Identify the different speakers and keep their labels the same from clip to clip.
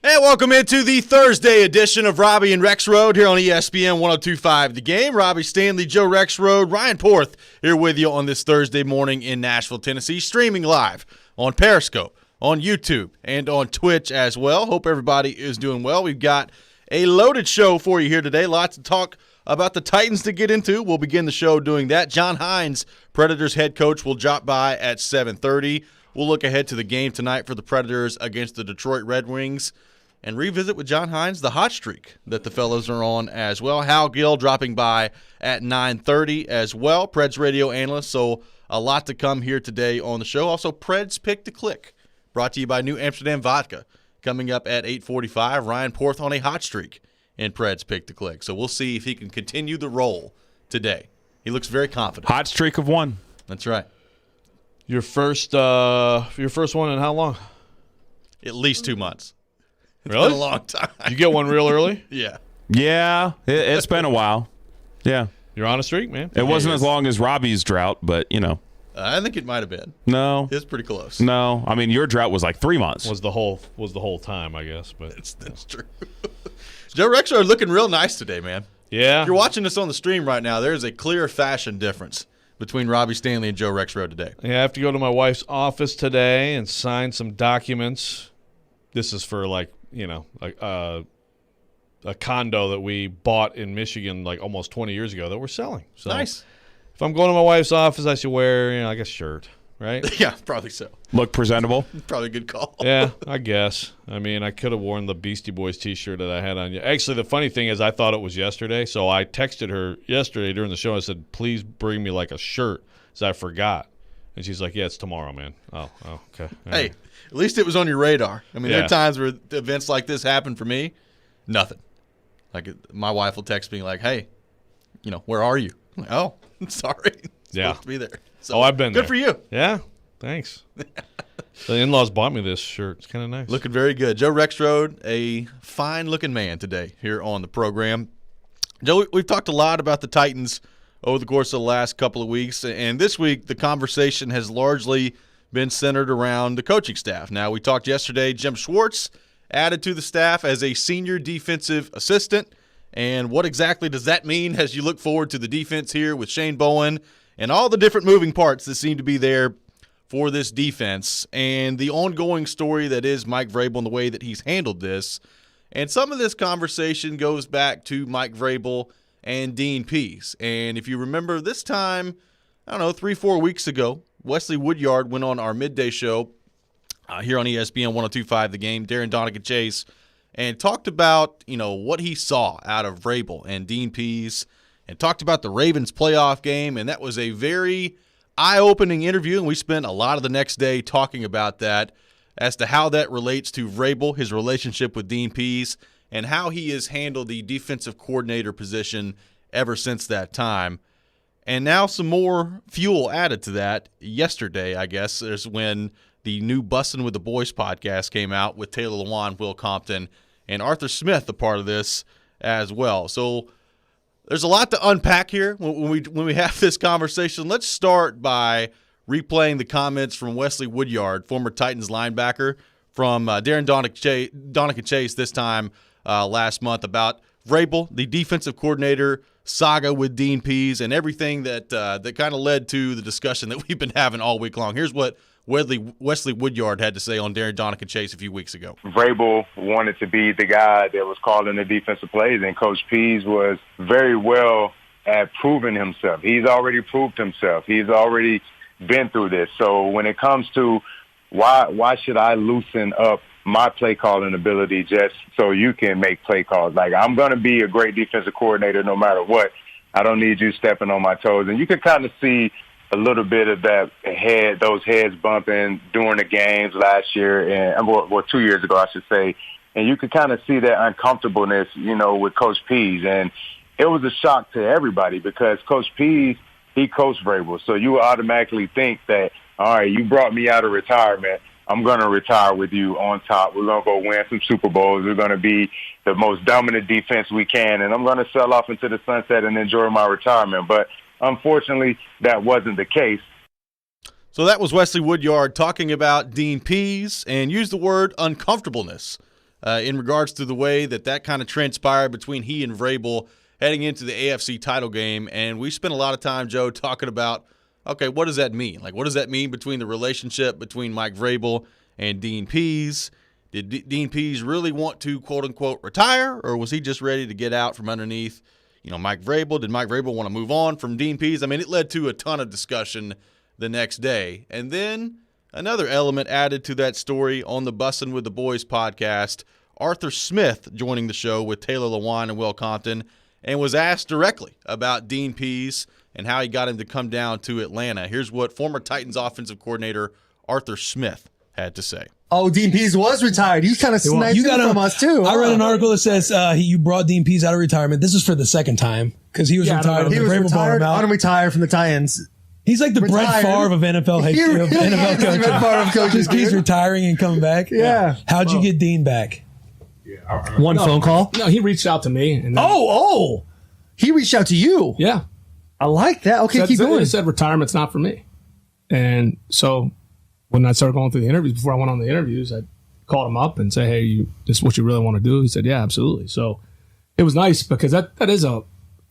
Speaker 1: And welcome into the Thursday edition of Robby and Rexrode here on ESPN 102.5 The Game. Robby Stanley, Joe Rexrode, Ryan Porth here with you on this Thursday morning in Nashville, Tennessee, streaming live on Periscope, on YouTube, and on Twitch as well. Hope everybody is doing well. We've got a loaded show for you here today. Lots to talk about the Titans to get into. We'll begin the show doing that. John Hines, Predators head coach, will drop by at 7:30. We'll look ahead to the game tonight for the Predators against the Detroit Red Wings and revisit with John Hines the hot streak that the fellows are on as well. Hal Gill dropping by at 9:30 as well, Preds radio analyst. So a lot to come here today on the show. Also, Preds Pick to Click, brought to you by New Amsterdam Vodka, coming up at 8:45. Ryan Porth on a hot streak in Preds Pick to Click. So we'll see if he can continue the role today. He looks very confident.
Speaker 2: Hot streak of one.
Speaker 1: That's right.
Speaker 3: Your first one in how long?
Speaker 1: At least 2 months. It's
Speaker 3: Really?
Speaker 1: been a long time.
Speaker 3: Did you get one real early?
Speaker 1: Yeah.
Speaker 2: Yeah, it's been a while. Yeah.
Speaker 3: You're on a streak, man.
Speaker 2: It wasn't as long as Robby's drought, but, you know.
Speaker 1: I think it might have been.
Speaker 2: No.
Speaker 1: It's pretty close.
Speaker 2: No. I mean, your drought was like 3 months.
Speaker 3: Was the whole time, I guess. But
Speaker 1: That's true. Joe Rexrode looking real nice today, man.
Speaker 3: yeah.
Speaker 1: If you're watching this on the stream right now, there's a clear fashion difference between Robby Stanley and Joe Rexrode today.
Speaker 3: Yeah, I have to go to my wife's office today and sign some documents. This is for a condo that we bought in Michigan like almost 20 years ago that we're selling. So
Speaker 1: Nice.
Speaker 3: if I'm going to my wife's office, I should wear like a shirt, right?
Speaker 1: Yeah, probably so.
Speaker 2: Look presentable.
Speaker 1: Probably a good call.
Speaker 3: Yeah, I guess. I mean, I could have worn the Beastie Boys T-shirt that I had on. Actually, the funny thing is I thought it was yesterday, so I texted her yesterday during the show. I said, please bring me like a shirt, because I forgot. And she's like, yeah, it's tomorrow, man. Oh, okay. All
Speaker 1: Hey,
Speaker 3: right.
Speaker 1: at least it was on your radar. I mean, there
Speaker 3: Yeah.
Speaker 1: are times where events like this happen for me. Nothing. Like my wife will text me like, hey, where are you? I'm like, oh, sorry.
Speaker 3: Yeah.
Speaker 1: Supposed to be there. So,
Speaker 3: I've been
Speaker 1: good
Speaker 3: there.
Speaker 1: for you.
Speaker 3: Yeah, thanks. The in-laws bought me this shirt. It's kind of nice.
Speaker 1: Looking very good. Joe Rexrode, a fine-looking man today here on the program. Joe, we've talked a lot about the Titans over the course of the last couple of weeks, and this week the conversation has largely been centered around the coaching staff. Now, we talked yesterday, Jim Schwartz added to the staff as a senior defensive assistant, and what exactly does that mean as you look forward to the defense here with Shane Bowen and all the different moving parts that seem to be there for this defense, and the ongoing story that is Mike Vrabel and the way that he's handled this. And some of this conversation goes back to Mike Vrabel and Dean Pease. And if you remember this time, 3-4 weeks ago, Wesley Woodyard went on our midday show here on ESPN 102.5 The Game, Darren Donegan Chase, and talked about, what he saw out of Vrabel and Dean Pease, and talked about the Ravens playoff game. And that was a very eye-opening interview, and we spent a lot of the next day talking about that as to how that relates to Vrabel, his relationship with Dean Pease, and how he has handled the defensive coordinator position ever since that time. And now some more fuel added to that. Yesterday, I guess, is when the new Bussin' with the Boys podcast came out with Taylor Lewan, Will Compton, and Arthur Smith a part of this as well. So there's a lot to unpack here when we have this conversation. Let's start by replaying the comments from Wesley Woodyard, former Titans linebacker, from Darren Donegan Chase this time last month about Vrabel, the defensive coordinator saga with Dean Pease, and everything that kind of led to the discussion that we've been having all week long. Here's what Wesley Woodyard had to say on Darren Donegan Chase a few weeks ago.
Speaker 4: Vrabel wanted to be the guy that was calling the defensive plays, and Coach Pease was very well at proving himself. He's already proved himself. He's already been through this. So when it comes to why should I loosen up my play calling ability just so you can make play calls? Like, I'm going to be a great defensive coordinator no matter what. I don't need you stepping on my toes. And you can kind of see a little bit of those heads bumping during the games last year, and 2 years ago, I should say. And you could kind of see that uncomfortableness, with Coach Pease. And it was a shock to everybody because Coach Pease, he coached Vrabel. So you automatically think that, all right, you brought me out of retirement. I'm going to retire with you on top. We're going to go win some Super Bowls. We're going to be the most dominant defense we can, and I'm going to sell off into the sunset and enjoy my retirement. But unfortunately, that wasn't the case.
Speaker 1: So that was Wesley Woodyard talking about Dean Pease and used the word uncomfortableness in regards to the way that kind of transpired between he and Vrabel heading into the AFC title game. And we spent a lot of time, Joe, talking about, okay, what does that mean? Like, what does that mean between the relationship between Mike Vrabel and Dean Pease? Did Dean Pease really want to, quote-unquote, retire, or was he just ready to get out from underneath, Mike Vrabel? Did Mike Vrabel want to move on from Dean Pease? I mean, it led to a ton of discussion the next day. And then another element added to that story on the Bussin' with the Boys podcast, Arthur Smith joining the show with Taylor Lewine and Will Compton, and was asked directly about Dean Pease and how he got him to come down to Atlanta. Here's what former Titans offensive coordinator Arthur Smith had to say.
Speaker 5: Oh, Dean Pease was retired. You kind of sniped him from us, too.
Speaker 6: I read an article that says you brought Dean Pease out of retirement. This is for the second time because he was retired.
Speaker 5: He was retired, unretired from the Titans.
Speaker 6: He's like the Brent Favre of NFL NFL coaches. He's retiring and coming back.
Speaker 5: Yeah.
Speaker 6: How'd you get Dean back?
Speaker 5: One phone call?
Speaker 7: No, he reached out to me. And then,
Speaker 5: he reached out to you.
Speaker 7: Yeah.
Speaker 5: I like that. Okay, keep going.
Speaker 7: He said retirement's not for me. And so when I started going through the interviews, before I went on the interviews, I called him up and said, hey, this is what you really want to do? He said, yeah, absolutely. So it was nice because that is if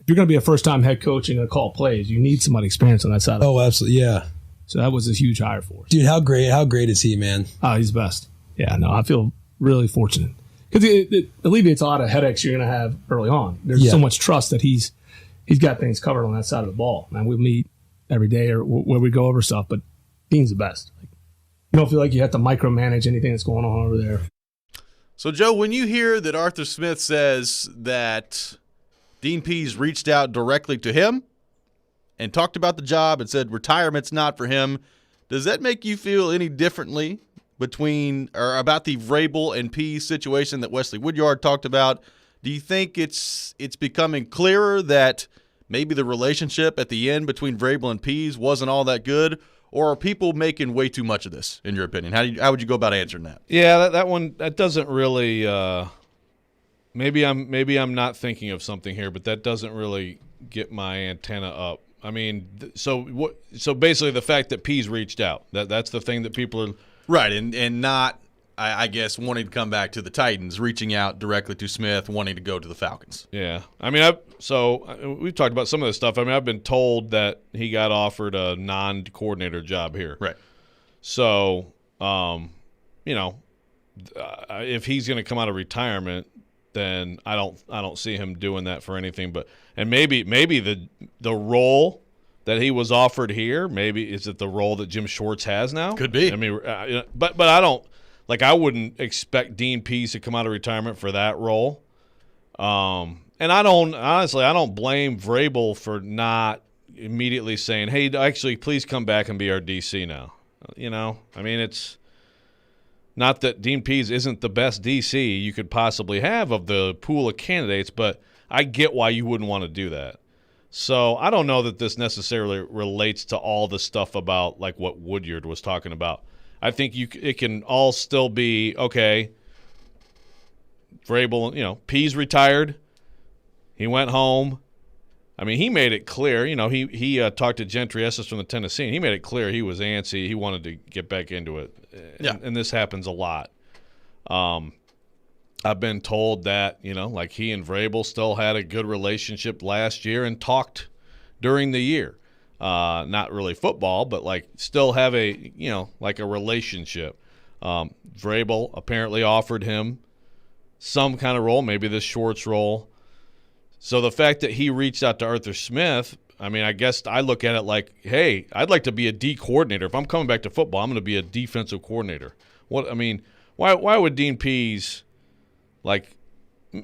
Speaker 7: you're going to be a first-time head coach and going to call plays, you need somebody experienced on that side.
Speaker 6: Oh, absolutely, yeah.
Speaker 7: So that was a huge hire for us.
Speaker 6: Dude, how great is he, man?
Speaker 7: Oh, he's the best. Yeah, no, I feel really fortunate. Because it alleviates a lot of headaches you're going to have early on. There's so much trust that he's got things covered on that side of the ball. Man, we meet every day or where we go over stuff, but Dean's the best. You don't feel like you have to micromanage anything that's going on over there.
Speaker 1: So, Joe, when you hear that Arthur Smith says that Dean Pease reached out directly to him and talked about the job and said retirement's not for him, does that make you feel any differently about the Vrabel and Pease situation that Wesley Woodyard talked about? Do you think it's becoming clearer that maybe the relationship at the end between Vrabel and Pease wasn't all that good, or are people making way too much of this, in your opinion? How would you go about answering that?
Speaker 3: Yeah, that doesn't really. Maybe I'm not thinking of something here, but that doesn't really get my antenna up. I mean, so basically the fact that Pease reached out, that's the thing that people are
Speaker 1: right, and not, I guess, wanting to come back to the Titans, reaching out directly to Smith, wanting to go to the Falcons.
Speaker 3: Yeah, I mean, we've talked about some of this stuff. I mean, I've been told that he got offered a non-coordinator job here.
Speaker 1: Right.
Speaker 3: So, if he's going to come out of retirement, then I don't see him doing that for anything. And maybe the role that he was offered here, maybe is it the role that Jim Schwartz has now?
Speaker 1: Could be.
Speaker 3: I mean, but I don't. Like, I wouldn't expect Dean Pease to come out of retirement for that role. And I don't blame Vrabel for not immediately saying, hey, actually, please come back and be our DC now. I mean, it's not that Dean Pease isn't the best DC you could possibly have of the pool of candidates, but I get why you wouldn't want to do that. So I don't know that this necessarily relates to all the stuff about, like, what Woodyard was talking about. I think it can all still be, okay, Vrabel, Pease retired. He went home. I mean, he made it clear. He talked to Gentry Esses from the Tennessee, and he made it clear he was antsy. He wanted to get back into it. And this happens a lot. I've been told that, like he and Vrabel still had a good relationship last year and talked during the year. Not really football, but like still have a relationship. Vrabel apparently offered him some kind of role, maybe this Schwartz role. So the fact that he reached out to Arthur Smith, I mean, I guess I look at it like, hey, I'd like to be a D coordinator. If I'm coming back to football, I'm going to be a defensive coordinator. Why would Dean Pease, like,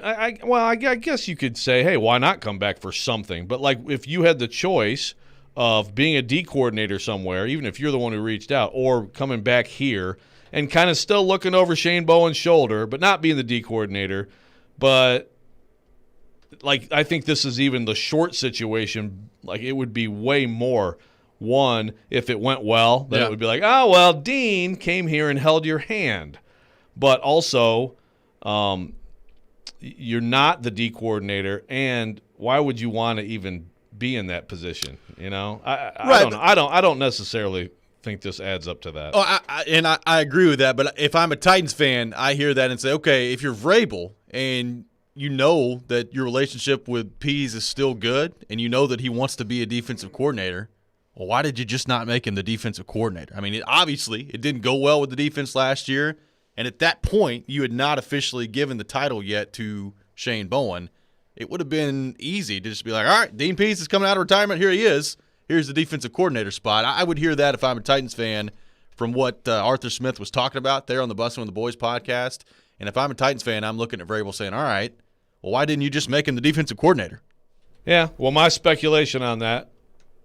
Speaker 3: I guess you could say, hey, why not come back for something? But like, if you had the choice of being a D coordinator somewhere, even if you're the one who reached out, or coming back here and kind of still looking over Shane Bowen's shoulder, but not being the D coordinator. But, like, I think this is even the short situation. Like, it would be way more. One, if it went well, then it would be like, oh, well, Dean came here and held your hand. But also, you're not the D coordinator, and why would you want to even be in that position? I don't know. I don't necessarily think this adds up to that.
Speaker 1: Oh, I agree with that. But if I'm a Titans fan, I hear that and say, okay, if you're Vrabel and you know that your relationship with Pease is still good and you know that he wants to be a defensive coordinator, well, why did you just not make him the defensive coordinator? I mean, obviously it didn't go well with the defense last year, and at that point you had not officially given the title yet to Shane Bowen. It would have been easy to just be like, all right, Dean Pease is coming out of retirement. Here he is. Here's the defensive coordinator spot. I would hear that if I'm a Titans fan from what Arthur Smith was talking about there on the Bussin' with the Boys podcast. And if I'm a Titans fan, I'm looking at Vrabel saying, all right, well, why didn't you just make him the defensive coordinator?
Speaker 3: Yeah, well, my speculation on that,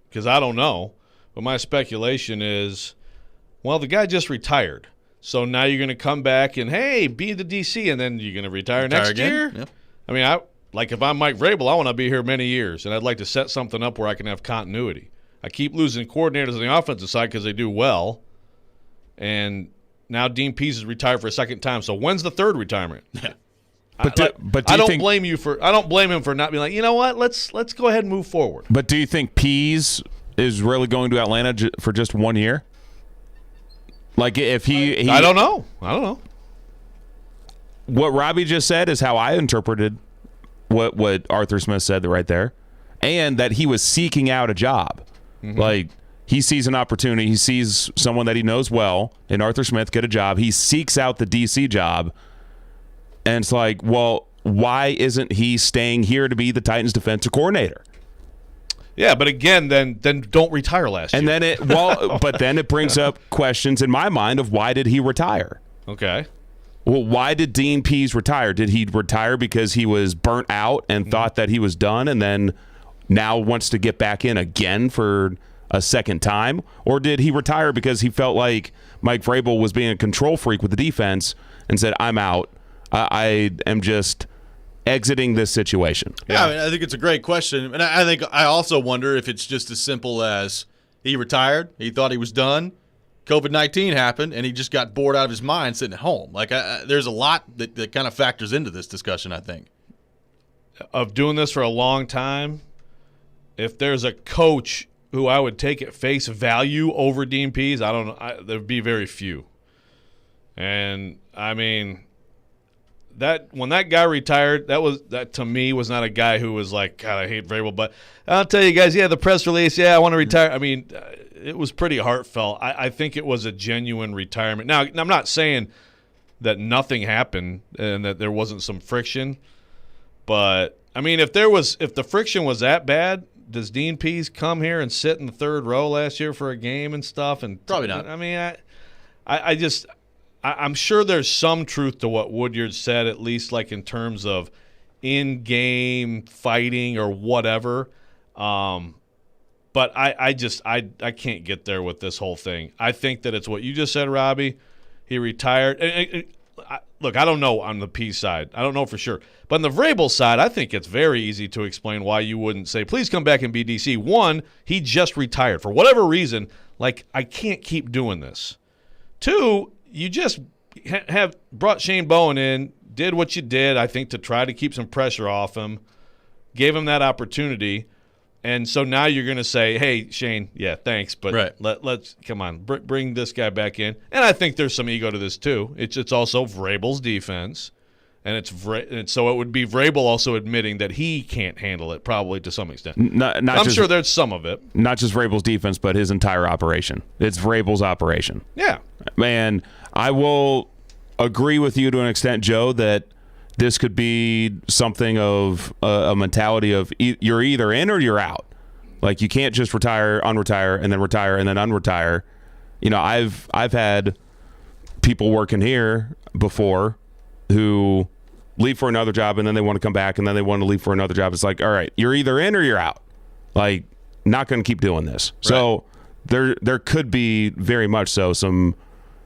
Speaker 3: because I don't know, but my speculation is, well, the guy just retired. So now you're going to come back and, hey, be the DC, and then you're going to retire next
Speaker 1: again?
Speaker 3: year?
Speaker 1: Yep.
Speaker 3: I mean, if I'm Mike Vrabel, I want to be here many years, and I'd like to set something up where I can have continuity. I keep losing coordinators on the offensive side because they do well, and now Dean Pease is retired for a second time. So when's the third retirement?
Speaker 1: Yeah.
Speaker 2: But
Speaker 3: I don't blame him for not being like, you know what, let's go ahead and move forward.
Speaker 2: But do you think Pease is really going to Atlanta for just 1 year? Like if he
Speaker 3: I don't know.
Speaker 2: What Robby just said is how I interpreted what Arthur Smith said right there, and that he was seeking out a job. Mm-hmm. Like he sees an opportunity, he sees someone that he knows well in Arthur Smith get a job. He seeks out the DC job, and it's like, well, why isn't he staying here to be the Titans defensive coordinator?
Speaker 3: Yeah, but again, then don't retire last year.
Speaker 2: And then but then it brings up questions in my mind of why did he retire?
Speaker 3: Okay.
Speaker 2: Well, why did Dean Pease retire? Did he retire because he was burnt out and thought that he was done and then now wants to get back in again for a second time? Or did he retire because he felt like Mike Vrabel was being a control freak with the defense and said, I'm out. I am just exiting this situation?
Speaker 1: Yeah, I mean, I think it's a great question. And I also wonder if it's just as simple as he retired, he thought he was done, COVID-19 happened, and he just got bored out of his mind sitting at home. Like, there's a lot that kind of factors into this discussion, I think.
Speaker 3: Of doing this for a long time, if there's a coach who I would take at face value over Dean Pease, I don't know. There'd be very few. And, I mean, that when that guy retired, that to me was not a guy who was like, God, I hate Vrabel. But I'll tell you guys, the press release, I want to retire. I mean, it was pretty heartfelt. I think it was a genuine retirement. Now, I'm not saying that nothing happened and that there wasn't some friction. But, I mean, if the friction was that bad, does Dean Pease come here and sit in the third row last year for a game and stuff? And
Speaker 1: probably not.
Speaker 3: I mean, I'm sure there's some truth to what Woodyard said, at least like in terms of in-game fighting or whatever. But I can't get there with this whole thing. I think that it's what you just said, Robby. He retired. Look, I don't know on the P side. I don't know for sure. But on the Vrabel side, I think it's very easy to explain why you wouldn't say, please come back and be DC. One, he just retired. For whatever reason, like, I can't keep doing this. Two, you just have brought Shane Bowen in, did what you did, I think, to try to keep some pressure off him, gave him that opportunity. And so now you're going to say, hey, Shane, thanks, but
Speaker 1: right.
Speaker 3: let's come on, bring this guy back in. And I think there's some ego to this too. It's also Vrabel's defense, and so it would be Vrabel also admitting that he can't handle it, probably to some extent. I'm sure there's some of it.
Speaker 2: Not just Vrabel's defense, but his entire operation. It's Vrabel's operation.
Speaker 3: Yeah.
Speaker 2: Man, I will agree with you to an extent, Joe, that this could be something of a mentality of you're either in or you're out. Like, you can't just retire, unretire, and then unretire. You know, I've had people working here before who leave for another job and then they want to come back and then they want to leave for another job. It's like, all right, you're either in or you're out. Like, not going to keep doing this. Right. So there could be very much so some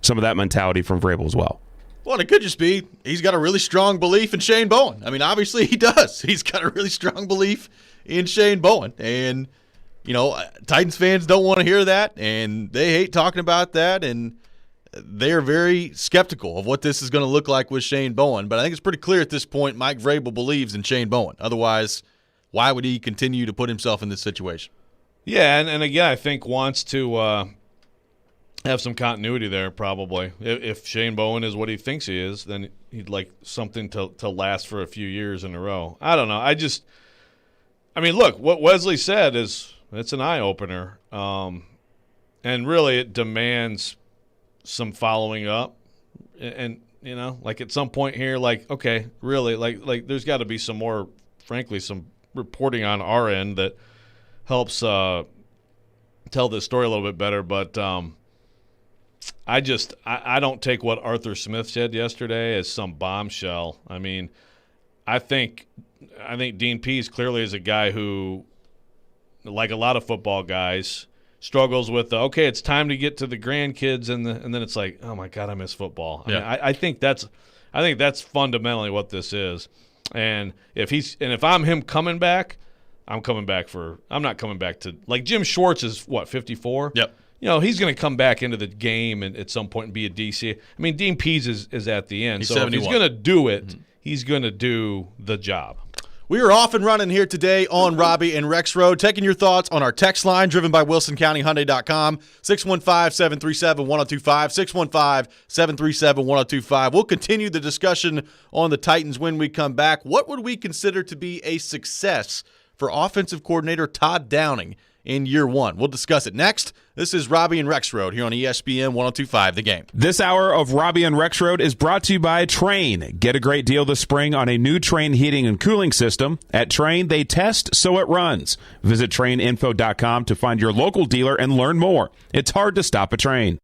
Speaker 2: of that mentality from Vrabel as well.
Speaker 1: Well, it could just be he's got a really strong belief in Shane Bowen. I mean, obviously he does. He's got a really strong belief in Shane Bowen. And, you know, Titans fans don't want to hear that, and they hate talking about that, and they're very skeptical of what this is going to look like with Shane Bowen. But I think it's pretty clear at this point Mike Vrabel believes in Shane Bowen. Otherwise, why would he continue to put himself in this situation?
Speaker 3: Yeah, and again, I think wants to have some continuity there probably. If Shane Bowen is what he thinks he is, then he'd like something to last for a few years in a row. I don't know. I mean, look, what Wesley said it's an eye-opener. And really it demands some following up. And you know, like at some point here, like, okay, really, like there's got to be some more, frankly, some reporting on our end that helps tell this story a little bit better. But I don't take what Arthur Smith said yesterday as some bombshell. I mean, I think Dean Pease clearly is a guy who, like a lot of football guys, struggles with it's time to get to the grandkids and then it's like, oh my God, I miss football. I mean, I think that's fundamentally what this is. And if I'm him coming back, I'm not coming back to, like, Jim Schwartz is what, 54?
Speaker 1: Yep.
Speaker 3: You know, he's going to come back into the game and at some point and be a DC. I mean, Dean Pease is at the end.
Speaker 1: He's
Speaker 3: so
Speaker 1: 71.
Speaker 3: if he's going to do it, he's going to do the job.
Speaker 1: We are off and running here today on Robby and Rexrode. Taking your thoughts on our text line driven by WilsonCountyHyundai.com, 615-737-1025, 615-737-1025. We'll continue the discussion on the Titans when we come back. What would we consider to be a success for offensive coordinator Todd Downing in year one? We'll discuss it next. This is Robby and Rexrode here on ESPN 102.5 The Game.
Speaker 2: This hour of Robby and Rexrode is brought to you by Train. Get a great deal this spring on a new Train heating and cooling system. At Train, they test so it runs. Visit traininfo.com to find your local dealer and learn more. It's hard to stop a train.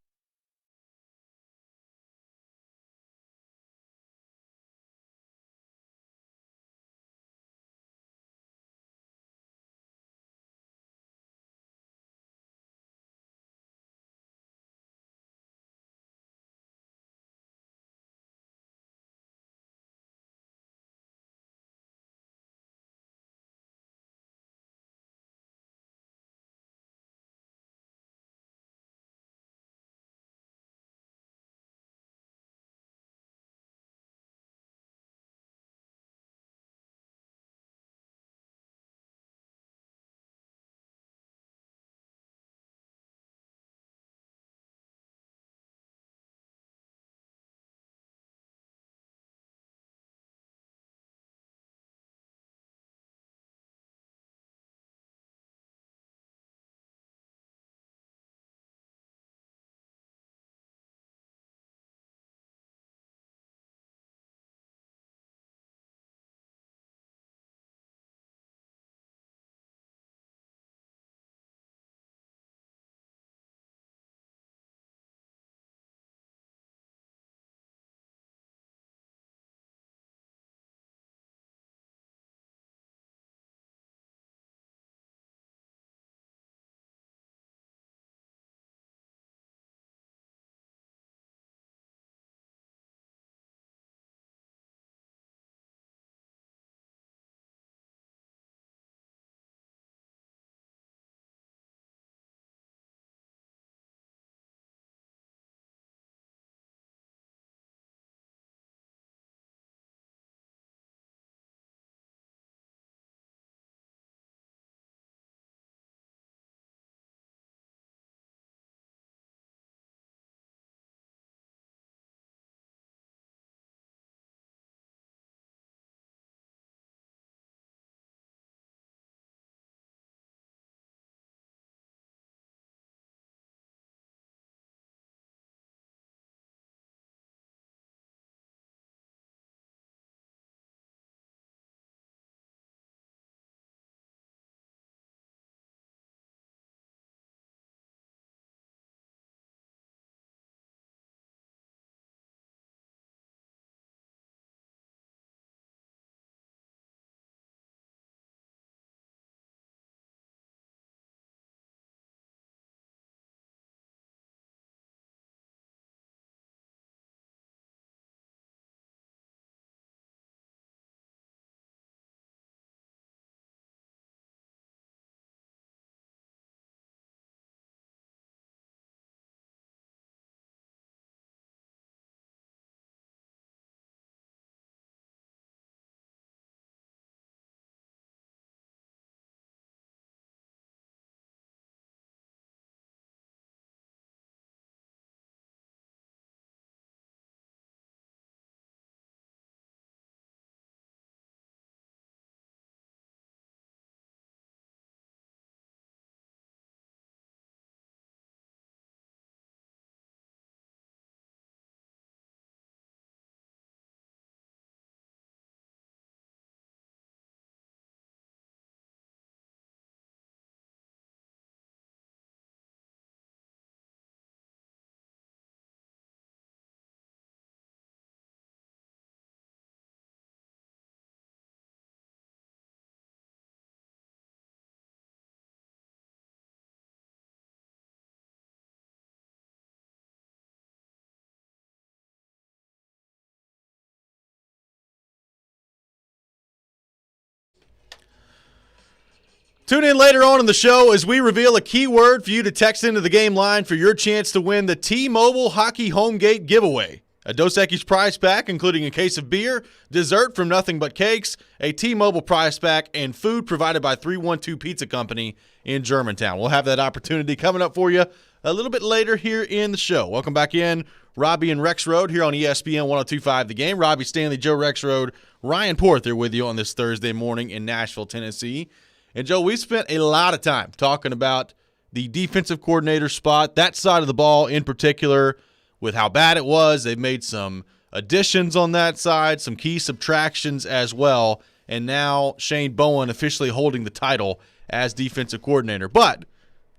Speaker 1: Tune in later on in the show as we reveal a keyword for you to text into the game line for your chance to win the T-Mobile Hockey Homegate giveaway. A Dos Equis prize pack, including a case of beer, dessert from Nothing But Cakes, a T-Mobile prize pack, and food provided by 312 Pizza Company in Germantown. We'll have that opportunity coming up for you a little bit later here in the show. Welcome back in, Robby and Rexrode here on ESPN 102.5 The Game. Robby Stanley, Joe Rexrode, Ryan Porter with you on this Thursday morning in Nashville, Tennessee. And, Joe, we spent a lot of time talking about the defensive coordinator spot, that side of the ball in particular, with how bad it was. They've made some additions on that side, some key subtractions as well, and now Shane Bowen officially holding the title as defensive coordinator. But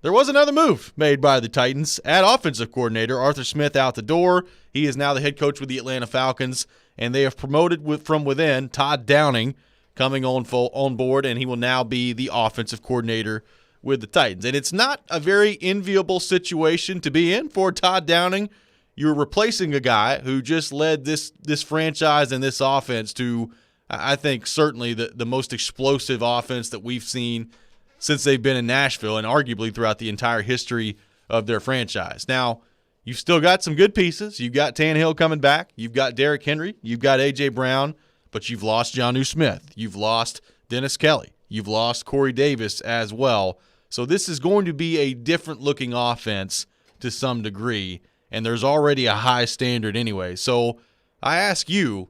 Speaker 1: there was another move made by the Titans at offensive coordinator. Arthur Smith out the door. He is now the head coach with the Atlanta Falcons, and they have promoted from within Todd Downing coming on board, and he will now be the offensive coordinator with the Titans. And it's not a very enviable situation to be in for Todd Downing. You're replacing a guy who just led this franchise and this offense to, I think, certainly the most explosive offense that we've seen since they've been in Nashville and arguably throughout the entire history of their franchise. Now, you've still got some good pieces. You've got Tannehill coming back. You've got Derrick Henry. You've got A.J. Brown. But you've lost Jonnu Smith. You've lost Dennis Kelly. You've lost Corey Davis as well. So this is going to be a different-looking offense to some degree, and there's already a high standard anyway. So I ask you,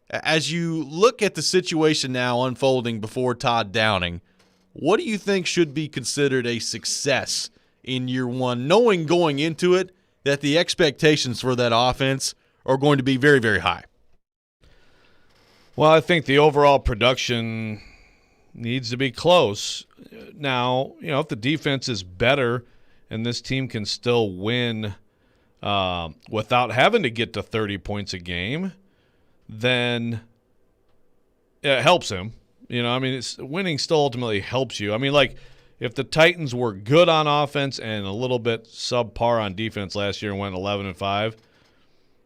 Speaker 1: as you look at the situation now unfolding before Todd Downing, what do you think should be considered a success in year one, knowing going into it that the expectations for that offense are going to be very, very high?
Speaker 3: Well, I think the overall production needs to be close. Now, if the defense is better and this team can still win without having to get to 30 points a game, then it helps him. Winning still ultimately helps you. If the Titans were good on offense and a little bit subpar on defense last year and went 11-5,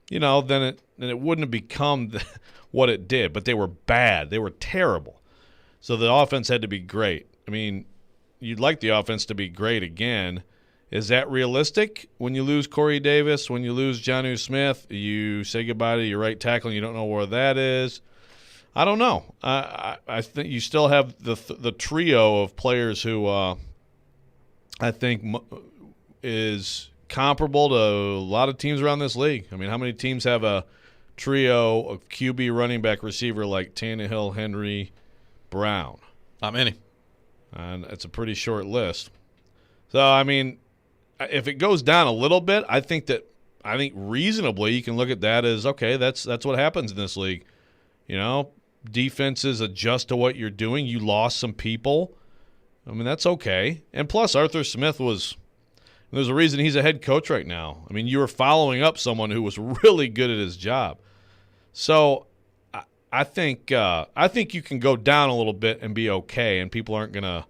Speaker 3: then it wouldn't have become what it did. But they were bad. They were terrible. So the offense had to be great. You'd like the offense to be great again. Is that realistic? When you lose Corey Davis, when you lose Jonnu Smith, you say goodbye to your right tackle and you don't know where that is. I don't know. I think you still have the trio of players who I think is comparable to a lot of teams around this league. How many teams have a trio of QB, running back, receiver like Tannehill, Henry, Brown?
Speaker 1: Not many.
Speaker 3: And it's a pretty short list. So, if it goes down a little bit, I think reasonably you can look at that as, okay, that's what happens in this league. Defenses adjust to what you're doing. You lost some people. That's okay. And plus, Arthur Smith there's a reason he's a head coach right now. You were following up someone who was really good at his job. So I think you can go down a little bit and be okay, and people aren't going to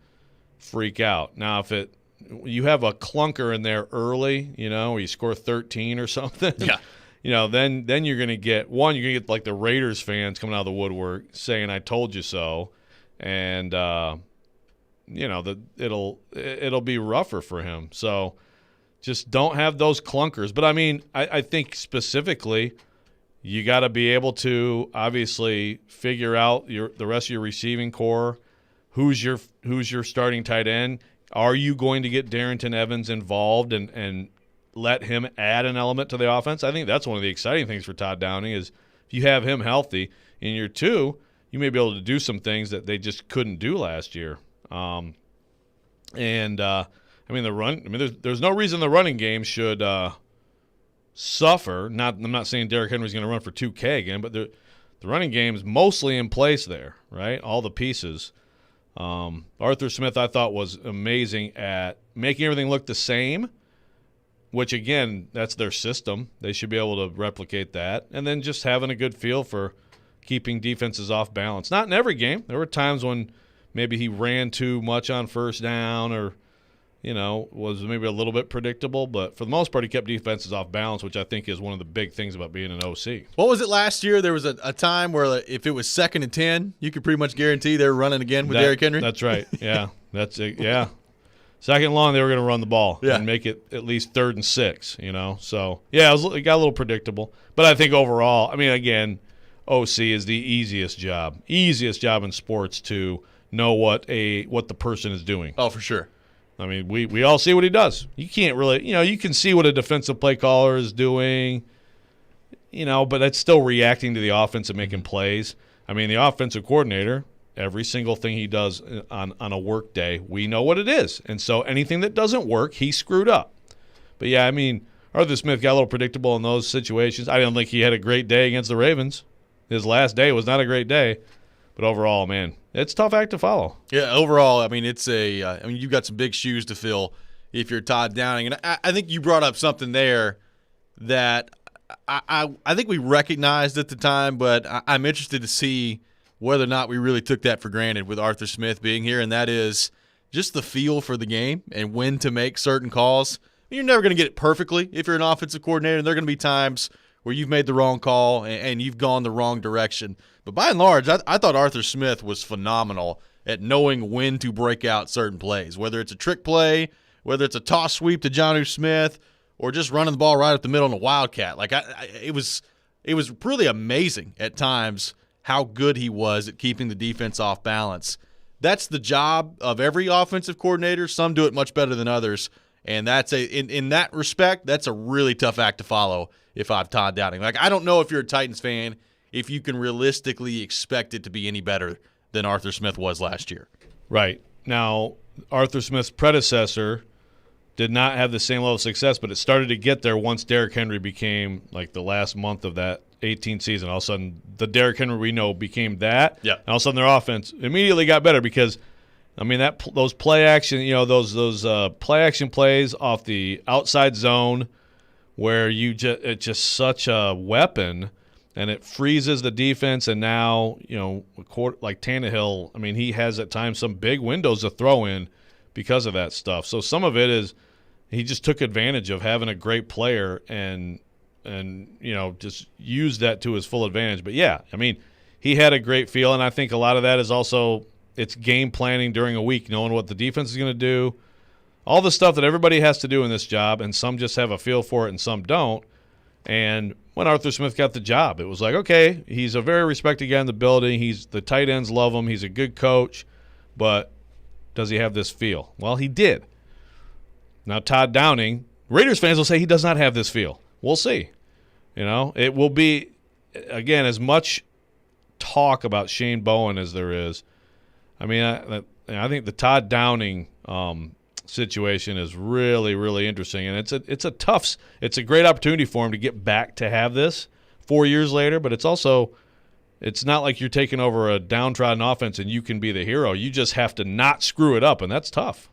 Speaker 3: freak out. Now, if you have a clunker in there early, where you score 13 or something,
Speaker 1: yeah.
Speaker 3: Then you're going to get like the Raiders fans coming out of the woodwork saying, "I told you so," and it'll be rougher for him. So just don't have those clunkers. But I think specifically, you got to be able to obviously figure out the rest of your receiving core. Who's your starting tight end? Are you going to get Darrington Evans involved and let him add an element to the offense? I think that's one of the exciting things for Todd Downing is if you have him healthy in year two, you may be able to do some things that they just couldn't do last year. The run. There's no reason the running game should suffer. I'm not saying Derrick Henry's going to run for 2K again, but the running game's mostly in place there, right? All the pieces. Arthur Smith, I thought, was amazing at making everything look the same, which, again, that's their system. They should be able to replicate that. And then just having a good feel for keeping defenses off balance. Not in every game. There were times when maybe he ran too much on first down or was maybe a little bit predictable, but for the most part, he kept defenses off balance, which I think is one of the big things about being an OC.
Speaker 1: What was it last year? There was a time where if it was 2nd and 10, you could pretty much guarantee they were running again with Derrick Henry.
Speaker 3: That's right. Yeah, that's it. Yeah. 2nd and long, they were going to run the ball and make it at least 3rd and 6, So, yeah, it got a little predictable. But I think overall, again, OC is the easiest job in sports to know what the person is doing.
Speaker 1: Oh, for sure.
Speaker 3: We all see what he does. You can't really, you can see what a defensive play caller is doing, but it's still reacting to the offense and making plays. The offensive coordinator, every single thing he does on a work day, we know what it is. And so anything that doesn't work, he screwed up. But, yeah, Arthur Smith got a little predictable in those situations. I don't think he had a great day against the Ravens. His last day was not a great day. But overall, man, it's a tough act to follow.
Speaker 1: Yeah, overall, it's you've got some big shoes to fill if you're Todd Downing. And I think you brought up something there that I think we recognized at the time, but I'm interested to see whether or not we really took that for granted with Arthur Smith being here, and that is just the feel for the game and when to make certain calls. You're never going to get it perfectly if you're an offensive coordinator, and there are going to be times where you've made the wrong call and you've gone the wrong direction. But by and large, I thought Arthur Smith was phenomenal at knowing when to break out certain plays, whether it's a trick play, whether it's a toss sweep to Jonnu Smith, or just running the ball right up the middle on a wildcat. It was really amazing at times how good he was at keeping the defense off balance. That's the job of every offensive coordinator. Some do it much better than others, and that's in that respect, that's a really tough act to follow if I'm Todd Downing. I don't know if you're a Titans fan if you can realistically expect it to be any better than Arthur Smith was last year.
Speaker 3: Right. Now, Arthur Smith's predecessor did not have the same level of success, but it started to get there once Derrick Henry became the last month of that 18th season. All of a sudden, the Derrick Henry we know became that.
Speaker 1: Yeah.
Speaker 3: And all of a sudden, their offense immediately got better because, those play action, those play action plays off the outside zone where it's just such a weapon. And it freezes the defense, and now, like Tannehill, he has at times some big windows to throw in because of that stuff. So some of it is he just took advantage of having a great player and just used that to his full advantage. But, yeah, he had a great feel, and I think a lot of that is also it's game planning during a week, knowing what the defense is going to do, all the stuff that everybody has to do in this job, and some just have a feel for it and some don't. And when Arthur Smith got the job, it was okay, he's a very respected guy in the building. The tight ends love him. He's a good coach. But does he have this feel? Well, he did. Now, Todd Downing, Raiders fans will say he does not have this feel. We'll see. It will be, again, as much talk about Shane Bowen as there is. I think the Todd Downing situation is really, really interesting, and it's a great opportunity for him to get back to have this 4 years later. But it's not like you're taking over a downtrodden offense and you can be the hero. You just have to not screw it up, and that's tough.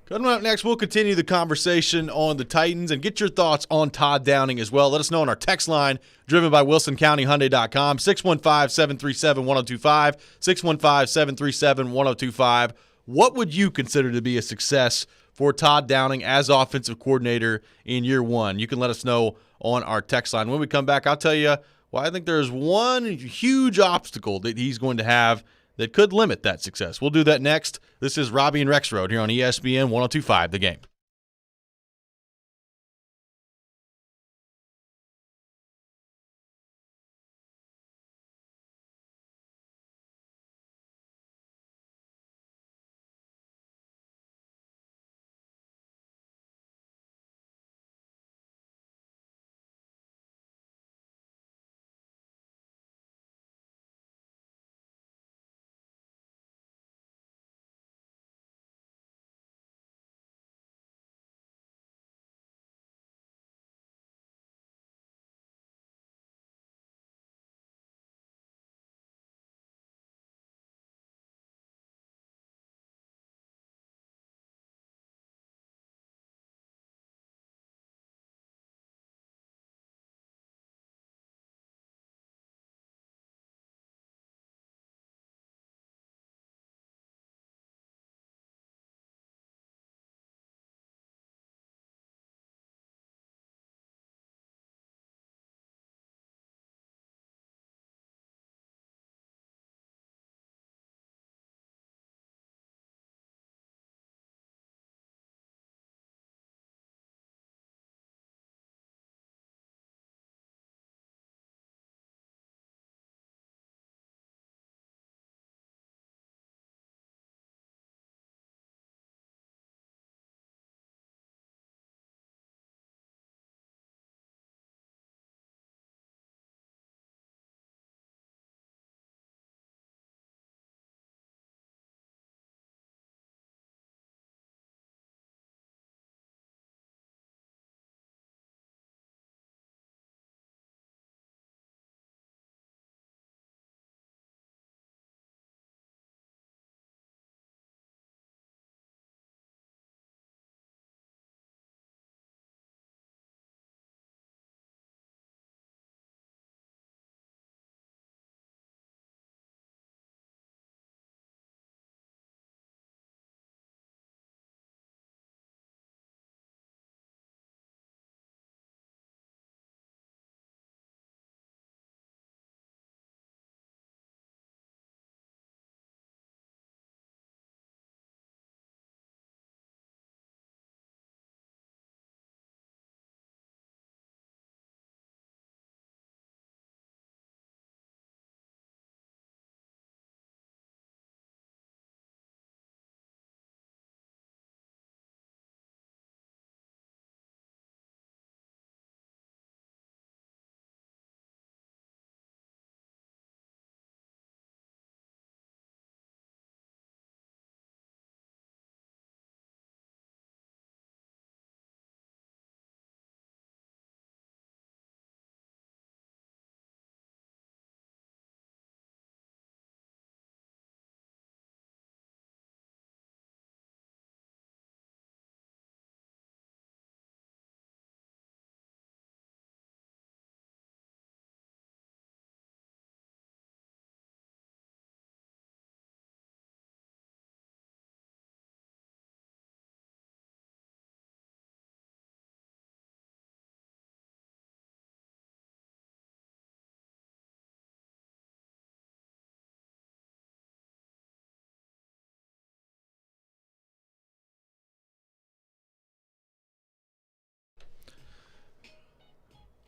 Speaker 1: Coming up next, we'll continue the conversation on the Titans and get your thoughts on Todd Downing as well. Let us know on our text line, driven by WilsonCountyHyundai.com, 615-737-1025, 615-737-1025. What would you consider to be a success for Todd Downing as offensive coordinator in year one? You can let us know on our text line. When we come back, I'll tell you why I think there's one huge obstacle that he's going to have that could limit that success. We'll do that next. This is Robby and Rexrode here on ESPN 102.5 The Game.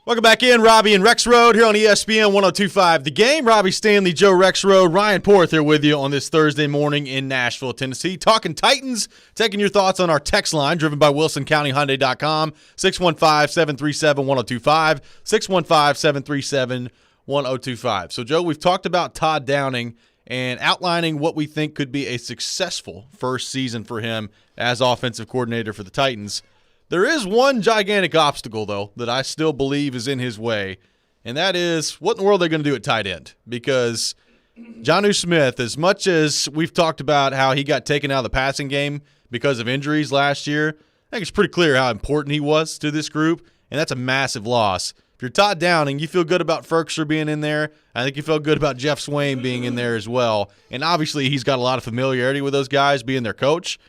Speaker 1: Welcome back in, Robby and Rexrode here on ESPN 102.5 The Game. Robby Stanley, Joe Rexrode, Ryan Porth here with you on this Thursday morning in Nashville, Tennessee. Talking Titans, taking your thoughts on our text line driven by WilsonCountyHyundai.com, 615-737-1025, 615-737-1025. So, Joe, we've talked about Todd Downing and outlining what we think could be a successful first season for him as offensive coordinator for the Titans. There is one gigantic obstacle, though, that I still believe is in his way, and that is what in the world they're going to do at tight end. Because Jonnu Smith, as much as we've talked about how he got taken out of the passing game because of injuries last year, I think it's pretty clear how important he was to this group, and that's a massive loss. If you're Todd Downing, you feel good about Ferkser being in there. I think you feel good about Jeff Swaim being in there as well. And obviously he's got a lot of familiarity with those guys being their coach.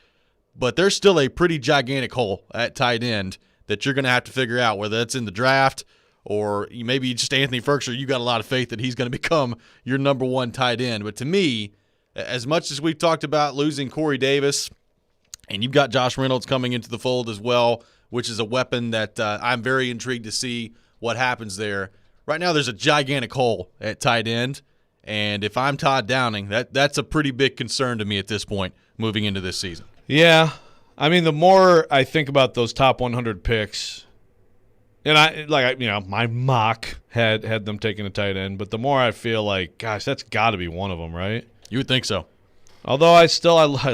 Speaker 1: But there's still a pretty gigantic hole at tight end that you're going to have to figure out, whether that's in the draft or maybe just Anthony Ferkser. You got a lot of faith that he's going to become your number one tight end. But to me, as much as we've talked about losing Corey Davis, and you've got Josh Reynolds coming into the fold as well, which is a weapon that I'm very intrigued to see what happens there. Right now there's a gigantic hole at tight end, and if I'm Todd Downing, that's a pretty big concern to me at this point moving into this season.
Speaker 3: Yeah. I mean, the more I think about those top 100 picks, and my mock had them taking a tight end, but the more I feel like, gosh, that's got to be one of them, right?
Speaker 1: You would think so.
Speaker 3: Although I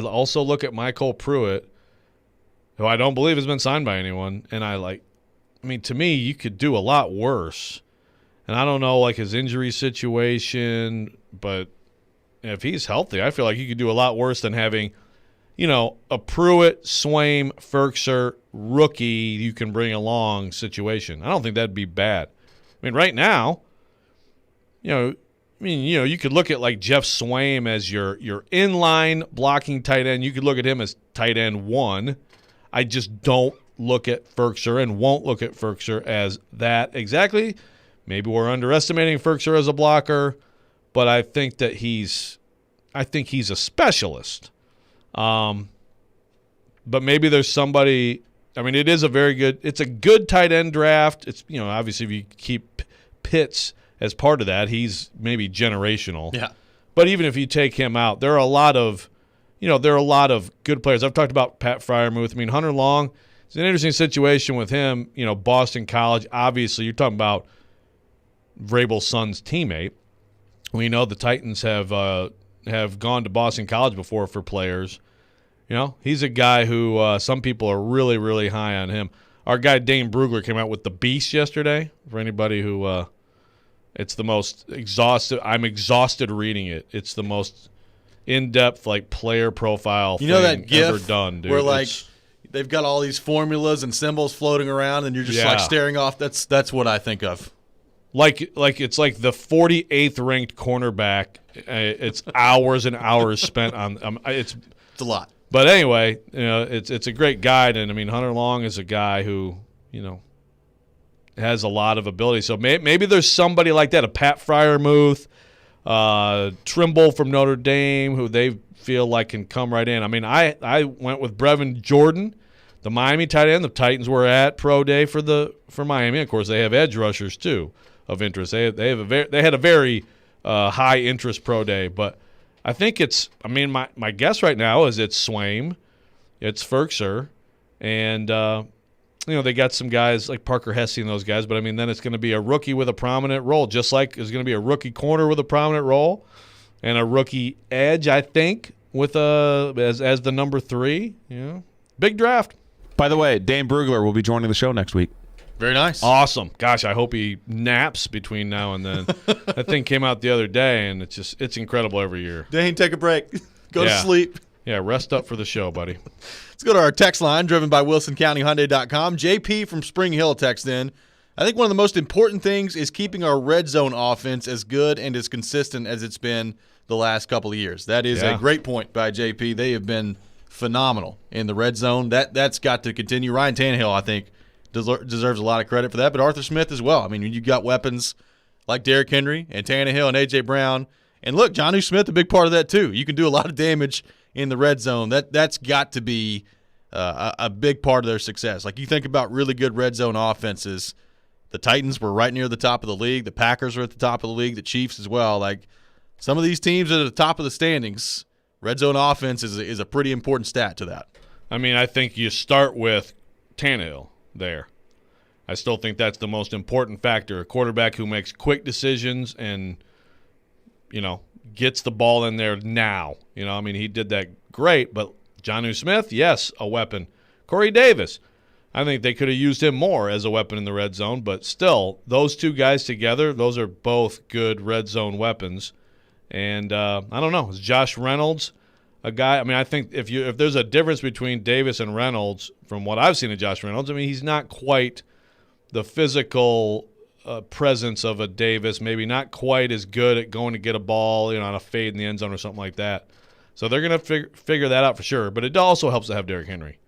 Speaker 3: also look at Michael Pruitt, who I don't believe has been signed by anyone, and to me, you could do a lot worse. And I don't know, like, his injury situation, but if he's healthy, I feel like you could do a lot worse than having – a Pruitt, Swaim, Ferkser, rookie you can bring along situation. I don't think that'd be bad. I mean, right now, you could look at like Jeff Swaim as your inline blocking tight end. You could look at him as tight end one. I just don't look at Ferkser and won't look at Ferkser as that exactly. Maybe we're underestimating Ferkser as a blocker, but I think that he's a specialist. But maybe there's somebody. I mean, it's a good tight end draft. It's obviously if you keep Pitts as part of that, he's maybe generational.
Speaker 1: Yeah.
Speaker 3: But even if you take him out, there are a lot of good players. I've talked about Pat Freiermuth. I mean, Hunter Long. It's an interesting situation with him. Boston College. Obviously, you're talking about Vrabel's son's teammate. We know the Titans have gone to Boston College before for players. He's a guy who some people are really, really high on him. Our guy Dane Brugler came out with the Beast yesterday. For anybody who it's the most exhaustive. I'm exhausted reading it. It's the most in-depth player profile thing
Speaker 1: that GIF
Speaker 3: ever done, dude.
Speaker 1: Where they've got all these formulas and symbols floating around, and you're just staring off. That's what I think of.
Speaker 3: Like it's like the 48th ranked cornerback. It's hours and hours spent on. It's
Speaker 1: a lot.
Speaker 3: But anyway, it's a great guide, and I mean Hunter Long is a guy who has a lot of ability. So maybe there's somebody like that, a Pat Freiermuth, Trimble from Notre Dame, who they feel like can come right in. I mean, I went with Brevin Jordan, the Miami tight end. The Titans were at Pro Day for Miami. Of course, they have edge rushers too of interest. They had a very high interest Pro Day, but I think my guess right now is it's Swaim, it's Ferkser, and they got some guys like Parker Hesse and those guys, but I mean then it's going to be a rookie with a prominent role, just like there's going to be a rookie corner with a prominent role and a rookie edge, I think, with as the number 3. Big draft.
Speaker 2: By the way, Dane Brugler will be joining the show next week.
Speaker 1: Very nice.
Speaker 3: Awesome. Gosh, I hope he naps between now and then. That thing came out the other day, and it's incredible every year.
Speaker 1: Dane, take a break. Go to sleep.
Speaker 3: Yeah, rest up for the show, buddy.
Speaker 1: Let's go to our text line, driven by WilsonCountyHyundai.com. JP from Spring Hill texts in. I think one of the most important things is keeping our red zone offense as good and as consistent as it's been the last couple of years. That is a great point by JP. They have been phenomenal in the red zone. That's got to continue. Ryan Tannehill, I think, deserves a lot of credit for that, but Arthur Smith as well. I mean, you got weapons like Derrick Henry and Tannehill and A.J. Brown. And look, Jonnu Smith, a big part of that too. You can do a lot of damage in the red zone. That's got to be a big part of their success. Like you think about really good red zone offenses, The Titans were right near the top of the league. The Packers are at the top of the league. The Chiefs as well. Like, some of these teams are at the top of the standings. Red zone offense is a pretty important stat to that.
Speaker 3: I mean, I think you start with Tannehill there. I still think that's the most important factor. A quarterback who makes quick decisions and, gets the ball in there now. I mean, he did that great, but Jonnu Smith, yes, a weapon. Corey Davis, I think they could have used him more as a weapon in the red zone, but still, those two guys together, those are both good red zone weapons. And I don't know, is Josh Reynolds a guy? I mean, I think if there's a difference between Davis and Reynolds, from what I've seen of Josh Reynolds, I mean, he's not quite the physical presence of a Davis, maybe not quite as good at going to get a ball, on a fade in the end zone or something like that. So they're going to figure that out for sure. But it also helps to have Derrick Henry.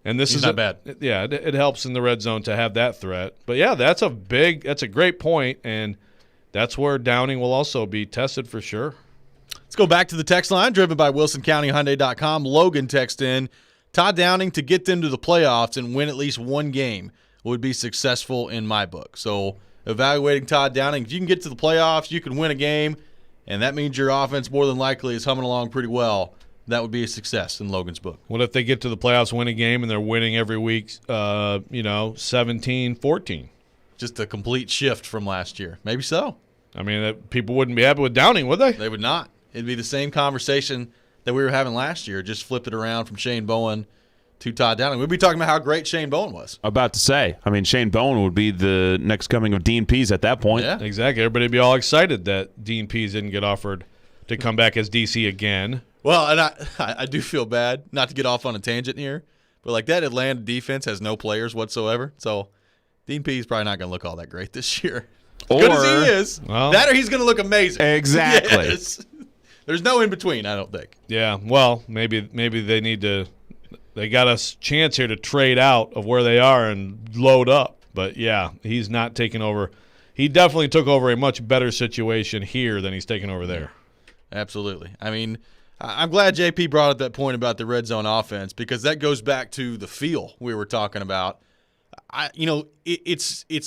Speaker 3: And this
Speaker 1: He's
Speaker 3: is
Speaker 1: not bad.
Speaker 3: Yeah, it helps in the red zone to have that threat. But yeah, that's a great point, and that's where Downing will also be tested for sure.
Speaker 1: Let's go back to the text line, driven by WilsonCountyHyundai.com. Logan texted in, Todd Downing to get them to the playoffs and win at least one game would be successful in my book. So evaluating Todd Downing, if you can get to the playoffs, you can win a game, and that means your offense more than likely is humming along pretty well. That would be a success in Logan's book.
Speaker 3: What if they get to the playoffs, win a game, and they're winning every week, 17-14?
Speaker 1: Just a complete shift from last year. Maybe so.
Speaker 3: I mean, people wouldn't be happy with Downing, would they?
Speaker 1: They would not. It'd be the same conversation that we were having last year, just flipped it around from Shane Bowen to Todd Downing. We'd be talking about how great Shane Bowen was.
Speaker 2: About to say, I mean, Shane Bowen would be the next coming of Dean Pease at that point.
Speaker 3: Yeah, exactly. Everybody would be all excited that Dean Pease didn't get offered to come back as DC again.
Speaker 1: Well, and I do feel bad, not to get off on a tangent here, but like that Atlanta defense has no players whatsoever. So Dean Pease probably not going to look all that great this year. As good as he is, that or he's going to look amazing.
Speaker 2: Exactly.
Speaker 1: Yes. There's no in between, I don't think.
Speaker 3: Yeah, well, maybe they need to. They got a chance here to trade out of where they are and load up. But yeah, he's not taking over. He definitely took over a much better situation here than he's taken over there.
Speaker 1: Absolutely. I mean, I'm glad JP brought up that point about the red zone offense, because that goes back to the feel we were talking about. It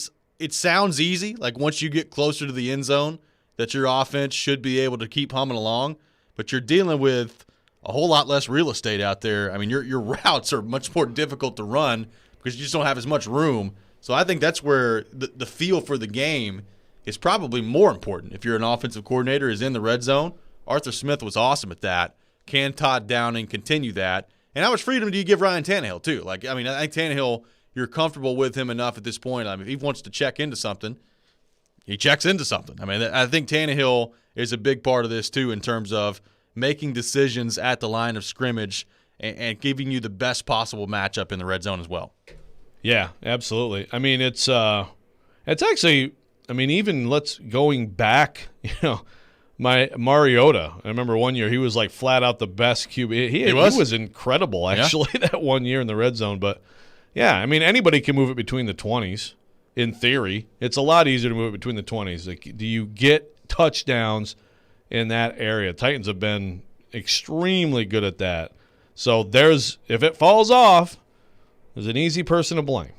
Speaker 1: sounds easy, like once you get closer to the end zone, that your offense should be able to keep humming along, but you're dealing with a whole lot less real estate out there. I mean, your routes are much more difficult to run because you just don't have as much room. So I think that's where the feel for the game is probably more important. If you're an offensive coordinator is in the red zone, Arthur Smith was awesome at that. Can Todd Downing continue that? And how much freedom do you give Ryan Tannehill, too? I think Tannehill, you're comfortable with him enough at this point. I mean, if he wants to check into something, he checks into something. I mean, I think Tannehill is a big part of this, too, in terms of making decisions at the line of scrimmage and giving you the best possible matchup in the red zone as well.
Speaker 3: Yeah, absolutely. I mean, it's actually, I mean, even going back, my Mariota, I remember one year he was like flat out the best QB. He was incredible, actually, that one year in the red zone. But, yeah, I mean, anybody can move it between the 20s, in theory. It's a lot easier to move it between the 20s. Like, do you get touchdowns in that area? Titans have been extremely good at that. So if it falls off, there's an easy person to blame.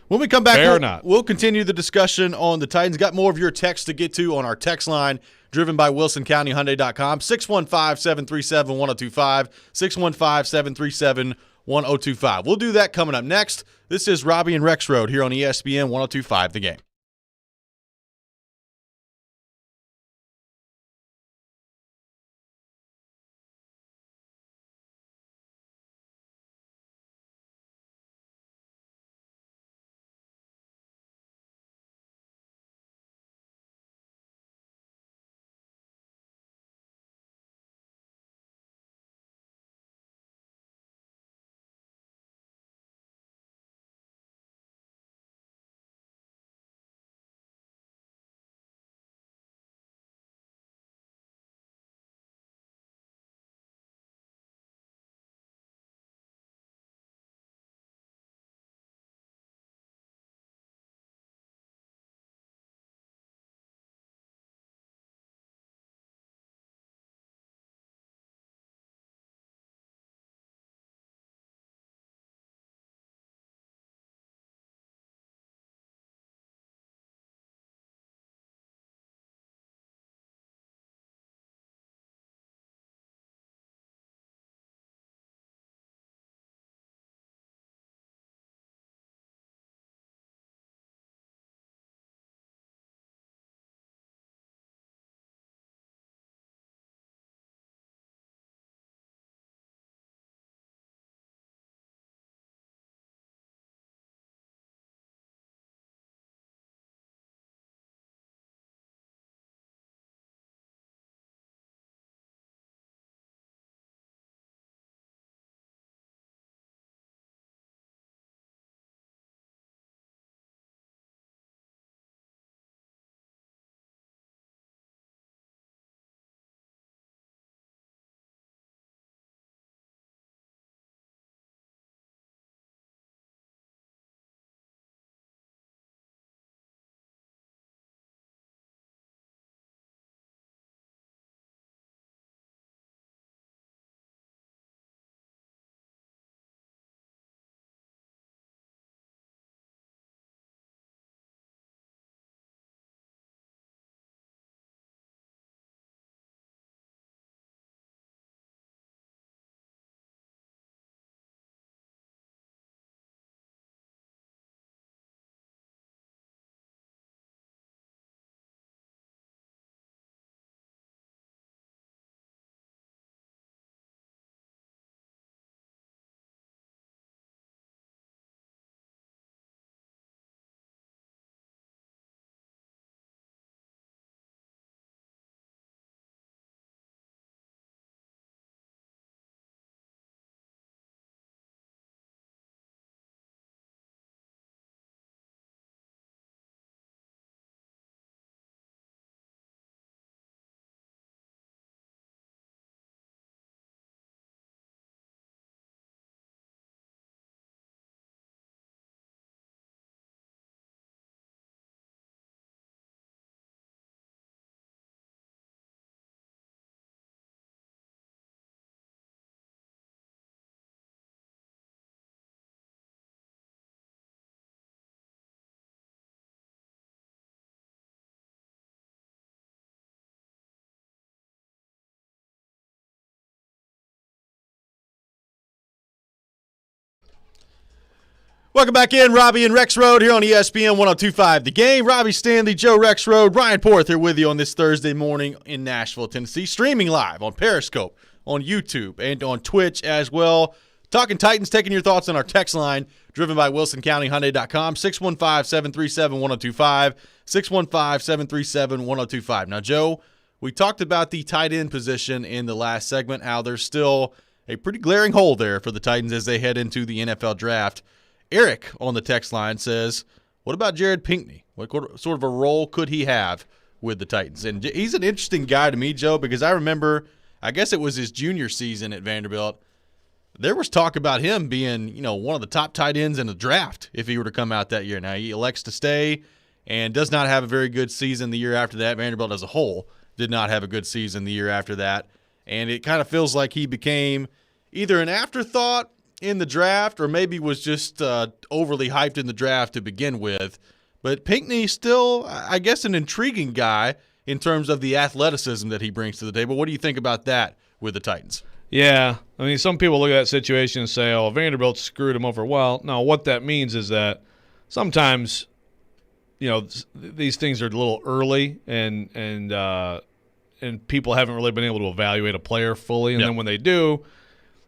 Speaker 1: When we come back,
Speaker 3: Fair or not.
Speaker 1: We'll continue the discussion on the Titans. Got more of your text to get to on our text line, driven by WilsonCountyHyundai.com, 615-737-1025, 615-737-1025. We'll do that coming up next. This is Robby and Rexrode here on ESPN 102.5 The Game. Welcome back in, Robby and Rexrode here on ESPN 102.5 The Game. Robby Stanley, Joe Rexrode, Ryan Porth here with you on this Thursday morning in Nashville, Tennessee. Streaming live on Periscope, on YouTube, and on Twitch as well. Talking Titans, taking your thoughts on our text line, driven by WilsonCountyHyundai.com, 615-737-1025, 615-737-1025. Now, Joe, we talked about the tight end position in the last segment, how there's still a pretty glaring hole there for the Titans as they head into the NFL draft. Eric on the text line says, what about Jared Pinkney? What sort of a role could he have with the Titans? And he's an interesting guy to me, Joe, because I remember, I guess it was his junior season at Vanderbilt, there was talk about him being, one of the top tight ends in the draft if he were to come out that year. Now, he elects to stay and does not have a very good season the year after that. Vanderbilt as a whole did not have a good season the year after that. And it kind of feels like he became either an afterthought in the draft or maybe was just overly hyped in the draft to begin with. But Pinkney still, I guess, an intriguing guy in terms of the athleticism that he brings to the table. What do you think about that with the Titans?
Speaker 3: Yeah. I mean, some people look at that situation and say, oh, Vanderbilt screwed him over. Well, no, what that means is that sometimes, these things are a little early and people haven't really been able to evaluate a player fully. And then when they do,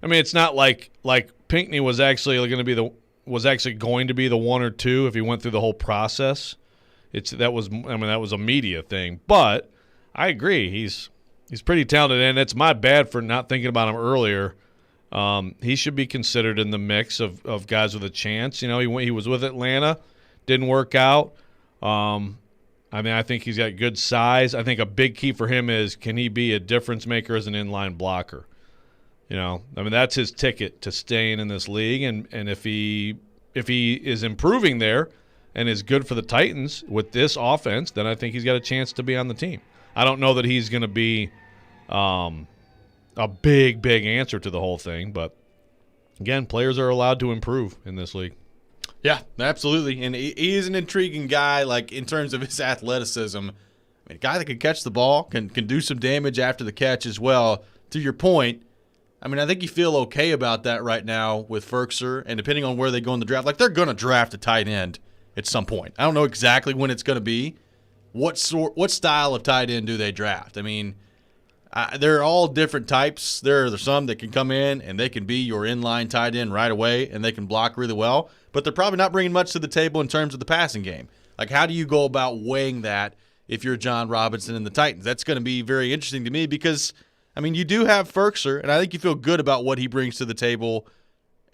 Speaker 3: I mean, it's not like Pinkney was actually going to be the one or two if he went through the whole process. That was a media thing. But I agree, he's pretty talented, and it's my bad for not thinking about him earlier. He should be considered in the mix of guys with a chance. He was with Atlanta, didn't work out. I think he's got good size. I think a big key for him is, can he be a difference maker as an inline blocker? That's his ticket to staying in this league. And if he is improving there and is good for the Titans with this offense, then I think he's got a chance to be on the team. I don't know that he's going to be a big answer to the whole thing. But, again, players are allowed to improve in this league.
Speaker 1: Yeah, absolutely. And he is an intriguing guy, like, in terms of his athleticism. A guy that can catch the ball, can do some damage after the catch as well. To your point, I think you feel okay about that right now with Ferkser, and depending on where they go in the draft, like they're going to draft a tight end at some point. I don't know exactly when it's going to be. What style of tight end do they draft? They're all different types. There are some that can come in and they can be your inline tight end right away, and they can block really well, but they're probably not bringing much to the table in terms of the passing game. Like, how do you go about weighing that if you're John Robinson and the Titans? That's going to be very interesting to me because – you do have Ferkser, and I think you feel good about what he brings to the table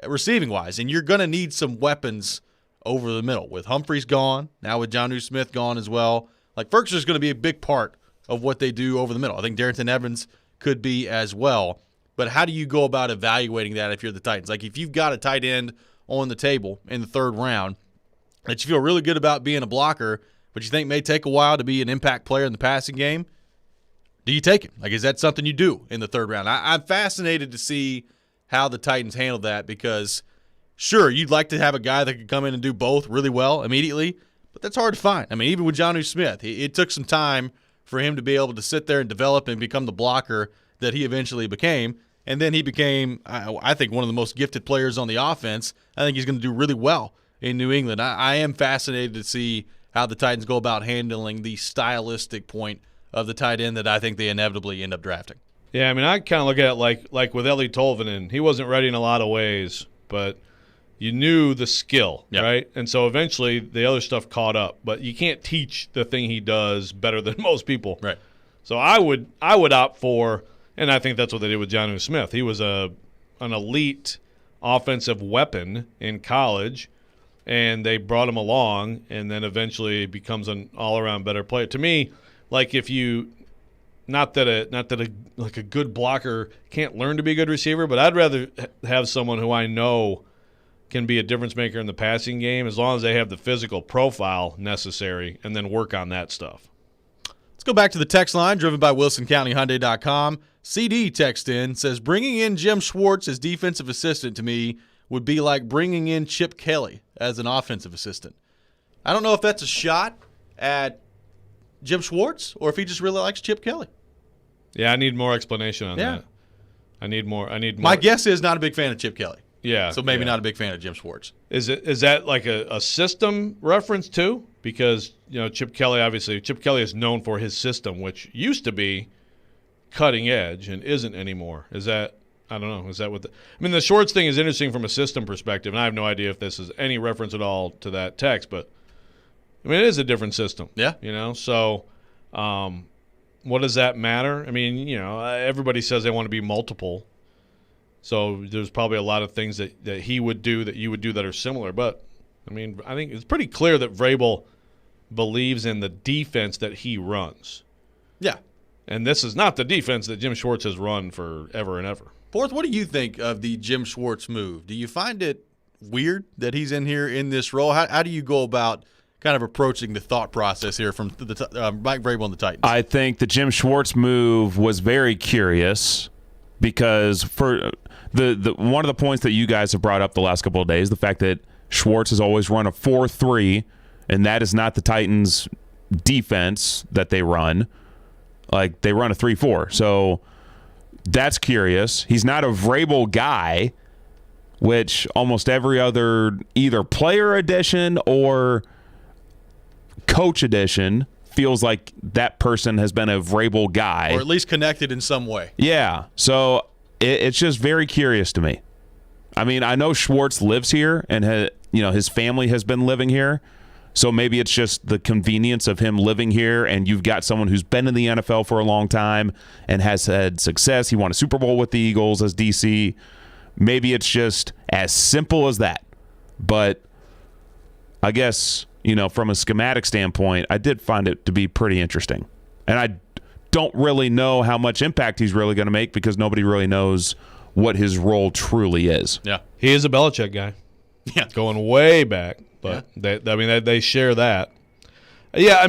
Speaker 1: receiving-wise, and you're going to need some weapons over the middle. With Humphreys gone, now with Jonnu Smith gone as well, like Ferkser's going to be a big part of what they do over the middle. I think Darrington Evans could be as well, but how do you go about evaluating that if you're the Titans? Like, if you've got a tight end on the table in the third round that you feel really good about being a blocker, but you think may take a while to be an impact player in the passing game, do you take him? Like, is that something you do in the third round? I'm fascinated to see how the Titans handle that because, sure, you'd like to have a guy that could come in and do both really well immediately, but that's hard to find. Even with Jonnu Smith, it took some time for him to be able to sit there and develop and become the blocker that he eventually became, and then he became, I think, one of the most gifted players on the offense. I think he's going to do really well in New England. I am fascinated to see how the Titans go about handling the stylistic point of the tight end that I think they inevitably end up drafting.
Speaker 3: Yeah, I kind of look at it like with Eli Tolvanen. He wasn't ready in a lot of ways, but you knew the skill, right? And so eventually the other stuff caught up. But you can't teach the thing he does better than most people.
Speaker 1: Right.
Speaker 3: So I would opt for, and I think that's what they did with Jonnu Smith. He was an elite offensive weapon in college, and they brought him along, and then eventually becomes an all-around better player. To me, like if you not that a good blocker can't learn to be a good receiver, but I'd rather have someone who I know can be a difference maker in the passing game as long as they have the physical profile necessary and then work on that stuff.
Speaker 1: Let's go back to the text line driven by WilsonCountyHyundai.com. CD text in, says, bringing in Jim Schwartz as defensive assistant to me would be like bringing in Chip Kelly as an offensive assistant. I don't know if that's a shot at Jim Schwartz or if he just really likes Chip Kelly.
Speaker 3: Yeah, I need more explanation on that. I need more.
Speaker 1: My guess is not a big fan of Chip Kelly.
Speaker 3: Yeah.
Speaker 1: So maybe not a big fan of Jim Schwartz.
Speaker 3: Is that like a system reference too? Because, Chip Kelly is known for his system, which used to be cutting edge and isn't anymore. Is that, I don't know, is that what the Schwartz thing is interesting from a system perspective, and I have no idea if this is any reference at all to that text, but it is a different system.
Speaker 1: Yeah.
Speaker 3: So what does that matter? Everybody says they want to be multiple. So there's probably a lot of things that he would do that you would do that are similar. But, I think it's pretty clear that Vrabel believes in the defense that he runs.
Speaker 1: Yeah.
Speaker 3: And this is not the defense that Jim Schwartz has run forever and ever.
Speaker 1: Fourth, what do you think of the Jim Schwartz move? Do you find it weird that he's in here in this role? How do you go about kind of approaching the thought process here from Mike Vrabel and the Titans?
Speaker 2: I think the Jim Schwartz move was very curious because for the one of the points that you guys have brought up the last couple of days, the fact that Schwartz has always run a 4-3, and that is not the Titans' defense that they run. Like, they run a 3-4. So that's curious. He's not a Vrabel guy, which almost every other either player edition or coach edition feels like that person has been a Vrabel guy.
Speaker 1: Or at least connected in some way.
Speaker 2: Yeah. So it's just very curious to me. I know Schwartz lives here and his family has been living here. So maybe it's just the convenience of him living here, and you've got someone who's been in the NFL for a long time and has had success. He won a Super Bowl with the Eagles as DC. Maybe it's just as simple as that. But I guess, from a schematic standpoint, I did find it to be pretty interesting. And I don't really know how much impact he's really going to make because nobody really knows what his role truly is.
Speaker 3: Yeah. He is a Belichick guy.
Speaker 1: Yeah.
Speaker 3: Going way back. But they share that. Yeah,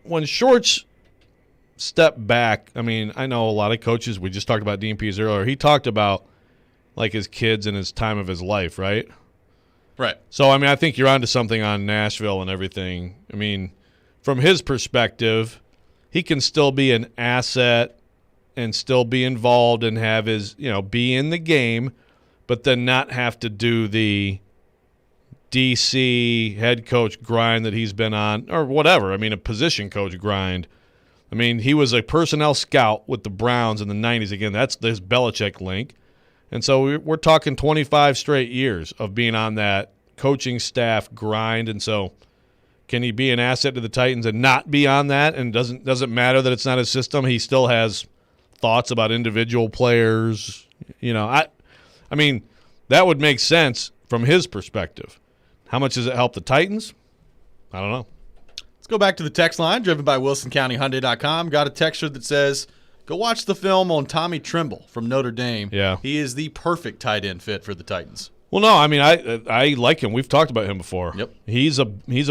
Speaker 3: when Schwartz stepped back, I know a lot of coaches, we just talked about DMPs earlier, he talked about like his kids and his time of his life, right?
Speaker 1: Right.
Speaker 3: So, I think you're onto something on Nashville and everything. From his perspective, he can still be an asset and still be involved and have his, be in the game, but then not have to do the DC head coach grind that he's been on, or whatever. A position coach grind. He was a personnel scout with the Browns in the 90s. Again, that's this Belichick link. And so we're talking 25 straight years of being on that coaching staff grind. And so can he be an asset to the Titans and not be on that? And doesn't matter that it's not his system. He still has thoughts about individual players. That would make sense from his perspective. How much does it help the Titans? I don't know.
Speaker 1: Let's go back to the text line, driven by WilsonCountyHyundai.com. Got a texter that says, go watch the film on Tommy Tremble from Notre Dame.
Speaker 3: Yeah.
Speaker 1: He is the perfect tight end fit for the Titans.
Speaker 3: Well, no, I like him. We've talked about him before.
Speaker 1: Yep.
Speaker 3: He's a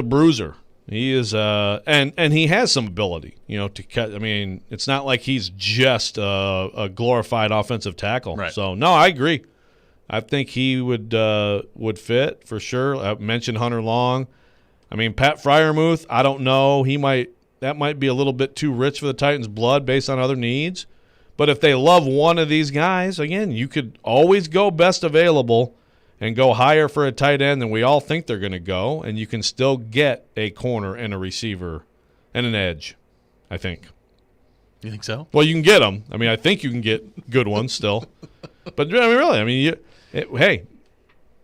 Speaker 3: bruiser. He is and he has some ability, to cut. It's not like he's just a glorified offensive tackle.
Speaker 1: Right.
Speaker 3: So, no, I agree. I think he would fit for sure. I mentioned Hunter Long. Pat Freiermuth, I don't know. That might be a little bit too rich for the Titans' blood based on other needs. But if they love one of these guys, again, you could always go best available and go higher for a tight end than we all think they're going to go, and you can still get a corner and a receiver and an edge, I think.
Speaker 1: You think so?
Speaker 3: Well, you can get them. I think you can get good ones still. But, really, hey,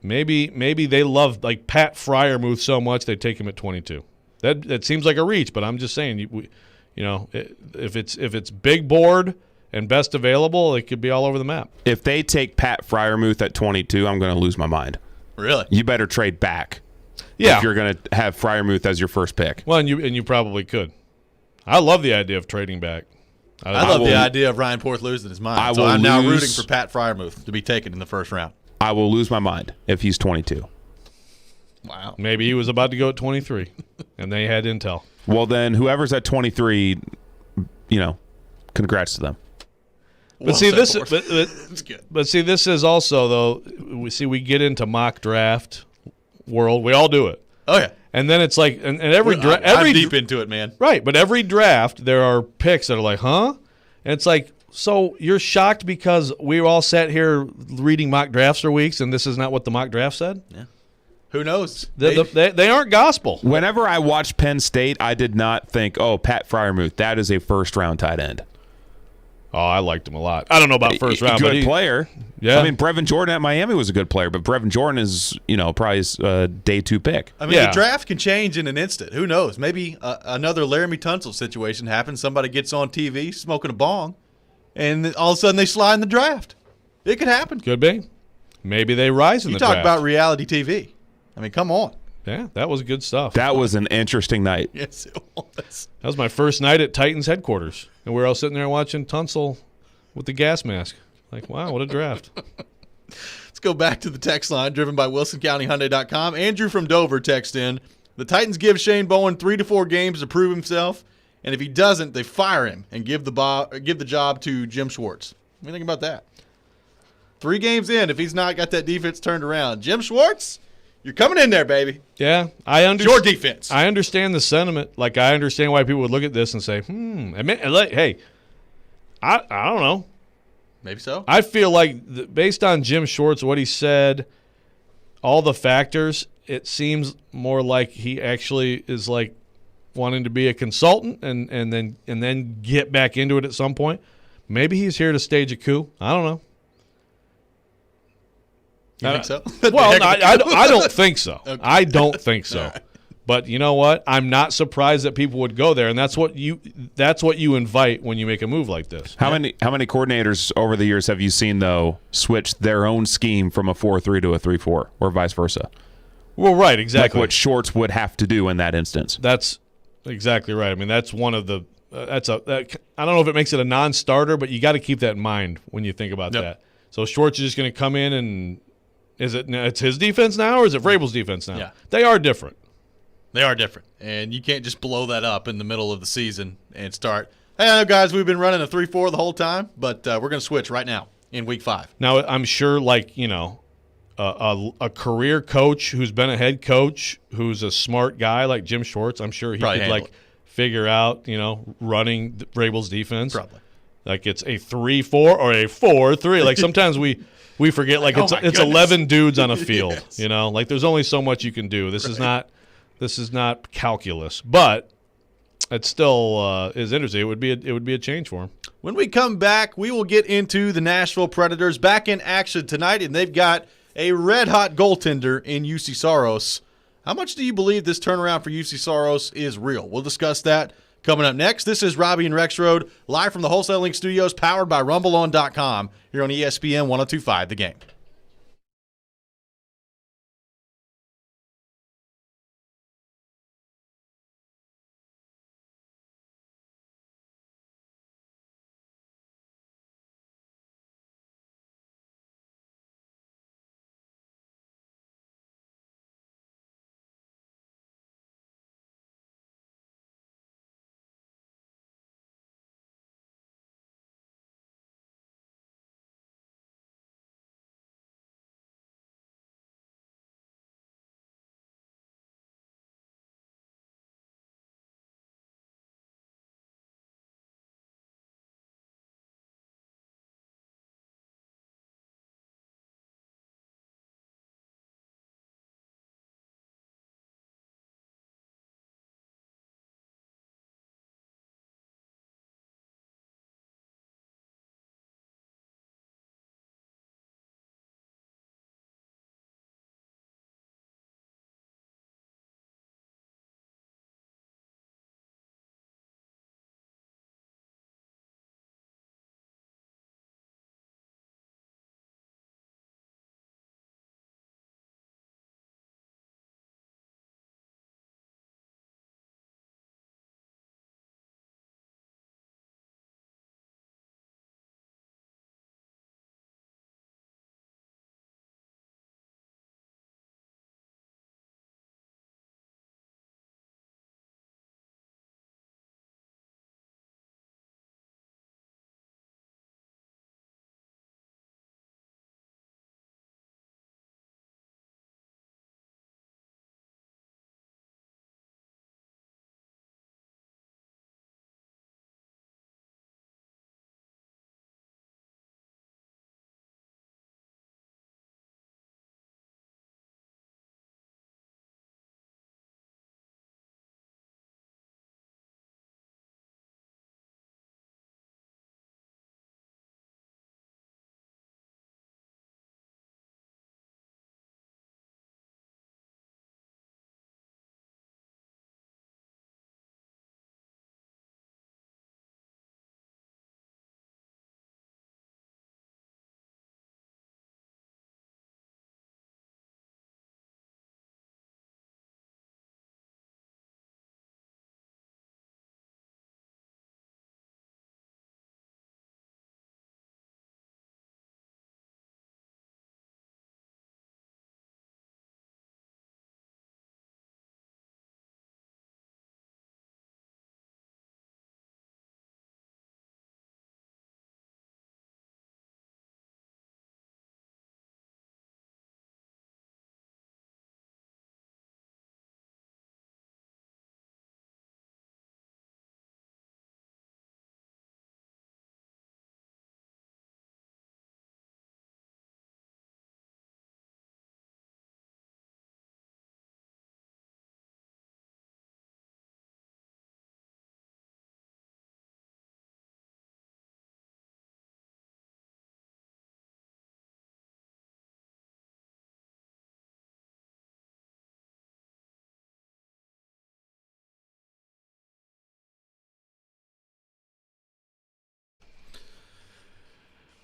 Speaker 3: maybe they love like Pat Freiermuth so much they take him at 22. That seems like a reach, but I'm just saying, if it's big board and best available, it could be all over the map.
Speaker 2: If they take Pat Freiermuth at 22, I'm going to lose my mind.
Speaker 1: Really?
Speaker 2: You better trade back.
Speaker 3: Yeah.
Speaker 2: If you're going to have Freiermuth as your first pick.
Speaker 3: Well, and you probably could. I love the idea of trading back.
Speaker 1: I love the idea of Ryan Porth losing his mind. I'm now rooting for Pat Freiermuth to be taken in the first round.
Speaker 2: I will lose my mind if he's 22.
Speaker 1: Wow.
Speaker 3: Maybe he was about to go at 23, and they had intel.
Speaker 2: Well, then whoever's at 23, congrats to them.
Speaker 3: But see, this is also, though, we get into mock draft world. We all do it.
Speaker 1: Oh, yeah.
Speaker 3: And then it's like, and every
Speaker 1: I'm deep into it, man.
Speaker 3: Right, but every draft there are picks that are like, huh? And it's like, So you're shocked because we all sat here reading mock drafts for weeks, and this is not what the mock draft said?
Speaker 1: Yeah. Who knows?
Speaker 3: They aren't gospel.
Speaker 2: Whenever I watched Penn State, I did not think, oh, Pat Freiermuth, that is a first-round tight end.
Speaker 3: Oh, I liked him a lot. I don't know about first round,
Speaker 2: good player.
Speaker 3: Yeah.
Speaker 2: I mean, Brevin Jordan at Miami was a good player, but Brevin Jordan is, probably a day 2 pick.
Speaker 1: I mean, the draft can change in an instant. Who knows? Maybe another Laramie Tunsil situation happens. Somebody gets on TV smoking a bong, and all of a sudden they slide in the draft. It could happen.
Speaker 3: Could be. Maybe they rise in the draft.
Speaker 1: You talk about reality TV. I mean, come on.
Speaker 3: Yeah, that was good stuff.
Speaker 2: That was an interesting night.
Speaker 1: Yes, it was.
Speaker 3: That was my first night at Titans headquarters, and we were all sitting there watching Tunsil with the gas mask. Like, wow, what a draft.
Speaker 1: Let's go back to the text line driven by WilsonCountyHyundai.com. Andrew from Dover text in, the Titans give Shane Bowen 3 to 4 games to prove himself, and if he doesn't, they fire him and give the job to Jim Schwartz. What do you think about that? 3 games in, if he's not got that defense turned around. Jim Schwartz, you're coming in there, baby.
Speaker 3: Yeah, I understand.
Speaker 1: Your defense.
Speaker 3: I understand the sentiment. Like, I understand why people would look at this and say, hey, I don't know.
Speaker 1: Maybe so.
Speaker 3: I feel like based on Jim Schwartz, what he said, all the factors, it seems more like he actually is like wanting to be a consultant and then get back into it at some point. Maybe he's here to stage a coup. I don't know.
Speaker 1: You think so?
Speaker 3: Well, I don't think so.
Speaker 1: Okay.
Speaker 3: I don't think so.
Speaker 1: Right.
Speaker 3: But you know what? I'm not surprised that people would go there, and that's what you invite when you make a move like this.
Speaker 2: How many coordinators over the years have you seen though switch their own scheme from a 4-3 to a 3-4 or vice versa?
Speaker 3: Well, right, exactly.
Speaker 2: Like what Schwartz would have to do in that instance.
Speaker 3: That's exactly right. I mean, that's one of the I don't know if it makes it a non-starter, but you got to keep that in mind when you think about that. So Schwartz is just going to come in and it's his defense now or is it Vrabel's defense now?
Speaker 1: Yeah.
Speaker 3: They are different.
Speaker 1: They are different, and you can't just blow that up in the middle of the season and start, hey, I know, guys, we've been running a 3-4 the whole time, but we're going to switch right now in week 5.
Speaker 3: Now, I'm sure, a career coach who's been a head coach who's a smart guy like Jim Schwartz, I'm sure he could, figure out, running Vrabel's defense.
Speaker 1: Probably.
Speaker 3: Like it's a 3-4 or a 4-3. Like sometimes we forget, like it's 11 dudes on a field,
Speaker 1: Yes.
Speaker 3: Like there's only so much you can do. This is not calculus, but it still is interesting. It would be a change for him.
Speaker 1: When we come back, we will get into the Nashville Predators back in action tonight, and they've got a red-hot goaltender in UC Saros. How much do you believe this turnaround for UC Saros is real? We'll discuss that coming up next. This is Robby and Rexrode, live from the Wholesale Link Studios, powered by RumbleOn.com, here on ESPN 102.5 The Game.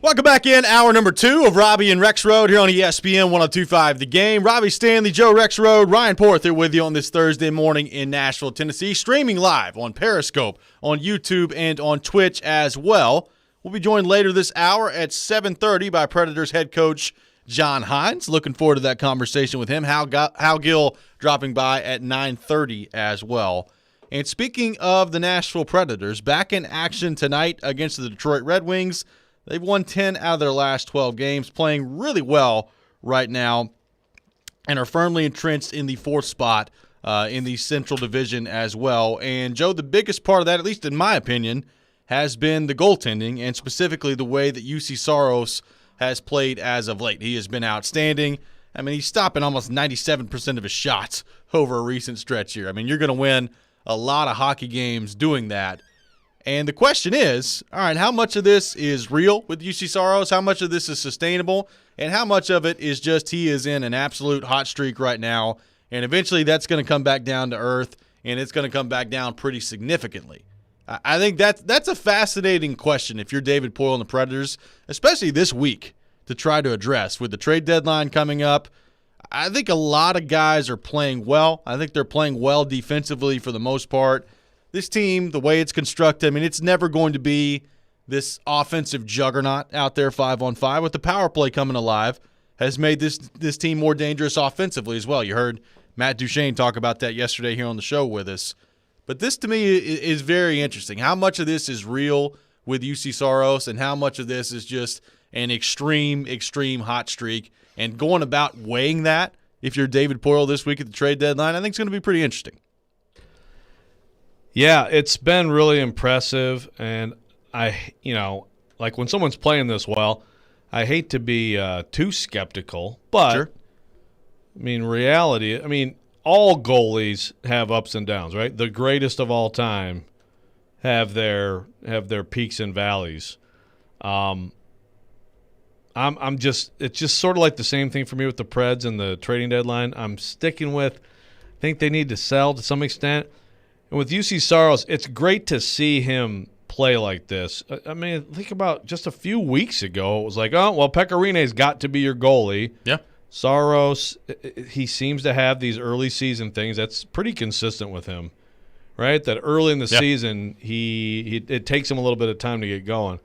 Speaker 1: Welcome back in hour number 2 of Robby and Rexrode here on ESPN 102.5 The Game. Robby Stanley, Joe Rexrode, Ryan Porter with you on this Thursday morning in Nashville, Tennessee. Streaming live on Periscope, on YouTube, and on Twitch as well. We'll be joined later this hour at 7:30 by Predators head coach John Hines. Looking forward to that conversation with him. Hal Gill dropping by at 9:30 as well. And speaking of the Nashville Predators, back in action tonight against the Detroit Red Wings. They've won 10 out of their last 12 games, playing really well right now, and are firmly entrenched in the 4th spot in the Central Division as well. And, Joe, the biggest part of that, at least in my opinion, has been the goaltending, and specifically the way that UC Saros has played as of late. He has been outstanding. I mean, he's stopping almost 97% of his shots over a recent stretch here. I mean, you're going to win a lot of hockey games doing that. And the question is, all right, how much of this is real with UC Saros? How much of this is sustainable? And how much of it is just he is in an absolute hot streak right now, and eventually that's going to come back down to earth, and it's going to come back down pretty significantly? I think that's a fascinating question if you're David Poile and the Predators, especially this week, to try to address. With the trade deadline coming up, I think a lot of guys are playing well. I think they're playing well defensively for the most part. This team, the way it's constructed, I mean, it's never going to be this offensive juggernaut out there 5-on-5. With the power play coming alive, has made this team more dangerous offensively as well. You heard Matt Duchene talk about that yesterday here on the show with us. But this, to me, is very interesting. How much of this is real with UC Saros, and how much of this is just an extreme hot streak? And going about weighing that, if you're David Poile this week at the trade deadline, I think it's going to be pretty interesting.
Speaker 3: Yeah, it's been really impressive, and like when someone's playing this well, I hate to be too skeptical, but
Speaker 1: sure.
Speaker 3: I mean, all goalies have ups and downs, right? The greatest of all time have their peaks and valleys. It's just sort of like the same thing for me with the Preds and the trading deadline. I'm sticking with, I think they need to sell to some extent. And with UC Saros, it's great to see him play like this. I mean, think about just a few weeks ago, it was like, oh, well, Pekarine's got to be your goalie.
Speaker 1: Yeah.
Speaker 3: Saros, he seems to have these early season things. That's pretty consistent with him, right? That early in the season, it takes him a little bit of time to get going.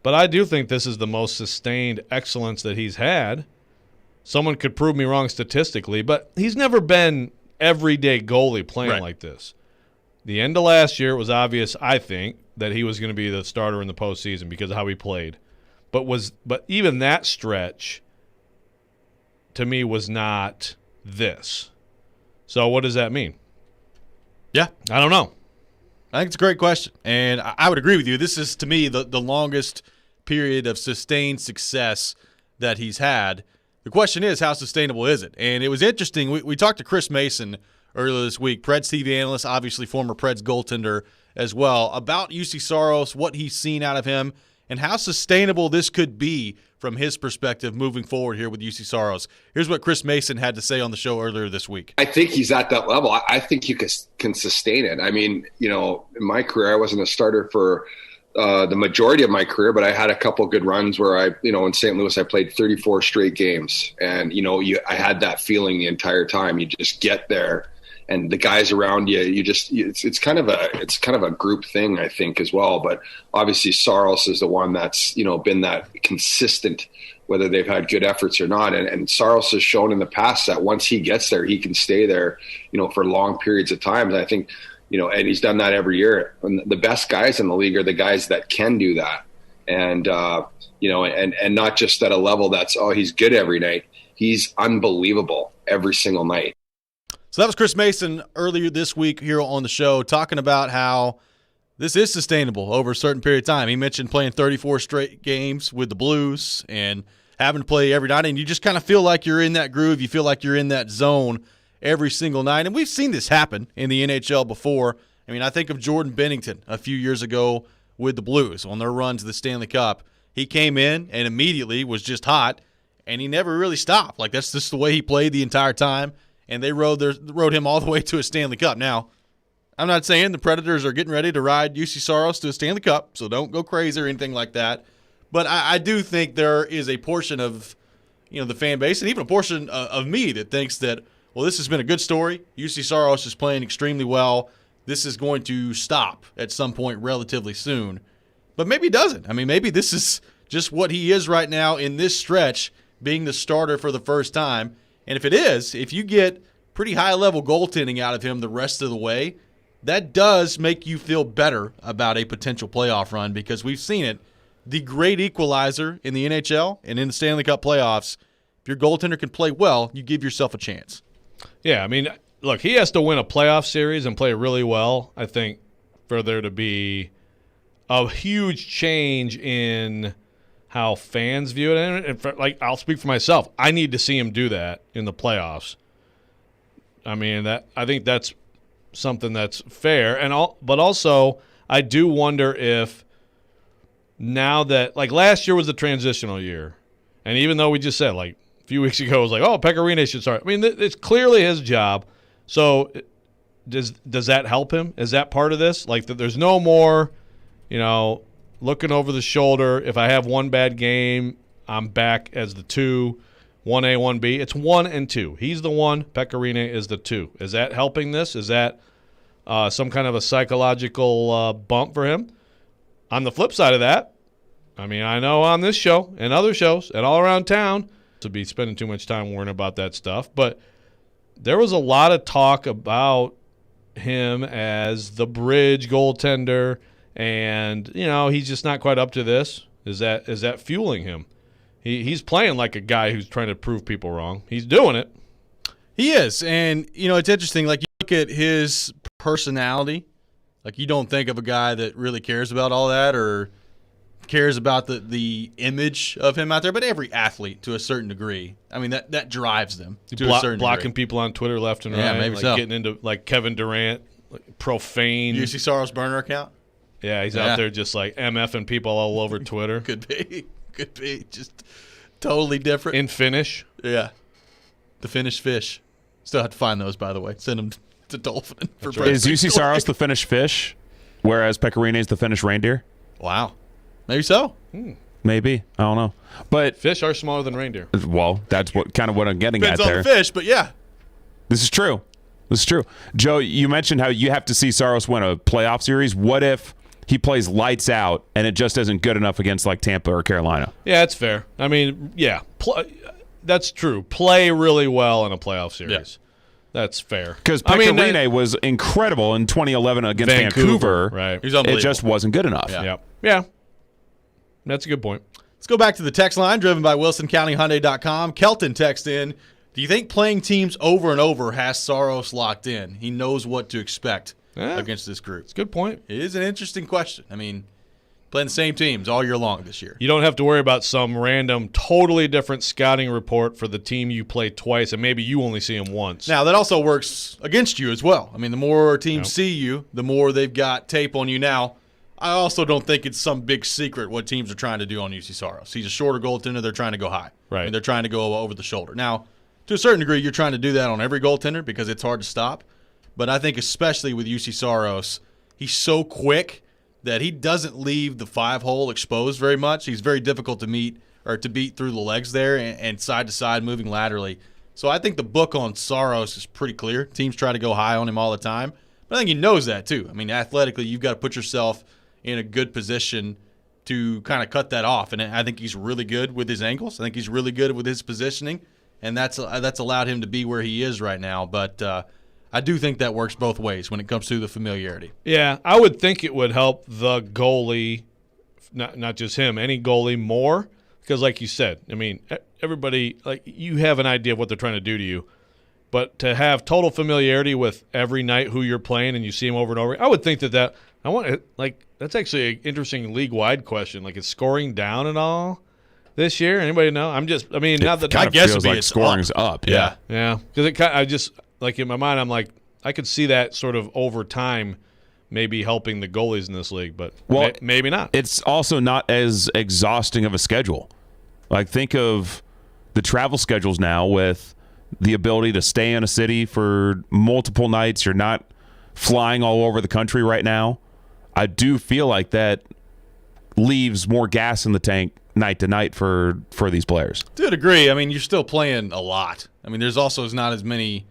Speaker 3: But I do think this is the most sustained excellence that he's had. Someone could prove me wrong statistically, but he's never been everyday goalie playing like this. The end of last year, it was obvious, I think, that he was going to be the starter in the postseason because of how he played. But even that stretch, to me, was not this. So what does that mean?
Speaker 1: Yeah.
Speaker 3: I don't know.
Speaker 1: I think it's a great question. And I would agree with you. This is, to me, the longest period of sustained success that he's had. The question is, how sustainable is it? And it was interesting. We talked to Chris Mason earlier this week, Preds TV analyst, obviously former Preds goaltender as well, about UC Saros, what he's seen out of him, and how sustainable this could be from his perspective moving forward here with UC Saros. Here's what Chris Mason had to say on the show earlier this week.
Speaker 8: I think he's at that level. I think you can sustain it. I mean, in my career, I wasn't a starter for the majority of my career, but I had a couple good runs where in St. Louis, I played 34 straight games. And, I had that feeling the entire time. You just get there. And the guys around you, it's kind of a group thing, I think, as well. But obviously Saros is the one that's, been that consistent, whether they've had good efforts or not. And Saros has shown in the past that once he gets there, he can stay there, for long periods of time. And I think, and he's done that every year. And the best guys in the league are the guys that can do that. And, and not just at a level that's, he's good every night. He's unbelievable every single night.
Speaker 1: So that was Chris Mason earlier this week here on the show, talking about how this is sustainable over a certain period of time. He mentioned playing 34 straight games with the Blues and having to play every night, and you just kind of feel like you're in that groove. You feel like you're in that zone every single night. And we've seen this happen in the NHL before. I mean, I think of Jordan Bennington a few years ago with the Blues on their run to the Stanley Cup. He came in and immediately was just hot, and he never really stopped. Like, that's just the way he played the entire time. And they rode him all the way to a Stanley Cup. Now, I'm not saying the Predators are getting ready to ride UC Saros to a Stanley Cup, so don't go crazy or anything like that. But I do think there is a portion of the fan base and even a portion of me that thinks that, well, this has been a good story. UC Saros is playing extremely well. This is going to stop at some point relatively soon. But maybe it doesn't. I mean, maybe this is just what he is right now in this stretch, being the starter for the first time. And if it is, if you get pretty high-level goaltending out of him the rest of the way, that does make you feel better about a potential playoff run, because we've seen it. The great equalizer in the NHL and in the Stanley Cup playoffs, if your goaltender can play well, you give yourself a chance.
Speaker 3: Yeah, I mean, look, he has to win a playoff series and play really well, I think, for there to be a huge change in how fans view it. And I'll speak for myself. I need to see him do that in the playoffs. I mean, I think that's something that's fair. But also, I do wonder if now that, last year was a transitional year, and even though we just said, a few weeks ago, it was Pekka Rinne should start. I mean, it's clearly his job. So does that help him? Is that part of this? There's no more, looking over the shoulder. If I have one bad game, I'm back as the 2, 1A, 1B. It's 1 and 2. He's the 1. Pekka Rinne is the 2. Is that helping this? Is that some kind of a psychological bump for him? On the flip side of that, I mean, I know on this show and other shows and all around town to be spending too much time worrying about that stuff, but there was a lot of talk about him as the bridge goaltender, and he's just not quite up to this. Is that fueling him? He's playing like a guy who's trying to prove people wrong. He's doing it.
Speaker 1: He is, and it's interesting. You look at his personality. You don't think of a guy that really cares about all that or cares about the image of him out there, but every athlete to a certain degree. I mean, that drives them to a certain
Speaker 3: blocking
Speaker 1: degree.
Speaker 3: people on Twitter left and right.
Speaker 1: Yeah, maybe so.
Speaker 3: Getting into Kevin Durant, profane.
Speaker 1: UC Saros burner account?
Speaker 3: Yeah, he's out there just MFing people all over Twitter.
Speaker 1: Could be. Just totally different.
Speaker 3: In Finnish.
Speaker 1: Yeah. The Finnish fish. Still have to find those, by the way. Send them to Dolphin.
Speaker 2: Is UC Saros the Finnish fish, whereas Pekka Rinne is the Finnish reindeer?
Speaker 1: Wow. Maybe so.
Speaker 2: Maybe. I don't know. But
Speaker 3: fish are smaller than reindeer.
Speaker 2: Well, that's what I'm getting
Speaker 1: Depends
Speaker 2: at there.
Speaker 1: on the fish, but yeah.
Speaker 2: This is true. Joe, you mentioned how you have to see Saros win a playoff series. What if he plays lights out and it just isn't good enough against Tampa or Carolina?
Speaker 3: Yeah, that's fair. I mean, yeah, that's true. Play really well in a playoff series. Yeah. That's fair.
Speaker 2: Because Pekka Rinne was incredible in 2011 against Vancouver.
Speaker 3: Right.
Speaker 1: He was unbelievable.
Speaker 2: It just wasn't good enough.
Speaker 3: Yeah. That's a good point.
Speaker 1: Let's go back to the text line driven by WilsonCountyHyundai.com. Kelton texts in, do you think playing teams over and over has Saros locked in? He knows what to expect against this group.
Speaker 3: It's a good point.
Speaker 1: It is an interesting question. I mean, playing the same teams all year long this year.
Speaker 3: You don't have to worry about some random, totally different scouting report for the team you play twice, and maybe you only see them once.
Speaker 1: Now, that also works against you as well. I mean, the more teams see you, the more they've got tape on you. Now, I also don't think it's some big secret what teams are trying to do on UC Saros. He's a shorter goaltender. They're trying to go high.
Speaker 3: Right.
Speaker 1: I mean, they're trying to go over the shoulder. Now, to a certain degree, you're trying to do that on every goaltender because it's hard to stop. But I think especially with UC Saros, he's so quick that he doesn't leave the 5-hole exposed very much. He's very difficult to meet or to beat through the legs there and side to side, moving laterally. So I think the book on Saros is pretty clear. Teams try to go high on him all the time. But I think he knows that too. I mean, athletically, you've got to put yourself in a good position to kind of cut that off. And I think he's really good with his angles. I think he's really good with his positioning. And that's allowed him to be where he is right now. But I do think that works both ways when it comes to the familiarity.
Speaker 3: Yeah, I would think it would help the goalie, not just him, any goalie more. Because like you said, I mean, everybody, you have an idea of what they're trying to do to you. But to have total familiarity with every night who you're playing and you see him over and over, I would think that I want to, that's actually an interesting league-wide question. Is scoring down at all this year? Anybody know? Not that
Speaker 2: my guess would be
Speaker 1: it's
Speaker 2: scoring's up. Yeah.
Speaker 3: Yeah. Because in my mind, I'm like, I could see that sort of over time maybe helping the goalies in this league, but maybe not.
Speaker 2: It's also not as exhausting of a schedule. Think of the travel schedules now with the ability to stay in a city for multiple nights. You're not flying all over the country right now. I do feel like that leaves more gas in the tank night to night for these players.
Speaker 1: To a degree, I mean, you're still playing a lot. I mean, there's also not as many